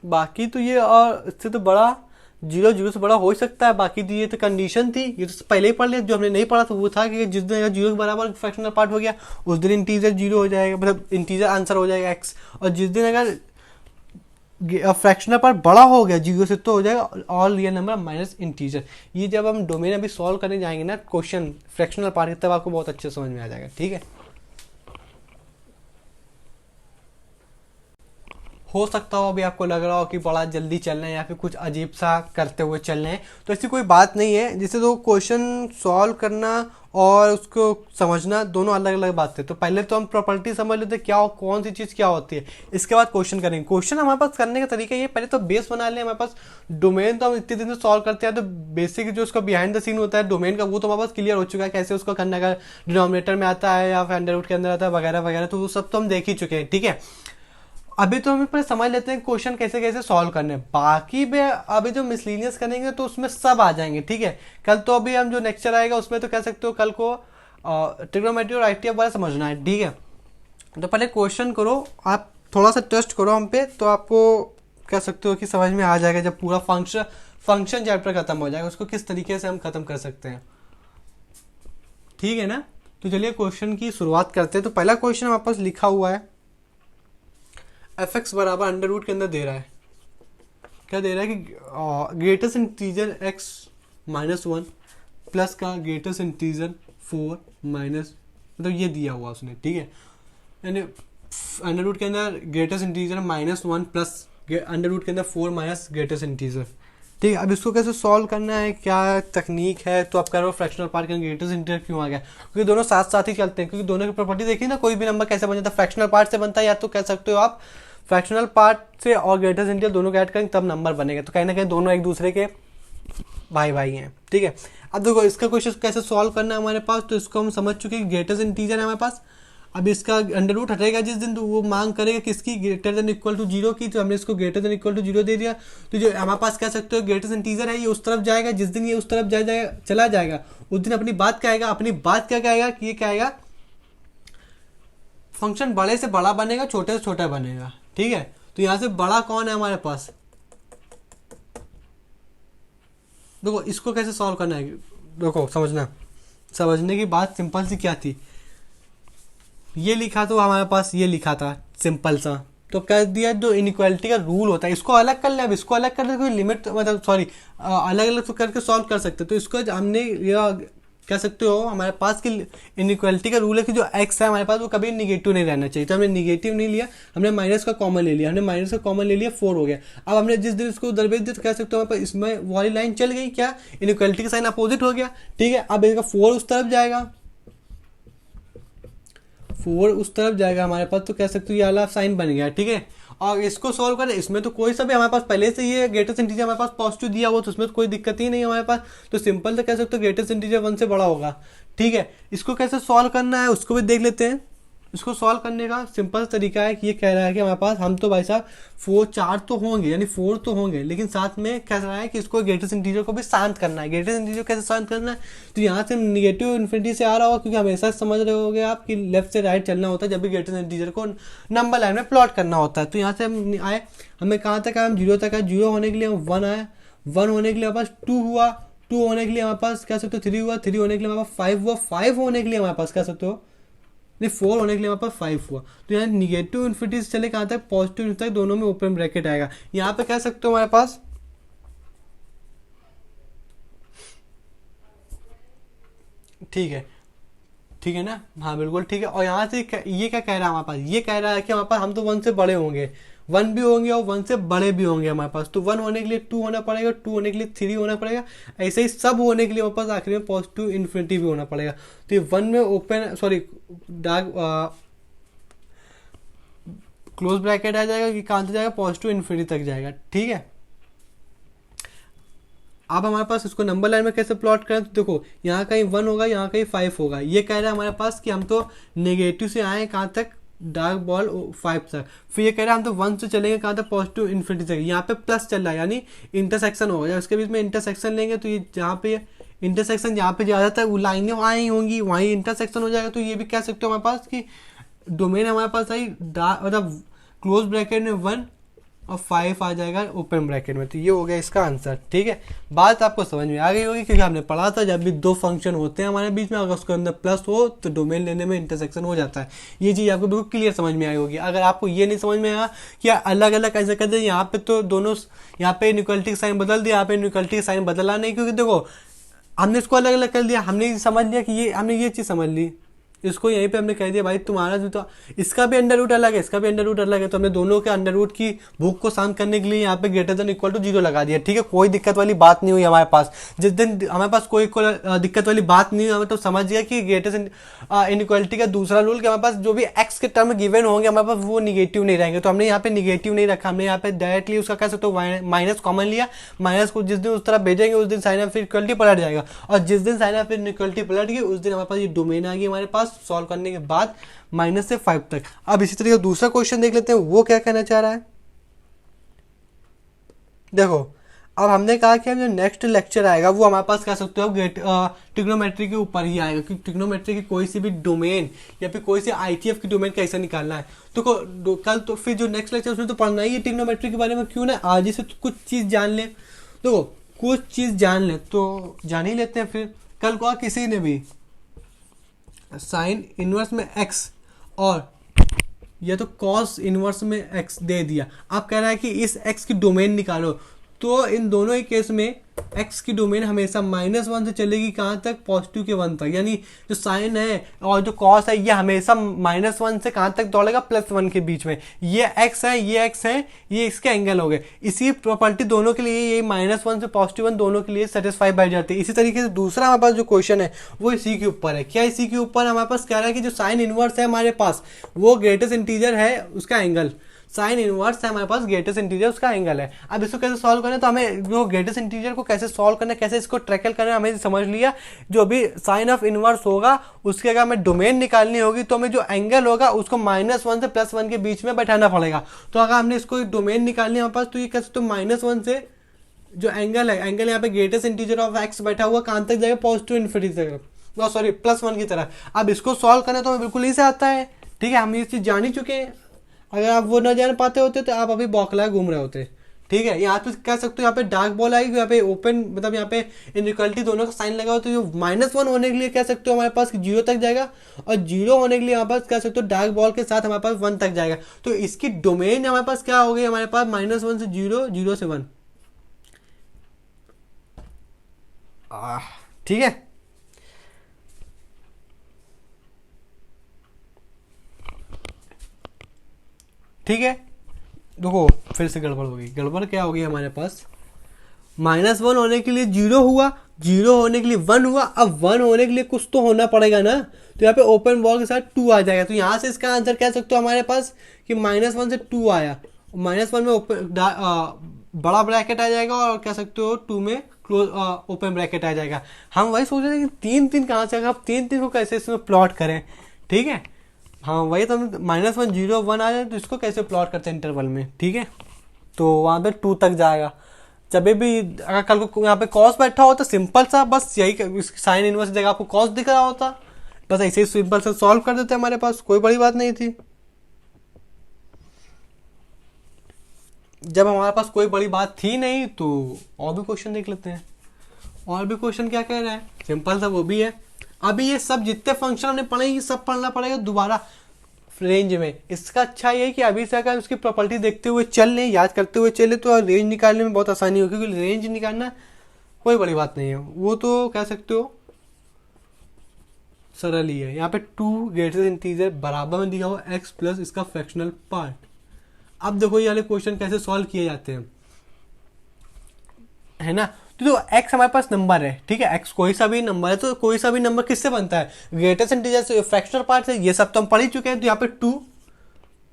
बाकी तो ये और इससे तो बड़ा जीरो से बड़ा हो ही सकता है। बाकी तो ये तो कंडीशन थी, ये तो पहले ही पढ़ लिया। जो हमने नहीं पढ़ा था वो था कि जिस दिन जीरो के बराबर फ्रैक्शनल पार्ट हो गया उस दिन इंटीजर जीरो हो जाएगा, मतलब इंटीजर आंसर हो जाएगा एक्स। और जिस दिन अगर फ्रैक्शनल पार्ट बड़ा हो गया जीरो से तो हो जाएगा all real number minus integer. ये जब हम डोमेन अभी सॉल्व करने जाएंगे ना क्वेश्चन फ्रैक्शनल पार्ट, तब आपको बहुत अच्छे समझ में आ जाएगा, ठीक है। हो सकता हो अभी आपको लग रहा हो कि बड़ा जल्दी चल रहे हैं या फिर कुछ अजीब सा करते हुए चल रहे हैं, तो ऐसी कोई बात नहीं है। जैसे तो क्वेश्चन सॉल्व करना और उसको समझना दोनों अलग अलग बात है। तो पहले तो हम प्रॉपर्टी समझ लेते हैं क्या कौन सी चीज़ क्या होती है, इसके बाद क्वेश्चन करेंगे। क्वेश्चन हमारे पास करने का तरीका ये, पहले तो बेस बना लें। हमारे पास डोमेन तो हम इतने दिन से सॉल्व करते हैं, तो बेसिक जो उसका बिहाइंड द सीन होता है डोमेन का वो तो हमारे पास क्लियर हो चुका है, कैसे उसको करना का डिनोमिनेटर में आता है या फिर अंडर रूट के अंदर आता है वगैरह वगैरह, तो वो सब तो हम देख ही चुके हैं, ठीक है। अभी तो हम समझ लेते हैं क्वेश्चन कैसे कैसे सॉल्व करने, बाकी में अभी जो मिसलिनियस करेंगे तो उसमें सब आ जाएंगे, ठीक है। कल तो अभी हम जो लेक्चर आएगा उसमें तो कह सकते हो कल को ट्रिग्नोमेट्री और आईटीएफ वाला समझना है, ठीक है। तो पहले क्वेश्चन करो, आप थोड़ा सा टेस्ट करो हम पे, तो आपको कह सकते हो कि समझ में आ जाएगा जब पूरा फंक्शन चैप्टर खत्म हो जाएगा उसको किस तरीके से हम खत्म कर सकते हैं, ठीक है ना। तो चलिए क्वेश्चन की शुरुआत करते हैं। तो पहला क्वेश्चन हमारे पास लिखा हुआ है एफ एक्स बराबर अंडर रूट के अंदर दे रहा है, क्या दे रहा है कि greatest integer x minus one plus का ग्रेटेस्ट इंटीजर फोर माइनस, मतलब ये दिया हुआ उसने, ठीक है। यानी अंडर रूट के अंदर greatest integer minus one plus under root के अंदर फोर माइनस ग्रेटेस्ट इंटीजर, ठीक है। अब इसको कैसे सॉल्व करना है, क्या तकनीक है, तो आप कह रहे हो फ्रैक्शनल पार्ट के ग्रेटेस्ट इंटीजर क्यों आ गया, क्योंकि दोनों साथ साथ ही चलते हैं, क्योंकि दोनों की प्रॉपर्टी देखिए ना, कोई भी नंबर कैसे बन जाता है फ्रैक्शनल पार्ट से बनता है, या तो कह सकते हो आप फ्रैक्शनल पार्ट से और ग्रेटेस्ट इंटीजर दोनों को ऐड करेंगे तब नंबर बनेगा। तो कहीं ना कहीं दोनों एक दूसरे के भाई भाई हैं, ठीक है। अब देखो इसका क्वेश्चन कैसे सॉल्व करना है हमारे पास, तो इसको हम समझ चुके हैं ग्रेटेस्ट इंटीजर है हमारे पास। अब इसका अंडर रूट हटेगा जिस दिन, तो वो मांग करेगा किसकी, ग्रेटर देन इक्वल टू 0 की, तो हमने इसको ग्रेटर देन इक्वल टू 0 दे दिया। तो जो हमारे पास कह सकते हो ग्रेटेस्ट इंटीजर है ये उस तरफ जाएगा, जिस दिन ये उस तरफ जाएगा चला जाएगा उस दिन अपनी बात क्या आएगा, अपनी बात क्या कहेगा कि ये क्या आएगा, फंक्शन बड़े से बड़ा बनेगा, छोटे से छोटा बनेगा, ठीक है। तो यहाँ से बड़ा कौन है हमारे पास, देखो इसको कैसे सॉल्व करना है, देखो समझने की बात सिंपल सी क्या थी, ये लिखा तो हमारे पास ये लिखा था सिंपल सा, तो कह दिया जो इनइक्वालिटी का रूल होता है इसको अलग कर ले। अब इसको अलग करने कोई लिमिट मतलब सॉरी अलग अलग तो करके सॉल्व कर सकते, तो इसको हमने यह कह सकते हो हमारे पास कि इनइक्वालिटी का रूल है कि जो एक्स है हमारे पास वो कभी निगेटिव नहीं रहना चाहिए। तो हमने निगेटिव नहीं लिया, हमने माइनस का कॉमन ले लिया, हमने माइनस का कॉमन ले लिया 4 हो गया। अब हमने जिस दिन इसको दरबेज दिया तो कह सकते हो हमारे पास इसमें वाली लाइन चल गई, क्या इनइक्वालिटी का साइन अपोजिट हो गया, ठीक है। अब इसका 4 उस तरफ जाएगा, 4 उस तरफ जाएगा हमारे पास, तो कह सकते हो ये वाला साइन बन गया, ठीक है। और इसको सॉल्व करें, इसमें तो कोई सा भी हमारे पास पहले से ये ग्रेटेस्ट इंटीजर हमारे पास पॉजिटिव दिया हुआ, तो उसमें तो कोई दिक्कत ही नहीं है हमारे पास, तो सिंपल से कह सकते हो ग्रेटेस्ट इंटीजर 1 से बड़ा होगा, ठीक है। इसको कैसे सॉल्व करना है उसको भी देख लेते हैं। इसको सॉल्व करने का सिंपल तरीका है कि ये कह रहा है कि हमारे पास हम तो भाई साहब 4 तो होंगे, यानी 4 तो होंगे, लेकिन साथ में कह रहा है कि इसको ग्रेटेस्ट इंटीजर को भी शांत करना है। ग्रेटेस्ट इंटीजर कैसे शांत करना है, तो यहाँ से निगेटिव इन्फिनिटी से आ रहा होगा, क्योंकि हमेशा समझ रहे होगे आप कि लेफ्ट से राइट चलना होता है जब भी ग्रेटेस्ट इंटीजर को नंबर लाइन में प्लॉट करना होता है। तो यहाँ से हम आए, हमें कहाँ तक आए, हम 0 तक आए, 0 होने के लिए हम 1 आए, 1 होने के लिए हमारे पास 2 हुआ, 2 होने के लिए हमारे पास कह सकते हो 3 हुआ, 3 होने के लिए हमारे पास 5 हुआ, 5 होने के लिए हमारे पास कह सकते हो नहीं 4 होने के लिए हमारे पास 5 हुआ। तो यहाँ निगेटिव इन्फिनिटी से चले कहाँ तक, पॉजिटिव तक, दोनों में ओपन ब्रैकेट आएगा। यहाँ पे कह सकते हो हमारे पास ठीक है ना, हाँ बिल्कुल ठीक है। और यहाँ से ये क्या कह रहा है हमारे पास, ये कह रहा है कि हमारे पास हम तो 1 से बड़े होंगे, 1 भी होंगे और 1 से बड़े भी होंगे हमारे पास। तो 1 होने के लिए 2 होना पड़ेगा, 2 होने के लिए 3 होना पड़ेगा, ऐसे ही सब होने के लिए हमारे पास आखिरी में पॉजिटिव इन्फिनिटी भी होना पड़ेगा। तो ये 1 में open sorry dark close bracket आ जाएगा कि कहाँ तक जाएगा, पॉजिटिव इन्फिनिटी तक जाएगा, ठीक है। अब हमारे पास इसको नंबर लाइन में कैसे प्लॉट करें, तो देखो यहाँ कहीं 1 होगा, यहाँ कहीं 5 होगा। ये कह रहा है हमारे पास कि हम तो नेगेटिव से आए कहाँ तक, डार्क बॉल 5 तक, फिर ये कह रहा है हम तो 1 से चलेंगे कहाँ तक, पॉजिटिव इन्फिनिटी तक। यहाँ पे प्लस चल रहा है यानी इंटरसेक्शन होगा, जब इसके बीच में इंटरसेक्शन लेंगे तो ये जहाँ पे इंटरसेक्शन जहाँ पे ज़्यादातर वो लाइनें वहाँ ही होंगी, वहीं इंटरसेक्शन हो जाएगा। तो ये भी कह सकते हो हमारे पास कि डोमेन हमारे पास आई मतलब क्लोज ब्रैकेट में 1 और 5 आ जाएगा ओपन ब्रैकेट में। तो ये हो गया इसका आंसर, ठीक है। बात आपको समझ में आ गई होगी, क्योंकि हमने पढ़ा था जब भी 2 फंक्शन होते हैं हमारे बीच में, अगर उसके अंदर प्लस हो तो डोमेन लेने में इंटरसेक्शन हो जाता है। ये चीज़ आपको बिल्कुल क्लियर समझ में आई होगी। अगर आपको ये नहीं समझ में आया कि अलग अलग कैसे करते हैं, यहाँ पे तो दोनों, यहाँ पे इनइक्वालिटी का साइन बदल दिया, यहाँ पे इनइक्वालिटी का साइन बदला नहीं, क्योंकि देखो हमने इसको अलग अलग कर दिया, हमने समझ लिया कि ये हमने ये चीज़ समझ ली, इसको यहीं पे हमने कह दिया भाई तुम्हारा जो तो इसका भी अंडर रूट अलग है, इसका भी अंडर रूट अलग है, तो हमने दोनों के अंडर रूट की भूख को शांत करने के लिए यहाँ पे ग्रेटर देन इक्वल टू 0 लगा दिया, ठीक है। कोई दिक्कत वाली बात नहीं हुई हमारे पास। जिस दिन हमारे पास कोई दिक्कत वाली बात नहीं हुई, तो समझ गया कि ग्रेटर इनइक्वालिटी का दूसरा रूल कि हमारे पास जो भी एक्स के टर्म गिवन होंगे हमारे पास वो निगेटिव नहीं रहेंगे। तो हमने यहाँ पे निगेटिव नहीं रखा, हमने यहाँ पे डायरेक्टली उसका कह सकते हो माइनस कॉमन लिया, माइनस को जिस दिन उस तरफ भेजेंगे उस दिन साइन ऑफ इक्वलिटी पलट जाएगा, और जिस दिन साइन ऑफ इक्वलिटी पलट गई उस दिन हमारे पास ये डोमेन आ गई हमारे पास सॉल्व करने के बाद -से 5 तक। अब इसी तरीके दूसरा क्वेश्चन देख लेते हैं, वो क्या कहना चाह रहा है। देखो अब हमने कहा कि हम जो नेक्स्ट लेक्चर आएगा वो हमारे पास कह सकते हो ट्रिग्नोमेट्री के ऊपर ही आएगा, क्योंकि ट्रिग्नोमेट्री की कोई सी भी डोमेन या फिर कोई सी आईटीएफ की डोमेन कैसे निकालना है। तो कल तो फिर जो नेक्स्ट लेक्चर उसमें तो पढ़ना ही है ट्रिग्नोमेट्री के बारे में, क्यों ना आज ही से कुछ चीज़ जान लें। देखो कुछ चीज़ जान लें तो जान ही लेते हैं। फिर कल को किसी ने भी साइन इनवर्स में x और या तो कॉस इनवर्स में x दे दिया, आप कह रहा है कि इस x की डोमेन निकालो, तो इन दोनों ही केस में x की डोमेन हमेशा -1 से चलेगी कहाँ तक, पॉजिटिव के 1 तक। यानी जो साइन है और जो कॉस है ये हमेशा -1 से कहाँ तक दौड़ेगा, +1 के बीच में। ये x है, ये x है, ये इसके एंगल हो गए। इसी प्रॉपर्टी दोनों के लिए ये -1 से +1 दोनों के लिए सेटिस्फाई बैठ जाती है। इसी तरीके से दूसरा हमारे पास जो क्वेश्चन है वो इसी के ऊपर है। क्या इसी के ऊपर हमारे पास कह रहा है कि जो साइन इनवर्स है हमारे पास वो ग्रेटेस्ट इंटीजर है उसका एंगल। साइन इनवर्स है हमारे पास ग्रेटेस्ट इंटीजर, उसका एंगल है। अब इसको कैसे सॉल्व करना है, तो हमें जो ग्रेटेस्ट इंटीजर को कैसे सॉल्व करना है, कैसे इसको ट्रैकल करना है, हमें समझ लिया। जो भी साइन ऑफ इनवर्स होगा उसके अगर हमें डोमेन निकालनी होगी तो हमें जो एंगल होगा उसको -1 से +1 के बीच में बैठाना पड़ेगा। तो अगर हमने इसको डोमेन निकालनी है हमारे पास, तो ये कैसे, तो -1 से जो एंगल है, एंगल यहाँ पे ग्रेटेस्ट इंटीजर ऑफ एक्स बैठा हुआ कहाँ तक जाएगा, पॉजिटिव इन्फिनिटी तक, सॉरी +1 की तरह। अब इसको सॉल्व करना तो हमें बिल्कुल इसे आता है, ठीक है, हम ये चीज़ जान ही चुके हैं। अगर आप वो ना जान पाते होते तो आप अभी बौखलाए घूम रहे होते, ठीक है। यहाँ पे कह सकते हो यहाँ पे डार्क बॉल आएगी, यहाँ पे ओपन, मतलब यहाँ पे इनइक्वालिटी दोनों का साइन लगा हो, तो जो -1 होने के लिए कह सकते हो हमारे पास 0 तक जाएगा, और 0 होने के लिए हमारे पास कह सकते हो डार्क बॉल के साथ हमारे पास 1 तक जाएगा। तो इसकी डोमेन हमारे पास क्या हो गई, हमारे पास -1 से 0, 0 से 1, ठीक है। ठीक है, देखो फिर से गड़बड़ होगी। गड़बड़ क्या होगी हमारे पास, -1 होने के लिए 0 हुआ, 0 होने के लिए 1 हुआ, अब 1 होने के लिए कुछ तो होना पड़ेगा ना, तो यहाँ पे ओपन बॉल के साथ 2 आ जाएगा। तो यहाँ से इसका आंसर कह सकते हो हमारे पास कि -1 से 2 आया, -1 में बड़ा ब्रैकेट आ जाएगा, और कह सकते हो 2 में क्लोज ओपन ब्रैकेट आ जाएगा। हम वही सोच रहे थे कि 3 कहाँ से, अब 3 को कैसे इसमें प्लॉट करें, ठीक है। हाँ वही तो, हम -1 0 1 आ जाए तो इसको कैसे प्लॉट करते हैं इंटरवल में, ठीक है। तो वहाँ पे 2 तक जाएगा। जब भी अगर कल को यहाँ पे कॉस बैठा हो तो सिंपल सा बस यही साइन इनवर्स जगह आपको कॉस दिख रहा होता, बस ऐसे ही सिंपल से सॉल्व कर देते, हमारे पास कोई बड़ी बात नहीं थी। जब हमारे पास कोई बड़ी बात थी नहीं तो और भी क्वेश्चन देख लेते हैं। और भी क्वेश्चन क्या कह रहा है, सिंपल सा वो भी है। अभी ये सब जितने फंक्शन हमने पढ़े ये सब पढ़ना पड़ेगा दोबारा रेंज में। इसका अच्छा ये है कि अभी से अगर उसकी प्रॉपर्टी देखते हुए चल लें, याद करते हुए चले, तो रेंज निकालने में बहुत आसानी होगी, क्योंकि रेंज निकालना कोई बड़ी बात नहीं है, वो तो कह सकते हो सरल ही है। यहाँ पे 2 ग्रेटेस्ट इंटीजर बराबर में दिया हुआ x प्लस इसका फ्रैक्शनल पार्ट। अब देखो ये वाले क्वेश्चन कैसे सॉल्व किए जाते हैं, है ना। तो जो x हमारे पास नंबर है, ठीक है, x कोई सा भी नंबर है, तो कोई सा भी नंबर किससे बनता है, ग्रेटेस्ट इंटीजर से, फ्रैक्शनल पार्ट से, ये सब तो हम पढ़ ही चुके हैं। तो यहाँ पे 2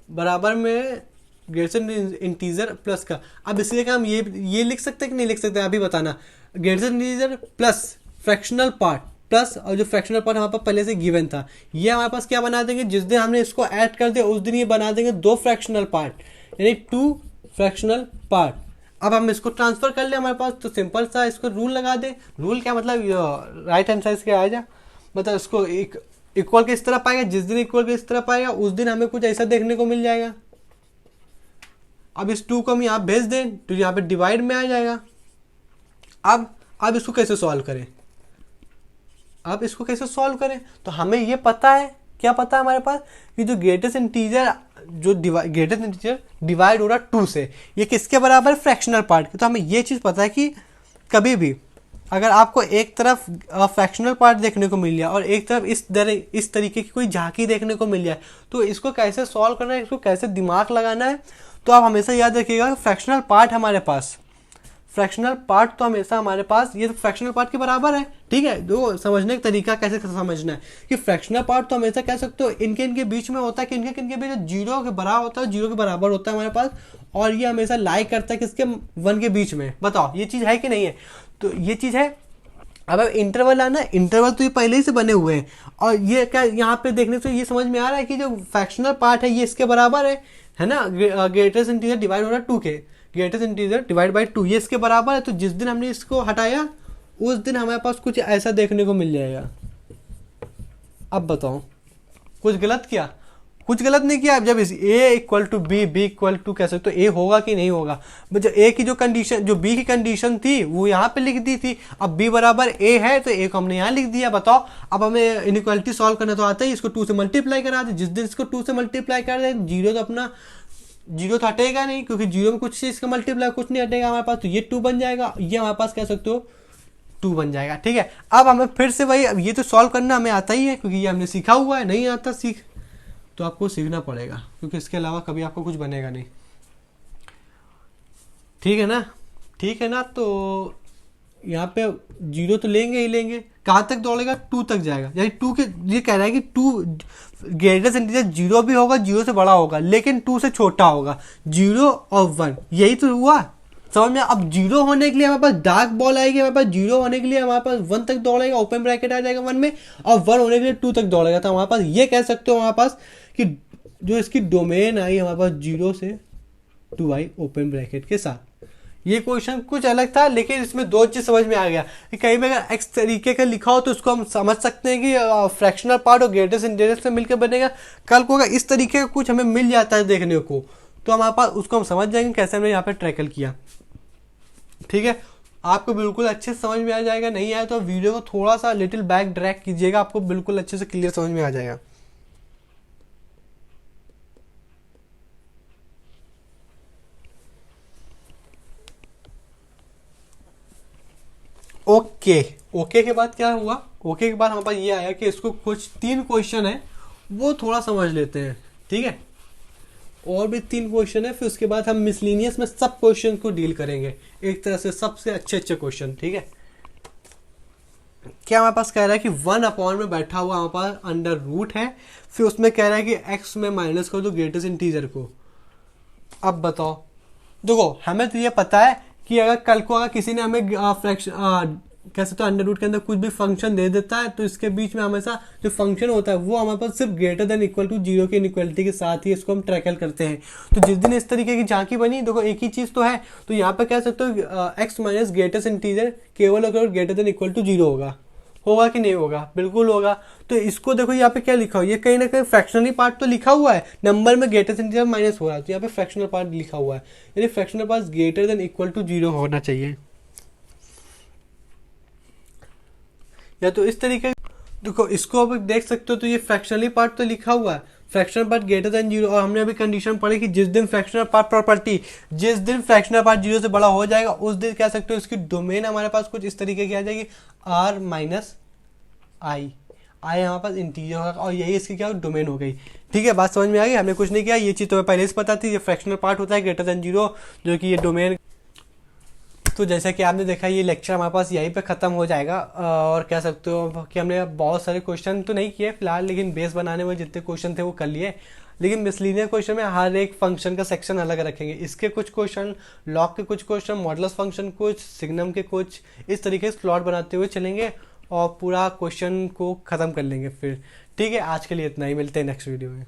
बराबर में ग्रेटेस्ट इंटीजर प्लस का। अब इसलिए हम ये लिख सकते हैं कि नहीं लिख सकते, अभी बताना। Greatest integer plus fractional part plus, और जो फ्रैक्शनल पार्ट हमारे पास पहले से गिवन था, ये हमारे पास क्या बना देंगे, जिस दिन हमने इसको ऐड कर दिया उस दिन ये बना देंगे 2 फ्रैक्शनल पार्ट, यानी 2 फ्रैक्शनल पार्ट। अब हम इसको ट्रांसफर कर ले हमारे पास, तो सिंपल सा इसको रूल लगा दे। रूल क्या मतलब, राइट हैंड साइड के आ जा, मतलब इसको इक्वल के इस तरह पाएगा, जिस दिन इक्वल के इस तरह पाएगा उस दिन हमें कुछ ऐसा देखने को मिल जाएगा। अब इस 2 को हम यहाँ भेज दें तो यहाँ पे डिवाइड में आ जाएगा। अब इसको कैसे सॉल्व करें, अब इसको कैसे सॉल्व करें, तो हमें ये पता है, क्या पता है हमारे पास, कि जो greatest integer greatest integer divide हो रहा 2 से, ये किसके बराबर है, फ्रैक्शनल पार्ट के। तो हमें ये चीज़ पता है कि कभी भी अगर आपको एक तरफ फ्रैक्शनल पार्ट देखने को मिल जाए और एक तरफ इस तरीके की कोई झांकी देखने को मिल जाए, तो इसको कैसे सॉल्व करना है, इसको कैसे दिमाग लगाना है। तो आप हमेशा याद रखिएगा फ्रैक्शनल पार्ट हमारे पास, फ्रैक्शनल पार्ट तो हमेशा हमारे पास ये फ्रैक्शनल पार्ट के बराबर है, ठीक है। दो समझने का तरीका कैसे समझना है कि फ्रैक्शनल पार्ट तो हमेशा कह सकते हो इनके बीच में होता है, कि इनके बीच 0 के बराबर होता है, 0 के बराबर होता है हमारे पास, और ये हमेशा लाई करता है किसके, 1 के बीच में। बताओ ये चीज़ है कि नहीं है, तो ये चीज़ है। अब इंटरवल आना, इंटरवल तो ये पहले ही से बने हुए हैं, और ये क्या यहाँ पे देखने से ये समझ में आ रहा है कि जो फ्रैक्शनल पार्ट है ये इसके बराबर है ना, ग्रेटेस्ट इंटीजर डिवाइड हो रहा है 2 के, ग्रेटेस्ट इंटीजर डिवाइड बाई 2 ये इसके बराबर है। तो जिस दिन हमने इसको हटाया उस दिन हमारे पास कुछ ऐसा देखने को मिल जाएगा। अब बताओ कुछ गलत किया, कुछ गलत नहीं किया। जब इस a equal to B, B equal to कह सकते तो a होगा कि नहीं होगा, मतलब a की जो कंडीशन, जो b की कंडीशन थी वो यहाँ पे लिख दी थी। अब b बराबर a है तो a को हमने यहाँ लिख दिया। बताओ अब हमें इनइक्वालिटी सॉल्व करना तो आता ही, इसको 2 से मल्टीप्लाई करा दे। जिस दिन इसको 2 से मल्टीप्लाई कर दे, 0 तो अपना 0 तो हटेगा नहीं, क्योंकि 0 में कुछ इसका मल्टीप्लाई कुछ नहीं हटेगा हमारे पास, तो ये 2 बन जाएगा, ये हमारे पास कह सकते हो 2 बन जाएगा, ठीक है। अब हमें फिर से वही, अब ये तो सॉल्व करना हमें आता ही है क्योंकि ये हमने सीखा हुआ है, नहीं आता तो आपको सीखना पड़ेगा, क्योंकि इसके अलावा कभी आपको कुछ बनेगा नहीं, ठीक है ना, ठीक है ना। तो यहाँ पे 0 तो लेंगे ही लेंगे, कहाँ तक दौड़ेगा, 2 तक जाएगा, यानी 2 के, ये कह रहा है कि 2 ग्रेटेस्ट इंटीजर 0 भी होगा, 0 से बड़ा होगा, लेकिन 2 से छोटा होगा, 0 और 1, यही तो हुआ समझ में। अब 0 होने के लिए हमारे पास डार्क बॉल आएगी, हमारे पास 0 होने के लिए हमारे पास 1 तक दौड़ेगा, ओपन ब्रैकेट आ जाएगा 1 में, और 1 होने के लिए 2 तक दौड़ेगा। तो हमारे पास ये कह सकते हो हमारे पास कि जो इसकी डोमेन आई हमारे पास 0 से 2 आई ओपन ब्रैकेट के साथ। ये क्वेश्चन कुछ अलग था, लेकिन इसमें 2 चीज समझ में आ गया कि कहीं भी अगर एक्स तरीके का लिखा हो तो उसको हम समझ सकते हैं कि फ्रैक्शनल पार्ट और ग्रेटेस्ट इंटीजर से मिलकर बनेगा। कल को अगर इस तरीके का कुछ हमें मिल जाता है देखने को, तो हमारे पास उसको हम समझ जाएंगे कैसे हमने यहाँ पे ट्रैकल किया। ठीक है, आपको बिल्कुल अच्छे से समझ में आ जाएगा। नहीं आया तो वीडियो को थोड़ा सा लिटिल बैक ड्रैग कीजिएगा, आपको बिल्कुल अच्छे से क्लियर समझ में आ जाएगा। ओके, ओके के बाद क्या हुआ, ओके के बाद हमारे पास ये आया कि इसको कुछ 3 क्वेश्चन है वो थोड़ा समझ लेते हैं। ठीक है, और भी 3 क्वेश्चन है, फिर उसके बाद हम मिसलिनियस में सब क्वेश्चन को डील करेंगे, एक तरह से सबसे अच्छे अच्छे क्वेश्चन। ठीक है, क्या हमारे पास कह रहा है कि 1 अपॉन में बैठा हुआ हमारे पास अंडर रूट है, फिर उसमें कह रहा है कि x में माइनस कर दो ग्रेटेस्ट इंटीजर को। अब बताओ, देखो हमें तो ये पता है कि अगर कल को अगर किसी ने हमें फ्रैक्शन कैसे तो अंडर रूट के अंदर कुछ भी फंक्शन दे देता है, तो इसके बीच में हमेशा जो फंक्शन होता है वो हमारे पास सिर्फ ग्रेटर देन इक्वल टू 0 की इनइक्वालिटी के साथ ही इसको हम ट्रैकल करते हैं। तो जिस दिन इस तरीके की झांकी बनी, देखो एक ही चीज तो है, तो यहाँ पे कह सकते हो एक्स माइनस ग्रेटेस्ट इंटीजर केवल अगर ग्रेटर देन इक्वल टू 0 होगा। होगा कि नहीं होगा, बिल्कुल होगा। तो इसको देखो यहाँ पे क्या लिखा हुआ है, ये कहीं ना कहीं फ्रैक्शनली पार्ट तो लिखा हुआ है, नंबर में ग्रेटेस्ट इंटीजर माइनस हो रहा है, तो यहाँ पे फ्रैक्शनल पार्ट लिखा हुआ है, यानी fractional part greater than equal to 0 होना चाहिए। या तो इस तरीके, देखो इसको अब देख सकते हो, तो ये फ्रैक्शनली पार्ट तो लिखा हुआ है, फ्रैक्शनल पार्ट ग्रेटर देन 0, और हमने अभी कंडीशन पढ़ी कि जिस दिन फ्रैक्शनल पार्ट प्रॉपर्टी, जिस दिन फ्रैक्शनल पार्ट 0 से बड़ा हो जाएगा उस दिन कह सकते हो इसकी डोमेन हमारे पास कुछ इस तरीके की आ जाएगी, r माइनस आई, आई हमारे पास इंटीजर होगा, और यही इसकी क्या डोमेन हो गई। ठीक है, बात समझ में आ गई, हमने कुछ नहीं किया, ये चीज़ तुम्हें पहले से पता थी, ये फ्रैक्शनल पार्ट होता है ग्रेटर देन 0, जो कि ये डोमेन। तो जैसा कि आपने देखा ये लेक्चर हमारे पास यहीं पे ख़त्म हो जाएगा, और कह सकते हो कि हमने बहुत सारे क्वेश्चन तो नहीं किए फिलहाल, लेकिन बेस बनाने में जितने क्वेश्चन थे वो कर लिए। लेकिन मिसलिनियर क्वेश्चन में हर एक फंक्शन का सेक्शन अलग रखेंगे, इसके कुछ क्वेश्चन, लॉग के कुछ क्वेश्चन, मॉडुलस फंक्शन कुछ, सिग्नम के कुछ, इस तरीके से स्लॉट बनाते हुए चलेंगे और पूरा क्वेश्चन को ख़त्म कर लेंगे फिर। ठीक है, आज के लिए इतना ही, मिलते हैं नेक्स्ट वीडियो में।